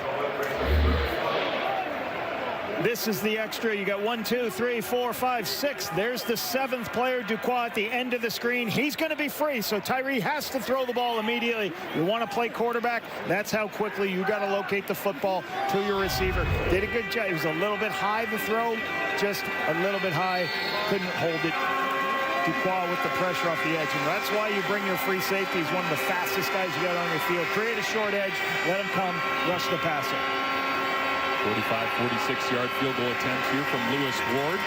This is the extra. You got 1, 2, 3, 4, 5, 6. There's the 7th player, Dequoy, at the end of the screen. He's going to be free, so Tyree has to throw the ball immediately. You want to play quarterback, that's how quickly you got to locate the football to your receiver. Did a good job. It was a little bit high, the throw, just a little bit high. Couldn't hold it. Dequoy with the pressure off the edge, and that's why you bring your free safety. He's one of the fastest guys you got on your field. Create a short edge, let him come, rush the passer. 45-46 yard field goal attempt here from Lewis Ward.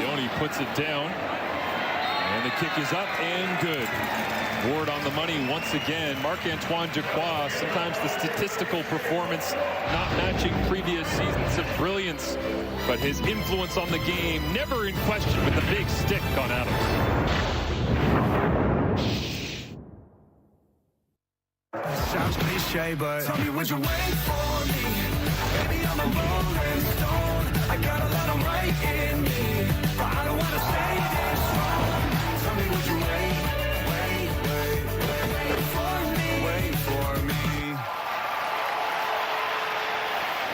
Leone puts it down, and the kick is up and good. Ward on the money once again. Marc-Antoine Dequoy, sometimes the statistical performance not matching previous seasons of brilliance, but his influence on the game never in question with the big stick on Adams. Sounds cliche, but tell me, would you wait for me? Baby, I'm a rolling stone. I got a lot of right in me, but I don't want to stay this wrong. Tell me, would you wait for me?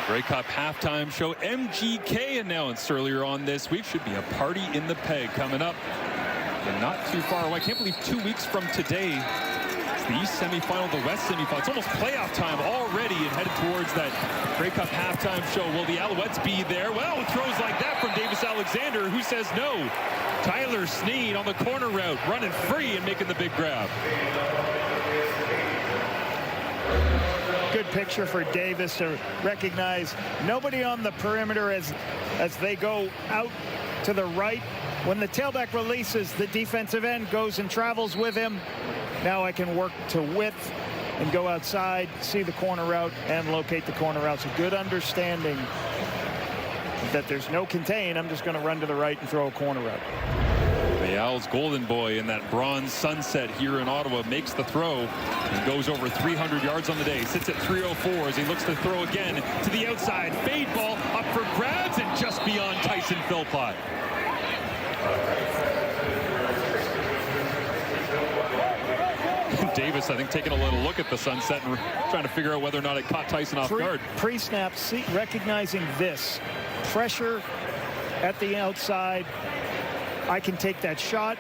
Grey Cup halftime show. MGK announced earlier on this week. Should be a party in the Peg coming up. And not too far away. I can't believe 2 weeks from today, it's the East semifinal, the West semifinal. It's almost playoff time already and headed towards that Grey Cup halftime show. Will the Alouettes be there? Well, with throws like that from Davis Alexander, who says no? Tyler Sneed on the corner route, running free and making the big grab. Good picture for Davis to recognize nobody on the perimeter as they go out to the right. When the tailback releases, the defensive end goes and travels with him. Now I can work to width and go outside, see the corner route, and locate the corner route. So good understanding that there's no contain. I'm just going to run to the right and throw a corner route. The Owls golden boy in that bronze sunset here in Ottawa makes the throw and goes over 300 yards on the day. Sits at 304 as he looks to throw again to the outside. Fade ball up for grabs and just beyond Tyson Philpott. Davis, I think, taking a little look at the sunset and trying to figure out whether or not it caught Tyson off guard. Pre-snap, recognizing this. Pressure at the outside. I can take that shot,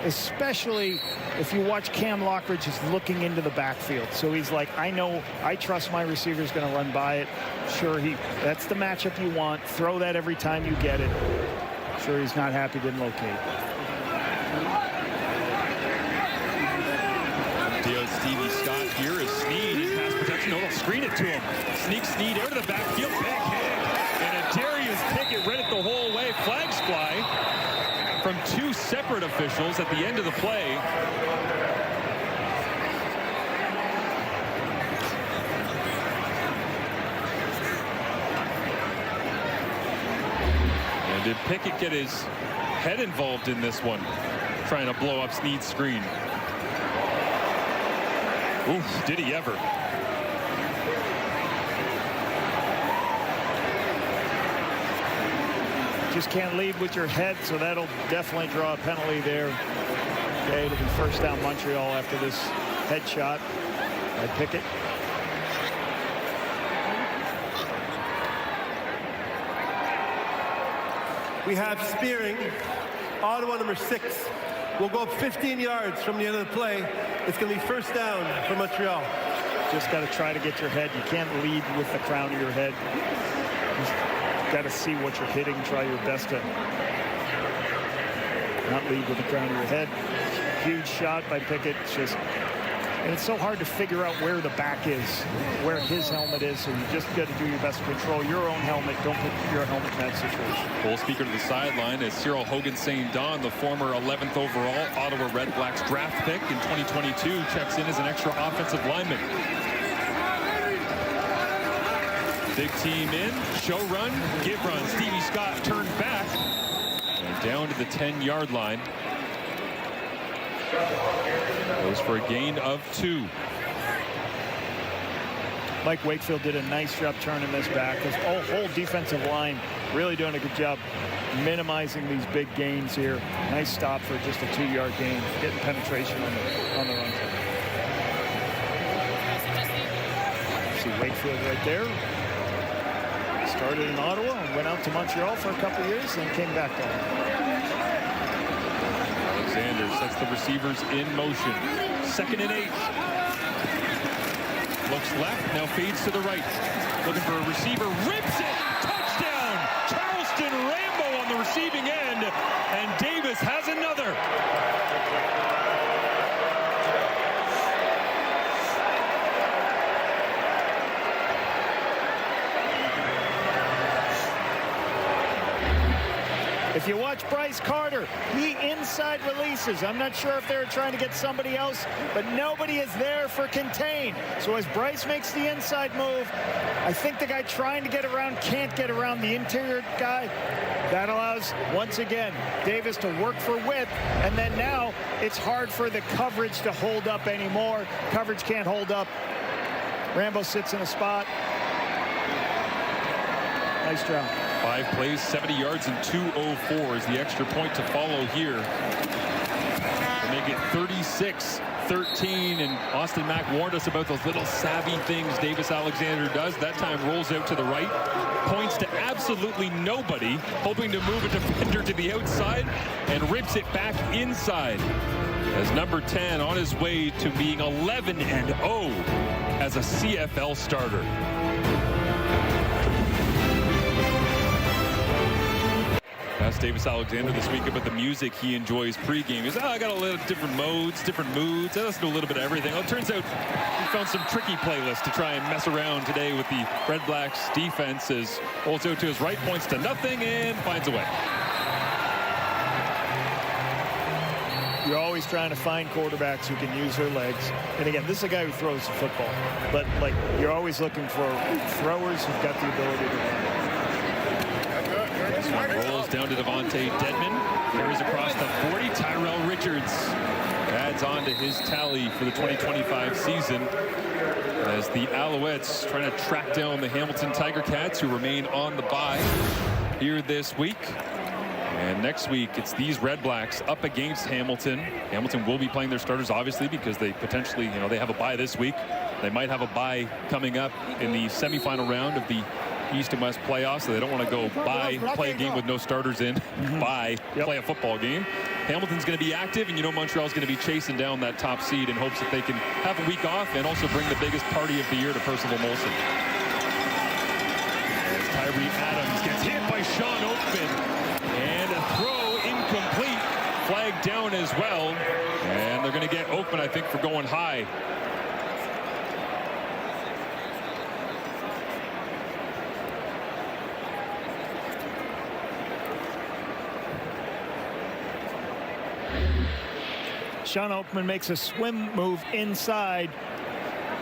especially if you watch Cam Lockridge is looking into the backfield. So he's like, I know, I trust my receiver's going to run by it. Sure, that's the matchup you want. Throw that every time you get it. Sure, he's not happy, didn't locate. Stevie Scott here is Sneed in pass protection. No, they'll screen it to him. Sneak Sneed out of the backfield. Big hit. And a Darius Pickett read it the whole way. Flags fly from 2 separate officials at the end of the play. And did Pickett get his head involved in this one? Trying to blow up Sneed's screen. Oof, did he ever. just can't lead with your head, so that'll definitely draw a penalty there. Okay, it'll be first down Montreal after this head shot by Pickett. We have spearing. Ottawa number 6 will go up 15 yards from the end of the play. It's going to be first down for Montreal. Just got to try to get your head. You can't lead with the crown of your head. You've got to see what you're hitting. Try your best to not lead with the crown of your head. Huge shot by Pickett. And it's so hard to figure out where the back is, where his helmet is, so you just got to do your best to control your own helmet. Don't put your helmet in that situation. Full speaker to the sideline is Cyril Hogan St. Don, the former 11th overall Ottawa Redblacks draft pick in 2022, checks in as an extra offensive lineman. Big team in, show run, give run. Stevie Scott turned back and down to the 10-yard line. Goes for a gain of 2. Mike Wakefield did a nice job turning this back. His whole defensive line really doing a good job minimizing these big gains here. Nice stop for just a 2-yard gain, getting penetration on the run. See Wakefield right there. Started in Ottawa and went out to Montreal for a couple years and came back to Ottawa. Alexander sets the receivers in motion. 2nd and 8. Looks left, now fades to the right. Looking for a receiver, rips it! Touchdown! Charleston Rambo on the receiving end, and Davis has another. If you watch Bryce Carter, he inside releases. I'm not sure if they were trying to get somebody else, but nobody is there for contain. So as Bryce makes the inside move, I think the guy trying to get around can't get around the interior guy. That allows, once again, Davis to work for width, and then now it's hard for the coverage to hold up anymore. Coverage can't hold up. Rambo sits in a spot. Nice job. 5 plays, 70 yards, and 2:04 is the extra point to follow here. To make it 36-13, and Austin Mack warned us about those little savvy things Davis Alexander does. That time rolls out to the right, points to absolutely nobody, hoping to move a defender to the outside, and rips it back inside. As number 10 on his way to being 11-0 as a CFL starter. Asked Davis Alexander this week about the music he enjoys pregame. He says, I got a little different modes, different moods. I listen to a little bit of everything. Well, it turns out he found some tricky playlists to try and mess around today with the Redblacks defense. As rolls out to his right, points to nothing, and finds a way. You're always trying to find quarterbacks who can use their legs. And again, this is a guy who throws the football. But, like, you're always looking for throwers who've got the ability to run. Rolls down to Devontae Dedman. Carries across the 40. Tyrell Richards adds on to his tally for the 2025 season as the Alouettes trying to track down the Hamilton Tiger Cats, who remain on the bye here this week. And next week, it's these Redblacks up against Hamilton. Hamilton will be playing their starters, obviously, because they potentially, they have a bye this week. They might have a bye coming up in the semifinal round of the East and West playoffs, so they don't want to go play a game with no starters in, play a football game. Hamilton's going to be active, and Montreal's going to be chasing down that top seed in hopes that they can have a week off and also bring the biggest party of the year to Percival Molson. As Tyree Adams gets hit by Sean Oakman, and a throw incomplete, flagged down as well, and they're going to get Oakman, I think, for going high. Sean Oakman makes a swim move inside,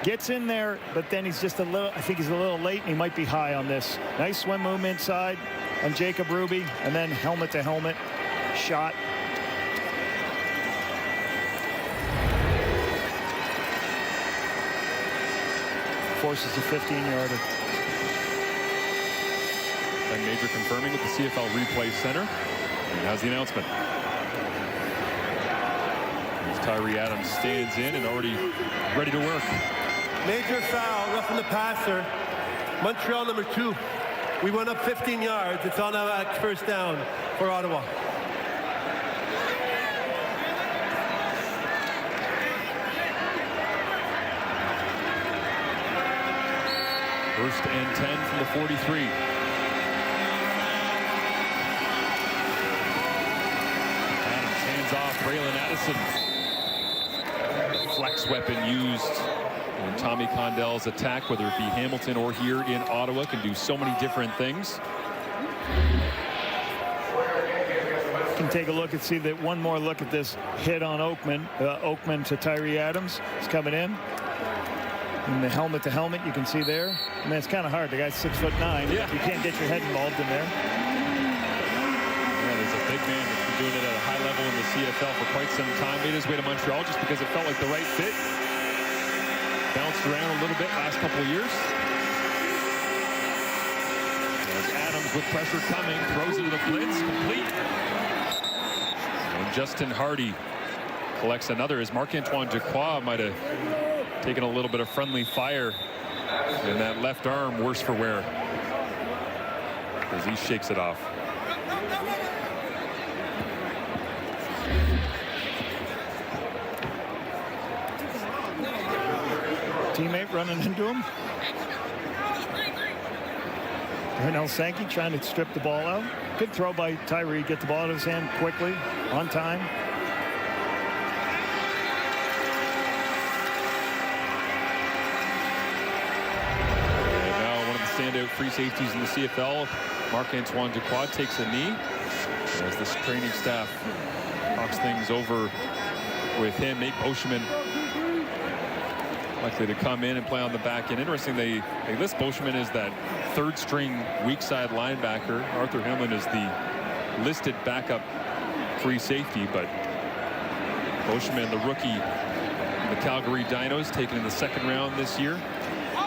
gets in there, but then he's just I think he's a little late, and he might be high on this. Nice swim move inside on Jacob Ruby, and then helmet to helmet shot. Forces a 15-yarder. Ken Major confirming with the CFL Replay Center. And has the announcement. As Tyree Adams stands in and already ready to work. Major foul, roughing the passer. Montreal number 2. We went up 15 yards. It's on our first down for Ottawa. First and 10 from the 43. Adams hands off Braylon Addison. Flex weapon used in Tommy Condell's attack, whether it be Hamilton or here in Ottawa, can do so many different things. Can take a look and see that one more look at this hit on Oakman. Oakman to Tyree Adams. He's coming in. And the helmet to helmet, you can see there. I mean, it's kind of hard. The guy's 6'9". Yeah. You can't get your head involved in there. Yeah, there's a big man that's been doing it at a high level in the CFL for quite some time. Made his way to Montreal just because it felt like the right fit. Bounced around a little bit last couple of years. As Adams with pressure coming, throws into the blitz, complete. And Justin Hardy collects another as Marc-Antoine Dequoy might have taken a little bit of friendly fire in that left arm, worse for wear, as he shakes it off. Teammate running into him. Darnell Sankey trying to strip the ball out. Good throw by Tyree. Get the ball out of his hand quickly, on time. Standout free safeties in the CFL. Marc-Antoine Dequoy takes a knee as this training staff talks things over with him. Nate Boschman likely to come in and play on the back end. Interesting, they list Boschman as that third string weak side linebacker. Arthur Hamlin is the listed backup free safety, but Boschman, the rookie, the Calgary Dinos, taken in the second round this year.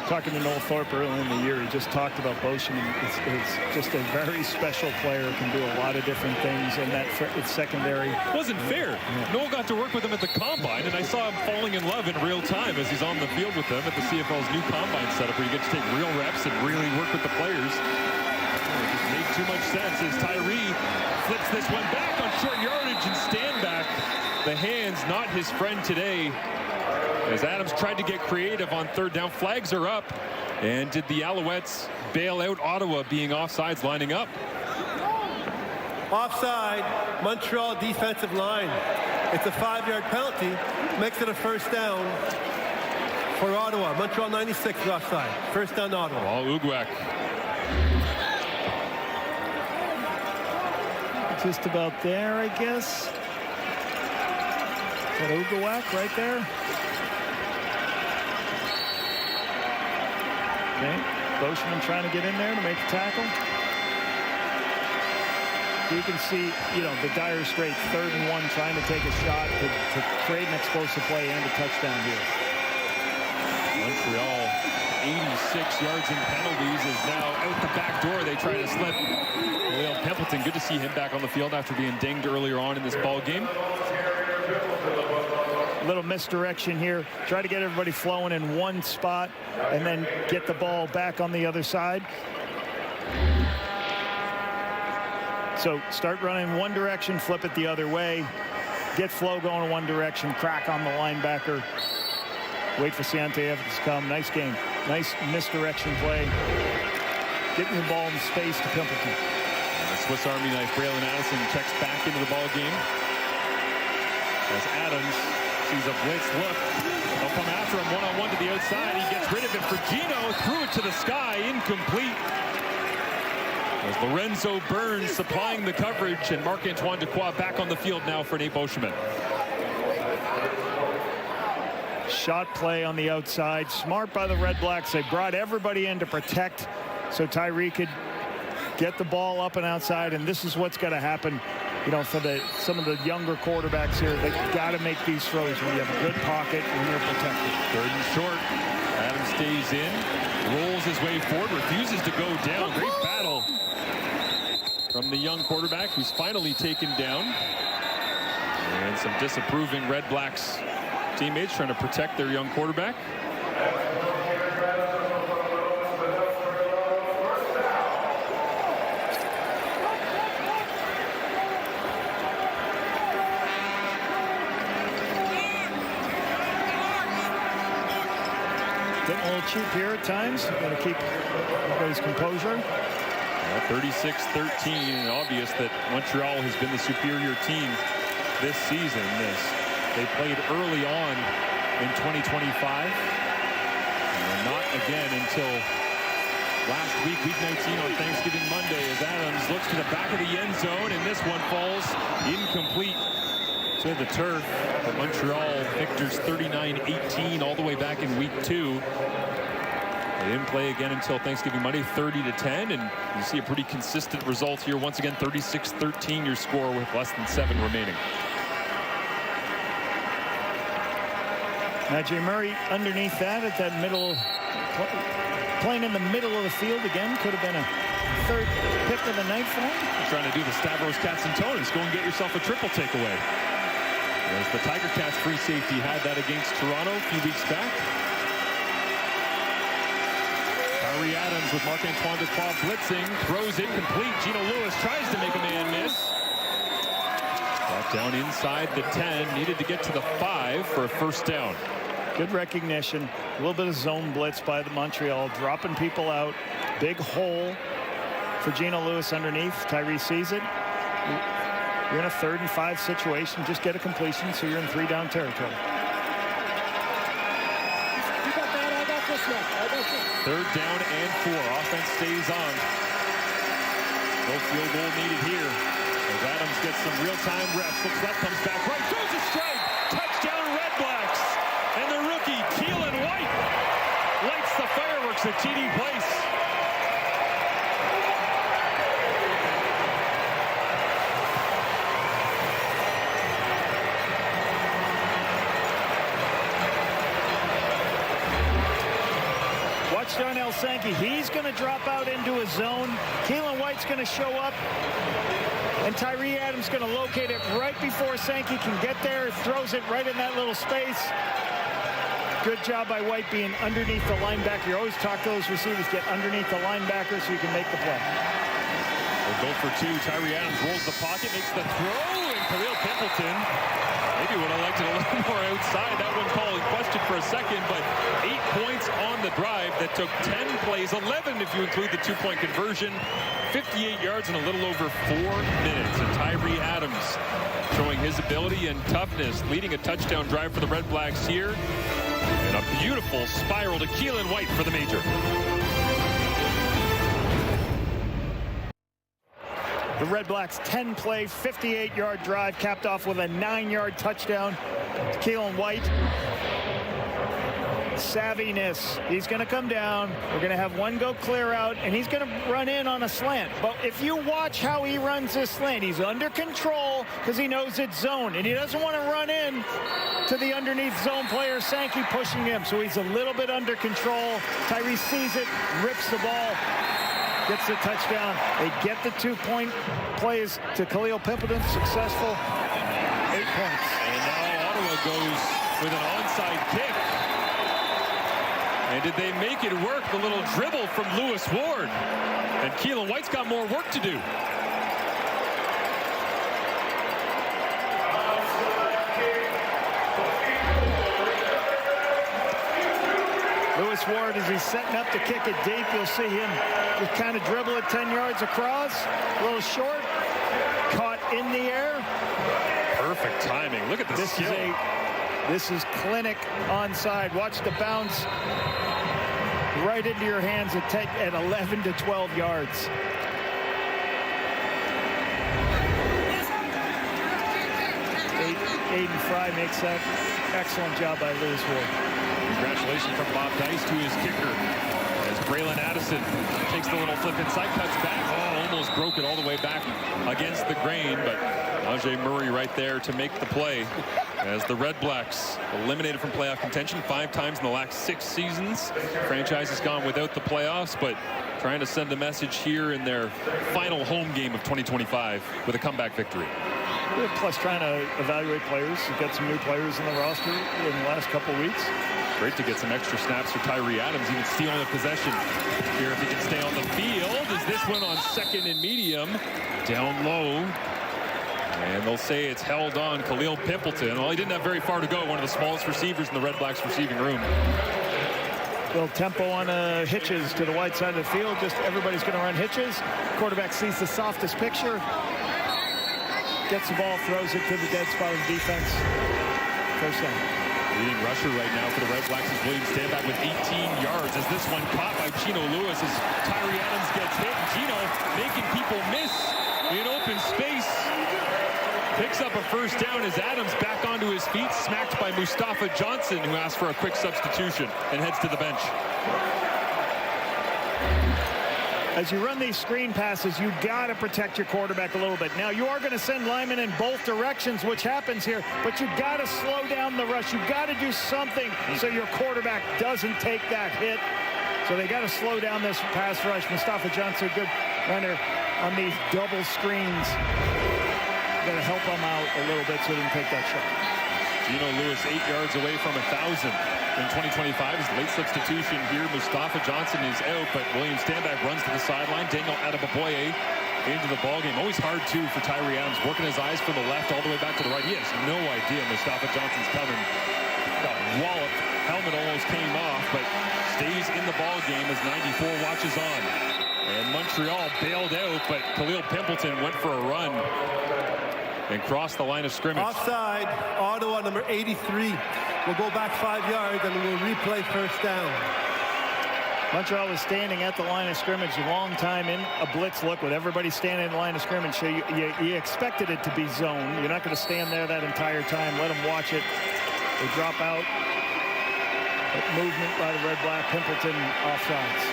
Talking to Noel Thorpe earlier in the year, he just talked about Boschman. It's just a very special player, can do a lot of different things, and that it's secondary. It wasn't fair. Yeah. Noel got to work with him at the Combine, and I saw him falling in love in real time as he's on the field with them at the CFL's new Combine setup, where you get to take real reps and really work with the players. It just made too much sense as Tyree flips this one back on short yardage and stand back. The hands not his friend today, as Adams tried to get creative on third down. Flags are up. And did the Alouettes bail out Ottawa being offsides lining up? Offside, Montreal defensive line. It's a 5-yard penalty. Makes it a first down for Ottawa. Montreal 96 is offside. First down Ottawa. Paul Uguak. Just about there, I guess. Is that Uguak right there? Okay. Boschman trying to get in there to make the tackle. You can see, the dire straight 3rd and 1, trying to take a shot to create an explosive play and a touchdown here. Montreal, 86 yards in penalties, is now out the back door. They try to slip. Will Pimpleton, good to see him back on the field after being dinged earlier on in this ball game. Little misdirection here. Try to get everybody flowing in one spot and then get the ball back on the other side. So start running one direction, flip it the other way. Get flow going in one direction, crack on the linebacker. Wait for Ciante Evans to come. Nice game. Nice misdirection play. Getting the ball in space to Pimpleton. The Swiss Army knife, Braylon Addison checks back into the ball game. As Adams sees a blitz look. They'll come after him one-on-one to the outside. He gets rid of it for Gino. Threw it to the sky. Incomplete. As Lorenzo Burns supplying the coverage, and Marc-Antoine Dequoy back on the field now for Nate Boschman. Shot play on the outside. Smart by the Redblacks. They brought everybody in to protect so Tyree could get the ball up and outside, and this is what's going to happen you know, for some of the younger quarterbacks here, they got to make these throws when you have a good pocket and you're protected. 3rd and short. Adams stays in, rolls his way forward, refuses to go down. Great battle from the young quarterback, who's finally taken down. And some disapproving Redblacks teammates trying to protect their young quarterback. Getting a little cheap here at times. Got to keep everybody's composure. 36-13. Obvious that Montreal has been the superior team this season. They played early on in 2025. And not again until last week, week 19 on Thanksgiving Monday, as Adams looks to the back of the end zone, and this one falls incomplete to the turf. But Montreal victors 39-18 all the way back in week 2. They didn't play again until Thanksgiving Monday, 30-10, and you see a pretty consistent result here. Once again, 36-13 your score with less than 7 remaining. Najee Murray underneath that at that middle, playing in the middle of the field again. Could have been a 3rd pick of the night for him. Trying to do the Stavros Katsantonis. Go and get yourself a triple takeaway. As the Tiger Cats free safety had that against Toronto a few weeks back. Tyree Adams with Marc-Antoine Detroit blitzing, throws it complete. Gino Lewis tries to make a man miss. Brought down inside the 10, needed to get to the 5 for a 1st down. Good recognition, a little bit of zone blitz by the Montreal, dropping people out. Big hole for Gino Lewis underneath. Tyree sees it. You're in a 3rd and 5 situation. Just get a completion, so you're in 3-down territory. You got that. I got this one. 3rd down and 4. Offense stays on. No field goal needed here. As Adams gets some real-time reps. Looks left, comes back right, throws a strike. Touchdown Redblacks. And the rookie, Keelan White, lights the fireworks at TD Place. Watch Darnell Sankey. He's going to drop out into a zone. Keelan White's going to show up. And Tyree Adams going to locate it right before Sankey can get there. Throws it right in that little space. Good job by White being underneath the linebacker. You always talk to those receivers, get underneath the linebacker so you can make the play. We'll go for 2. Tyree Adams rolls the pocket, makes the throw, and Khalil Pimpleton maybe would have liked it a little more outside. That one call in question for a second, but 8 points on the drive that took 10 plays, 11 if you include the 2-point conversion, 58 yards in a little over 4 minutes. And Tyree Adams showing his ability and toughness, leading a touchdown drive for the Redblacks here. And a beautiful spiral to Keelan White for the major. The Redblacks 10-play, 58-yard drive capped off with a 9-yard touchdown to Keelan White. Savviness. He's going to come down. We're going to have one go clear out, and he's going to run in on a slant. But if you watch how he runs this slant, he's under control because he knows it's zone, and he doesn't want to run in to the underneath zone player, Sankey pushing him. So he's a little bit under control. Tyree sees it, rips the ball, gets the touchdown. They get the 2-point plays to Khalil Pimpleton. Successful. 8 points. And now Ottawa goes with an onside kick. And did they make it work? The little dribble from Lewis Ward. And Keelan White's got more work to do. Lewis Ward, as he's setting up to kick it deep, you'll see him just kind of dribble it 10 yards across. A little short. Caught in the air. Perfect timing. Look at this skill. This is clinic onside. Watch the bounce right into your hands at 11 to 12 yards. Aiden Fry makes that excellent job by Lewis Ward. Congratulations from Bob Dice to his kicker. As Braylon Addison takes the little flip inside, cuts back. Oh, almost broke it all the way back against the grain, but Ajay Murray right there to make the play as the Redblacks eliminated from playoff contention 5 times in the last 6 seasons. Franchise has gone without the playoffs, but trying to send a message here in their final home game of 2025 with a comeback victory. Plus trying to evaluate players. You've got some new players in the roster in the last couple weeks. Great to get some extra snaps for Tyree Adams, even stealing the possession here if he can stay on the field. Is this one on second and medium? Down low. And they'll say it's held on Khalil Pimpleton. Well, he didn't have very far to go. One of the smallest receivers in the Redblacks receiving room. Little tempo on hitches to the wide side of the field. Just everybody's going to run hitches. Quarterback sees the softest picture. Gets the ball, throws it to the dead spot of the defense. First down. Leading rusher right now for the Redblacks is William Stanback with 18 yards. As this one caught by Gino Lewis as Tyree Adams gets hit. Gino making people miss in open space. Picks up a first down as Adams back onto his feet, smacked by Mustafa Johnson, who asked for a quick substitution and heads to the bench. As you run these screen passes, you got to protect your quarterback a little bit. Now, you are going to send linemen in both directions, which happens here, but you got to slow down the rush. You got to do something so your quarterback doesn't take that hit. So they got to slow down this pass rush. Mustafa Johnson, good runner on these double screens. Got to help him out a little bit so he can take that shot. Gino Lewis 8 yards away from 1,000 in 2025. His late substitution here. Mustafa Johnson is out, but William Stanback runs to the sideline. Daniel Adebaboye into the ballgame. Always hard, too, for Tyree Adams. Working his eyes from the left all the way back to the right. He has no idea Mustafa Johnson's coming. Got walloped. Helmet almost came off, but stays in the ballgame as 94 watches on. And Montreal bailed out, but Khalil Pimpleton went for a run and crossed the line of scrimmage. Offside, Ottawa, number 83. We'll go back 5 yards and we'll replay first down. Montreal was standing at the line of scrimmage a long time in a blitz look with everybody standing in the line of scrimmage. So you expected it to be zone. You're not going to stand there that entire time. Let them watch it. They drop out. Movement by the Redblack. Pimpleton offsides.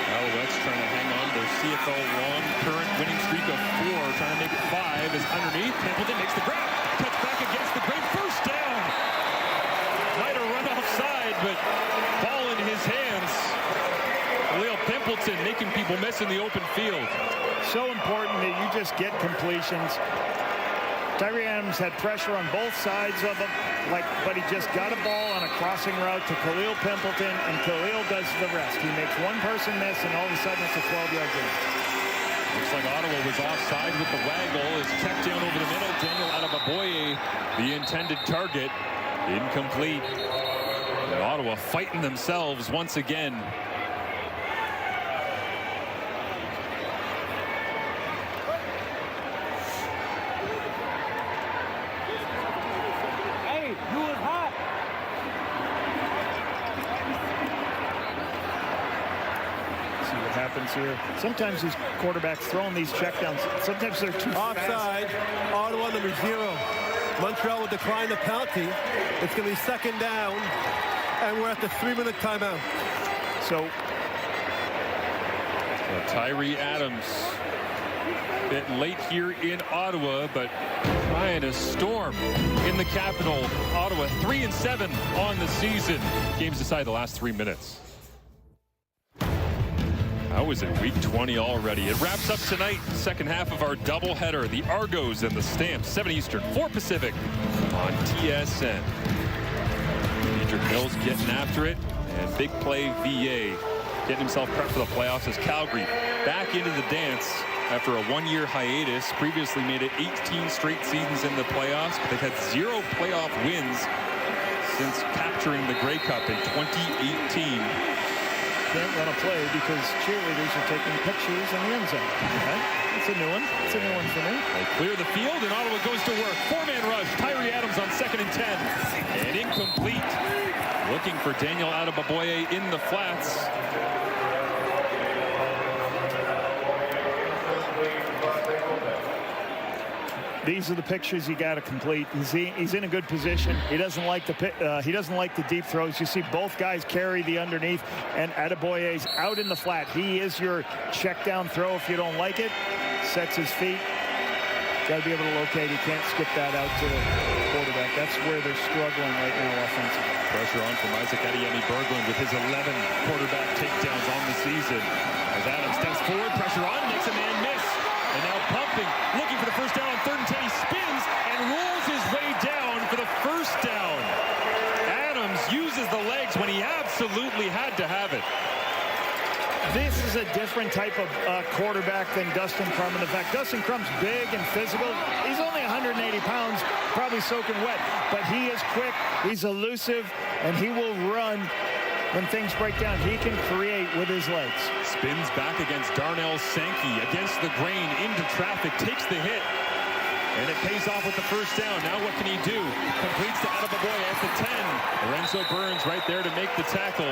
Alouettes trying to hang on to their CFL long current winning streak of 4, trying to make it 5 as underneath. Pimpleton makes the grab, cuts back against the grain, first down. Might have run offside, but ball in his hands. Khalil Pimpleton making people miss in the open field. So important that you just get completions. Tyree Adams had pressure on both sides of him, but he just got a ball on a crossing route to Khalil Pimpleton, and Khalil does the rest. He makes one person miss, and all of a sudden it's a 12-yard gain. Looks like Ottawa was offside with the waggle. Is checked down over the middle. Daniel Adebaboye, the intended target, incomplete. And Ottawa fighting themselves once again. Here. Sometimes these quarterbacks throwing these checkdowns, sometimes they're too offside, fast. Ottawa number 0. Montreal will decline the penalty. It's going to be second down, and we're at the 3-minute timeout. So Tyree Adams, a bit late here in Ottawa, but trying to storm in the capital. Ottawa 3-7 on the season. Games decided the last 3 minutes. How is it week 20 already? It wraps up tonight, second half of our doubleheader. The Argos and the Stamps, 7 Eastern, 4 Pacific on TSN. Diedrich Mills getting after it, and big play VA getting himself prepped for the playoffs as Calgary back into the dance after a 1-year hiatus. Previously made it 18 straight seasons in the playoffs, but they've had 0 playoff wins since capturing the Grey Cup in 2018. Can't run a play because cheerleaders are taking pictures in the end zone. Okay? It's a new one. It's a new one for me. They clear the field, and Ottawa goes to work. 4-man rush. Tyree Adams on 2nd and 10. And incomplete. Looking for Daniel Adebaboye in the flats. these are the pictures you got to complete. He's in a good position. He doesn't like the deep throws. You see both guys carry the underneath, and Adeboye's out in the flat. He is your check down throw if you don't like it. Sets his feet. Got to be able to locate. He can't skip that out to the quarterback. That's where they're struggling right now offensively. Pressure on from Isaac Adeyemi-Berglund with his 11 quarterback takedowns on the season. As Adams steps forward, pressure on, makes a man miss. And now pumping, looking for the first down on 3rd and 10. He spins and rolls his way down for the first down. Adams uses the legs when he absolutely had to have it. This is a different type of quarterback than Dustin Crum. In fact, Dustin Crum's big and physical. He's only 180 pounds, probably soaking wet, but he is quick, he's elusive, and he will run when things break down. He can create with his legs. Spins back against Darnell Sankey, against the grain, into traffic, takes the hit, and it pays off with the first down. Now what can he do? Completes to Adeboye at the 10. Lorenzo Burns right there to make the tackle.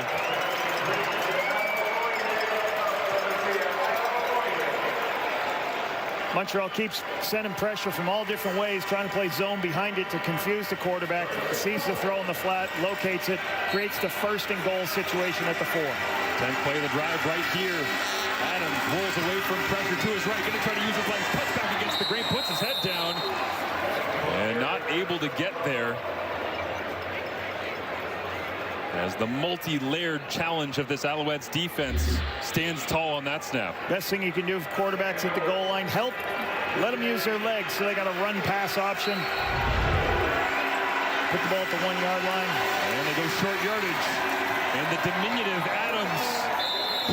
Montreal keeps sending pressure from all different ways, trying to play zone behind it to confuse the quarterback. Sees the throw in the flat, locates it, creates the 1st and goal situation at the 4. 10th play of the drive right here. Adams rolls away from pressure to his right, going to try to use his legs, cuts back against the grain, puts his head down, and not able to get there. As the multi-layered challenge of this Alouettes defense stands tall on that snap. Best thing you can do for quarterbacks at the goal line, help, let them use their legs. So they got a run-pass option. Put the ball at the 1-yard line. And they go short yardage. And the diminutive Adams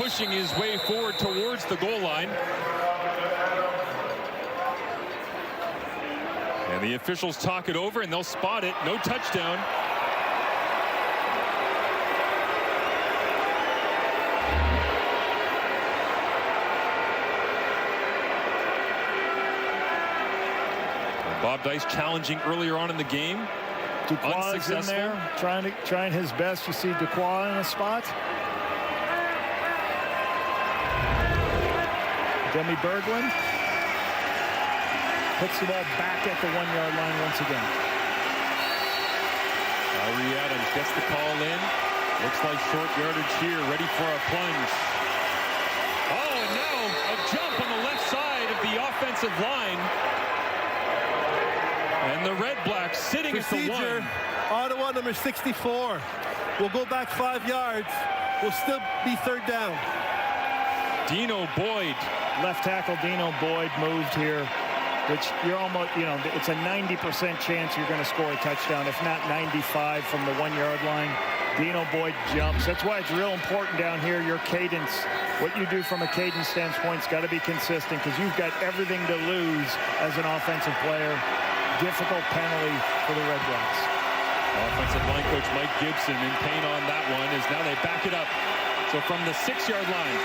pushing his way forward towards the goal line. And the officials talk it over, and they'll spot it. No touchdown. Bob Dice challenging earlier on in the game. Duquois is in there, trying his best. You see Duquois in a spot. Adeyemi-Berglund puts the ball back at the 1-yard line once again. Tyree Adams gets the call in. Looks like short yardage here, ready for a plunge. Oh, and now a jump on the left side of the offensive line. And the Redblacks sitting at the 1. Ottawa number 64 will go back 5 yards. Will still be 3rd down. Dino Boyd. Left tackle Dino Boyd moved here, which you're almost, it's a 90% chance you're going to score a touchdown, if not 95 from the 1-yard line. Dino Boyd jumps. That's why it's real important down here, your cadence. What you do from a cadence standpoint's got to be consistent, because you've got everything to lose as an offensive player. Difficult penalty for the Redblacks. Offensive line coach Mike Gibson in pain on that one, as now they back it up. So from the 6-yard line,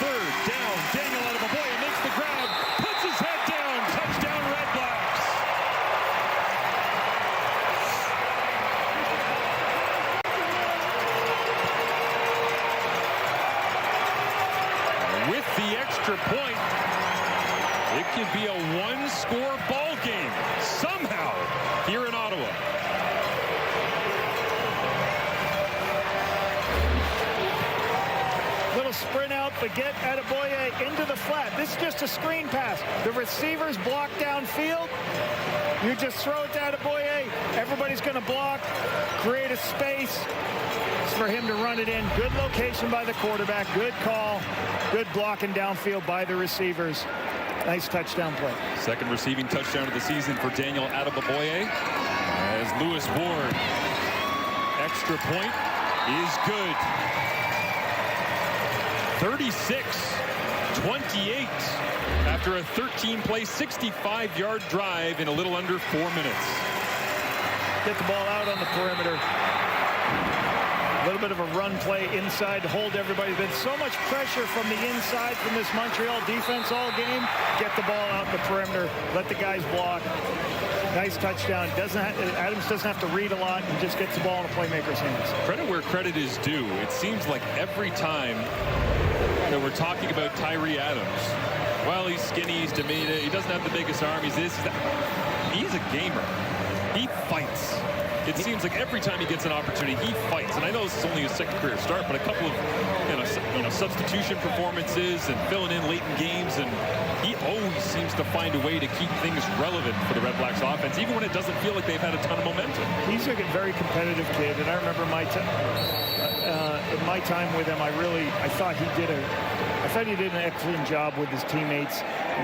3rd down, Daniel Adeboye makes the grab, puts his head down, touchdown Redblacks. With the extra point, it could be a 1-score ball game somehow here in Ottawa. Little sprint out, but get Adeboye into the flat. This is just a screen pass. The receivers block downfield. You just throw it to Adeboye. Everybody's going to block, create a space. It's for him to run it in. Good location by the quarterback. Good call. Good blocking downfield by the receivers. Nice touchdown play. 2nd receiving touchdown of the season for Daniel Adeboye. As Lewis Ward, extra point is good. 36-28 after a 13-play, 65-yard drive in a little under 4 minutes. Get the ball out on the perimeter. A little bit of a run play inside to hold everybody. There's been so much pressure from the inside from this Montreal defense all game. Get the ball out the perimeter. Let the guys block. Nice touchdown. Adams doesn't have to read a lot and just gets the ball in a playmaker's hands. Credit where credit is due. It seems like every time that we're talking about Tyree Adams, well, he's skinny, he's diminutive, he doesn't have the biggest arm, he's this, that. he's a gamer. He fights. It seems like every time he gets an opportunity, he fights. And I know this is only his second career start, but a couple of substitution performances and filling in late in games, and he always seems to find a way to keep things relevant for the Redblacks offense, even when it doesn't feel like they've had a ton of momentum. He's a very competitive kid, and I remember in my time with him, I thought he did an excellent job with his teammates. I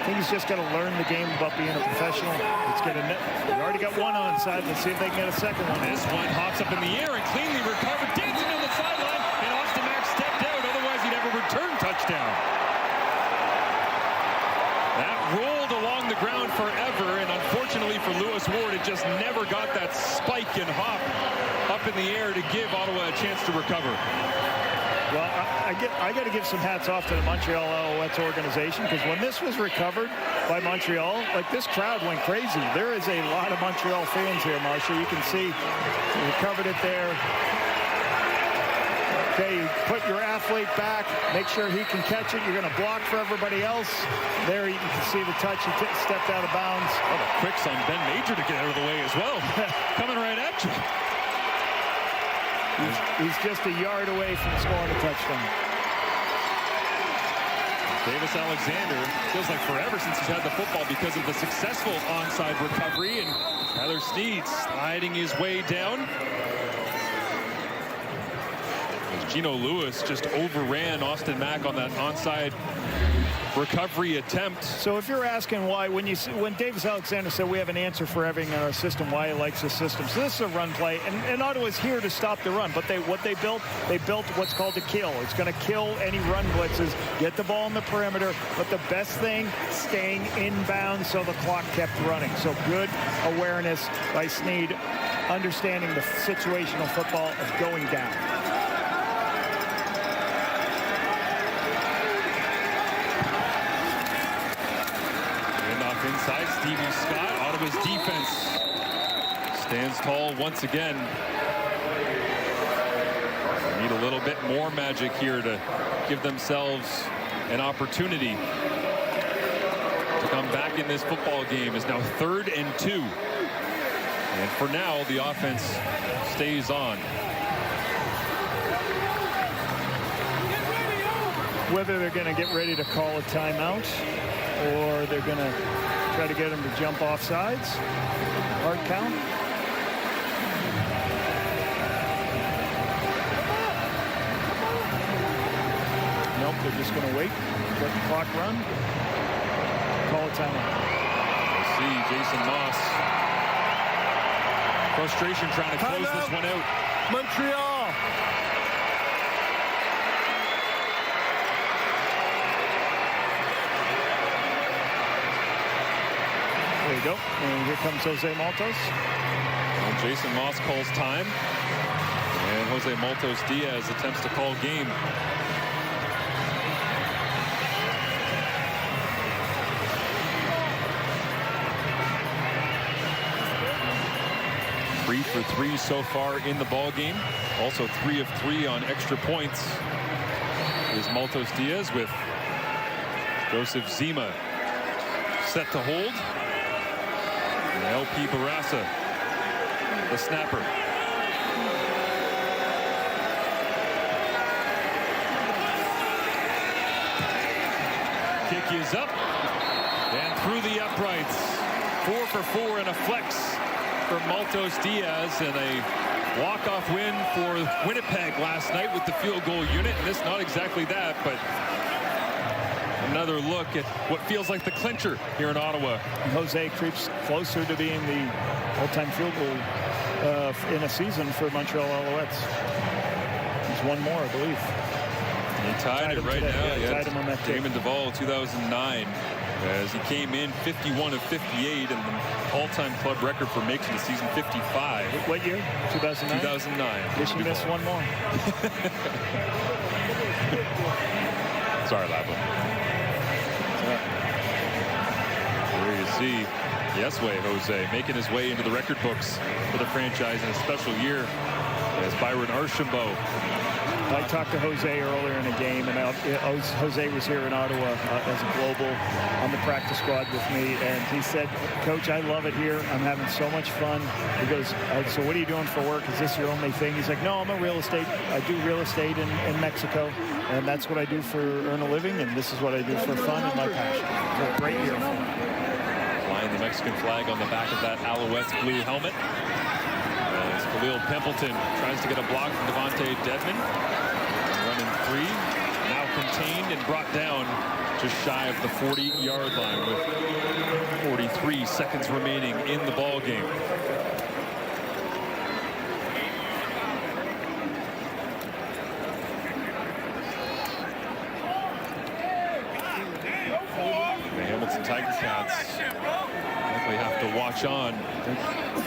think he's just got to learn the game about being a professional. We already got one onside. Let's see if they can get a second one. This one hops up in the air and cleanly recovered, dancing on the sideline, and Austin Mack stepped out. Otherwise, he'd have a return touchdown. That rolled along the ground forever, and unfortunately for Lewis Ward, it just never got that spike and hop up in the air to give Ottawa a chance to recover. Well, I got to give some hats off to the Montreal Alouettes organization, because when this was recovered by Montreal, like, this crowd went crazy. There is a lot of Montreal fans here, Marcia. You can see they recovered it there. Okay, you put your athlete back, make sure he can catch it. You're going to block for everybody else. There you can see the touch. He stepped out of bounds. Oh, the quicks on Ben Major to get out of the way as well. Coming right at you. He's just a yard away from scoring a touchdown. Davis Alexander, feels like forever since he's had the football because of the successful onside recovery, and Tyler Snead sliding his way down. As Gino Lewis just overran Austin Mack on that onside recovery attempt. So if you're asking why, when Davis Alexander said we have an answer for everything in our system, why he likes the system. So this is a run play, and Ottawa's here to stop the run. But what they built what's called a kill. It's going to kill any run blitzes, get the ball in the perimeter, but the best thing, staying inbound, so the clock kept running. So good awareness by Snead, understanding the situational football of going down. Inside, Stevie Scott. Ottawa's defense stands tall once again. They need a little bit more magic here to give themselves an opportunity to come back in this football game. Is now 3rd and 2. And for now, the offense stays on. Whether they're going to get ready to call a timeout or they're going to try to get him to jump off sides. Hard count. Nope, they're just going to wait, let the clock run, call a timeout. We'll see Jason Moss. Frustration trying to close this one out. Montreal. There you go. And here comes Jose Maltos. Well, Jason Moss calls time. And Jose Maltos Diaz attempts to call game. Three for 3 so far in the ball game. Also 3 of 3 on extra points is Maltos Diaz, with Joseph Zima set to hold. LP Barassa, the snapper. Kick is up and through the uprights. 4 for 4 and a flex for Maltos Diaz, and a walk-off win for Winnipeg last night with the field goal unit. And this not exactly that, but another look at what feels like the clincher here in Ottawa. Jose creeps closer to being the all-time field goal in a season for Montreal Alouettes. He's one more, I believe. He tied it right today. now. Tied him on that day. Damon Duvall, 2009, as he came in 51 of 58, and the all-time club record for making the season 55. What year? 2009? 2009. Wish you missed one more. Sorry, Lapa. There you see Yesway Jose making his way into the record books for the franchise in a special year as Byron Archambault I talked to Jose earlier in the game, and Jose was here in Ottawa as a global on the practice squad with me, and he said, Coach, I love it here. I'm having so much fun. He goes, so what are you doing for work? Is this your only thing? He's like, no, I'm a real estate. I do real estate in Mexico, and that's what I do for earn a living, and this is what I do for fun and my passion. It's a great year for me. Flying the Mexican flag on the back of that Alouettes blue helmet. As Khalil Pimpleton tries to get a block from Devontae Dedmon. Running free, now contained and brought down just shy of the 40-yard line with 43 seconds remaining in the ball game. The Hamilton Tiger Cats likely have to watch on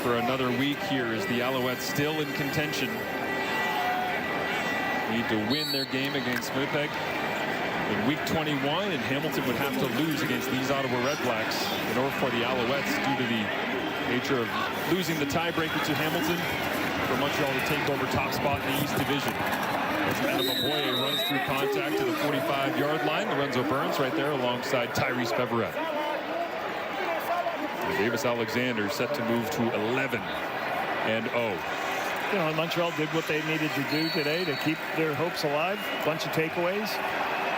for another week here as the Alouettes still in contention. Need to win their game against Winnipeg in week 21, and Hamilton would have to lose against these Ottawa Redblacks in order for the Alouettes, due to the nature of losing the tiebreaker to Hamilton, for Montreal to take over top spot in the East Division. As Adamaboye runs through contact to the 45-yard line. Lorenzo Burns right there alongside Tyrese Beverette. Davis Alexander set to move to 11-0. You know, Montreal did what they needed to do today to keep their hopes alive. Bunch of takeaways,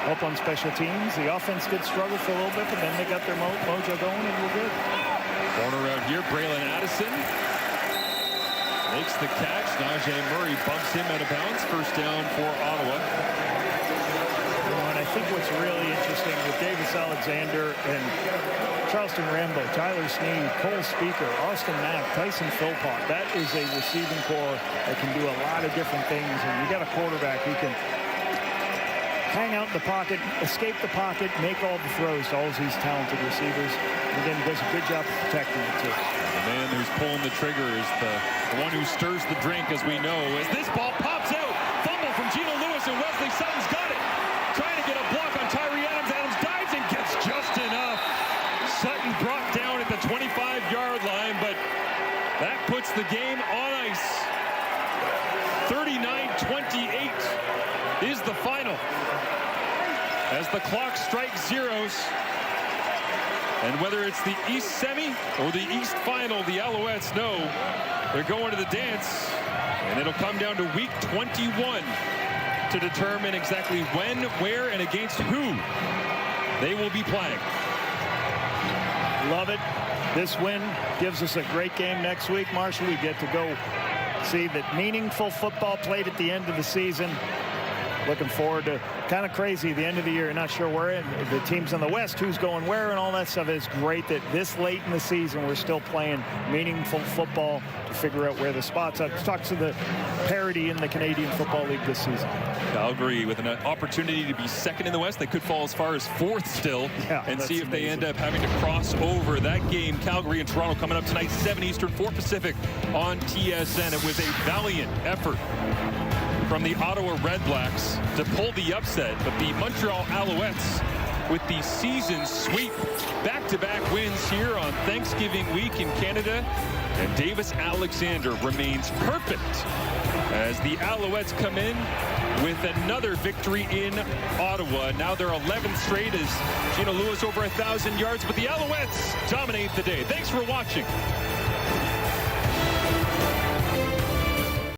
help on special teams. The offense did struggle for a little bit, but then they got their mojo going and we're good. Corner out here, Braylon Addison makes the catch. Najee Murray bumps him out of bounds. First down for Ottawa. And I think what's really interesting with Davis Alexander and Charleston Rambo, Tyler Sneed, Cole Speaker, Austin Mack, Tyson Philpott, that is a receiving corps that can do a lot of different things. And you got a quarterback who can hang out in the pocket, escape the pocket, make all the throws to all these talented receivers. And again, he does a good job of protecting it too. The man who's pulling the trigger is the one who stirs the drink, as we know, as this ball pops out. Fumble from Gino Lewis, and Wesley Sutton's got it. Trying to get a block on Tyree Adams. Adams dives and gets just enough. Sutton brought down at the 25-yard line, but that puts the game on ice. 39-28 is the final, as the clock strikes zeros. And whether it's the East semi or the East final, the Alouettes know they're going to the dance, and it'll come down to week 21 to determine exactly when, where, and against who they will be playing. Love it. This win gives us a great game next week, Marshall. We get to go see that meaningful football played at the end of the season. Looking forward to kind of crazy the end of the year. Not sure where the teams in the West, who's going where and all that stuff. Is great that this late in the season we're still playing meaningful football to figure out where the spots are. Talk to the parity in the Canadian Football League this season. Calgary with an opportunity to be second in the West. They could fall as far as fourth still, and see if they end up having to cross over. That game, Calgary and Toronto, coming up tonight, 7 Eastern, 4 Pacific on TSN. It was a valiant effort from the Ottawa Redblacks to pull the upset, but the Montreal Alouettes with the season sweep, back-to-back wins here on Thanksgiving week in Canada, and Davis Alexander remains perfect as the Alouettes come in with another victory in Ottawa. Now they're 11th straight as Gino Lewis over 1,000 yards, but the Alouettes dominate the day. Thanks for watching.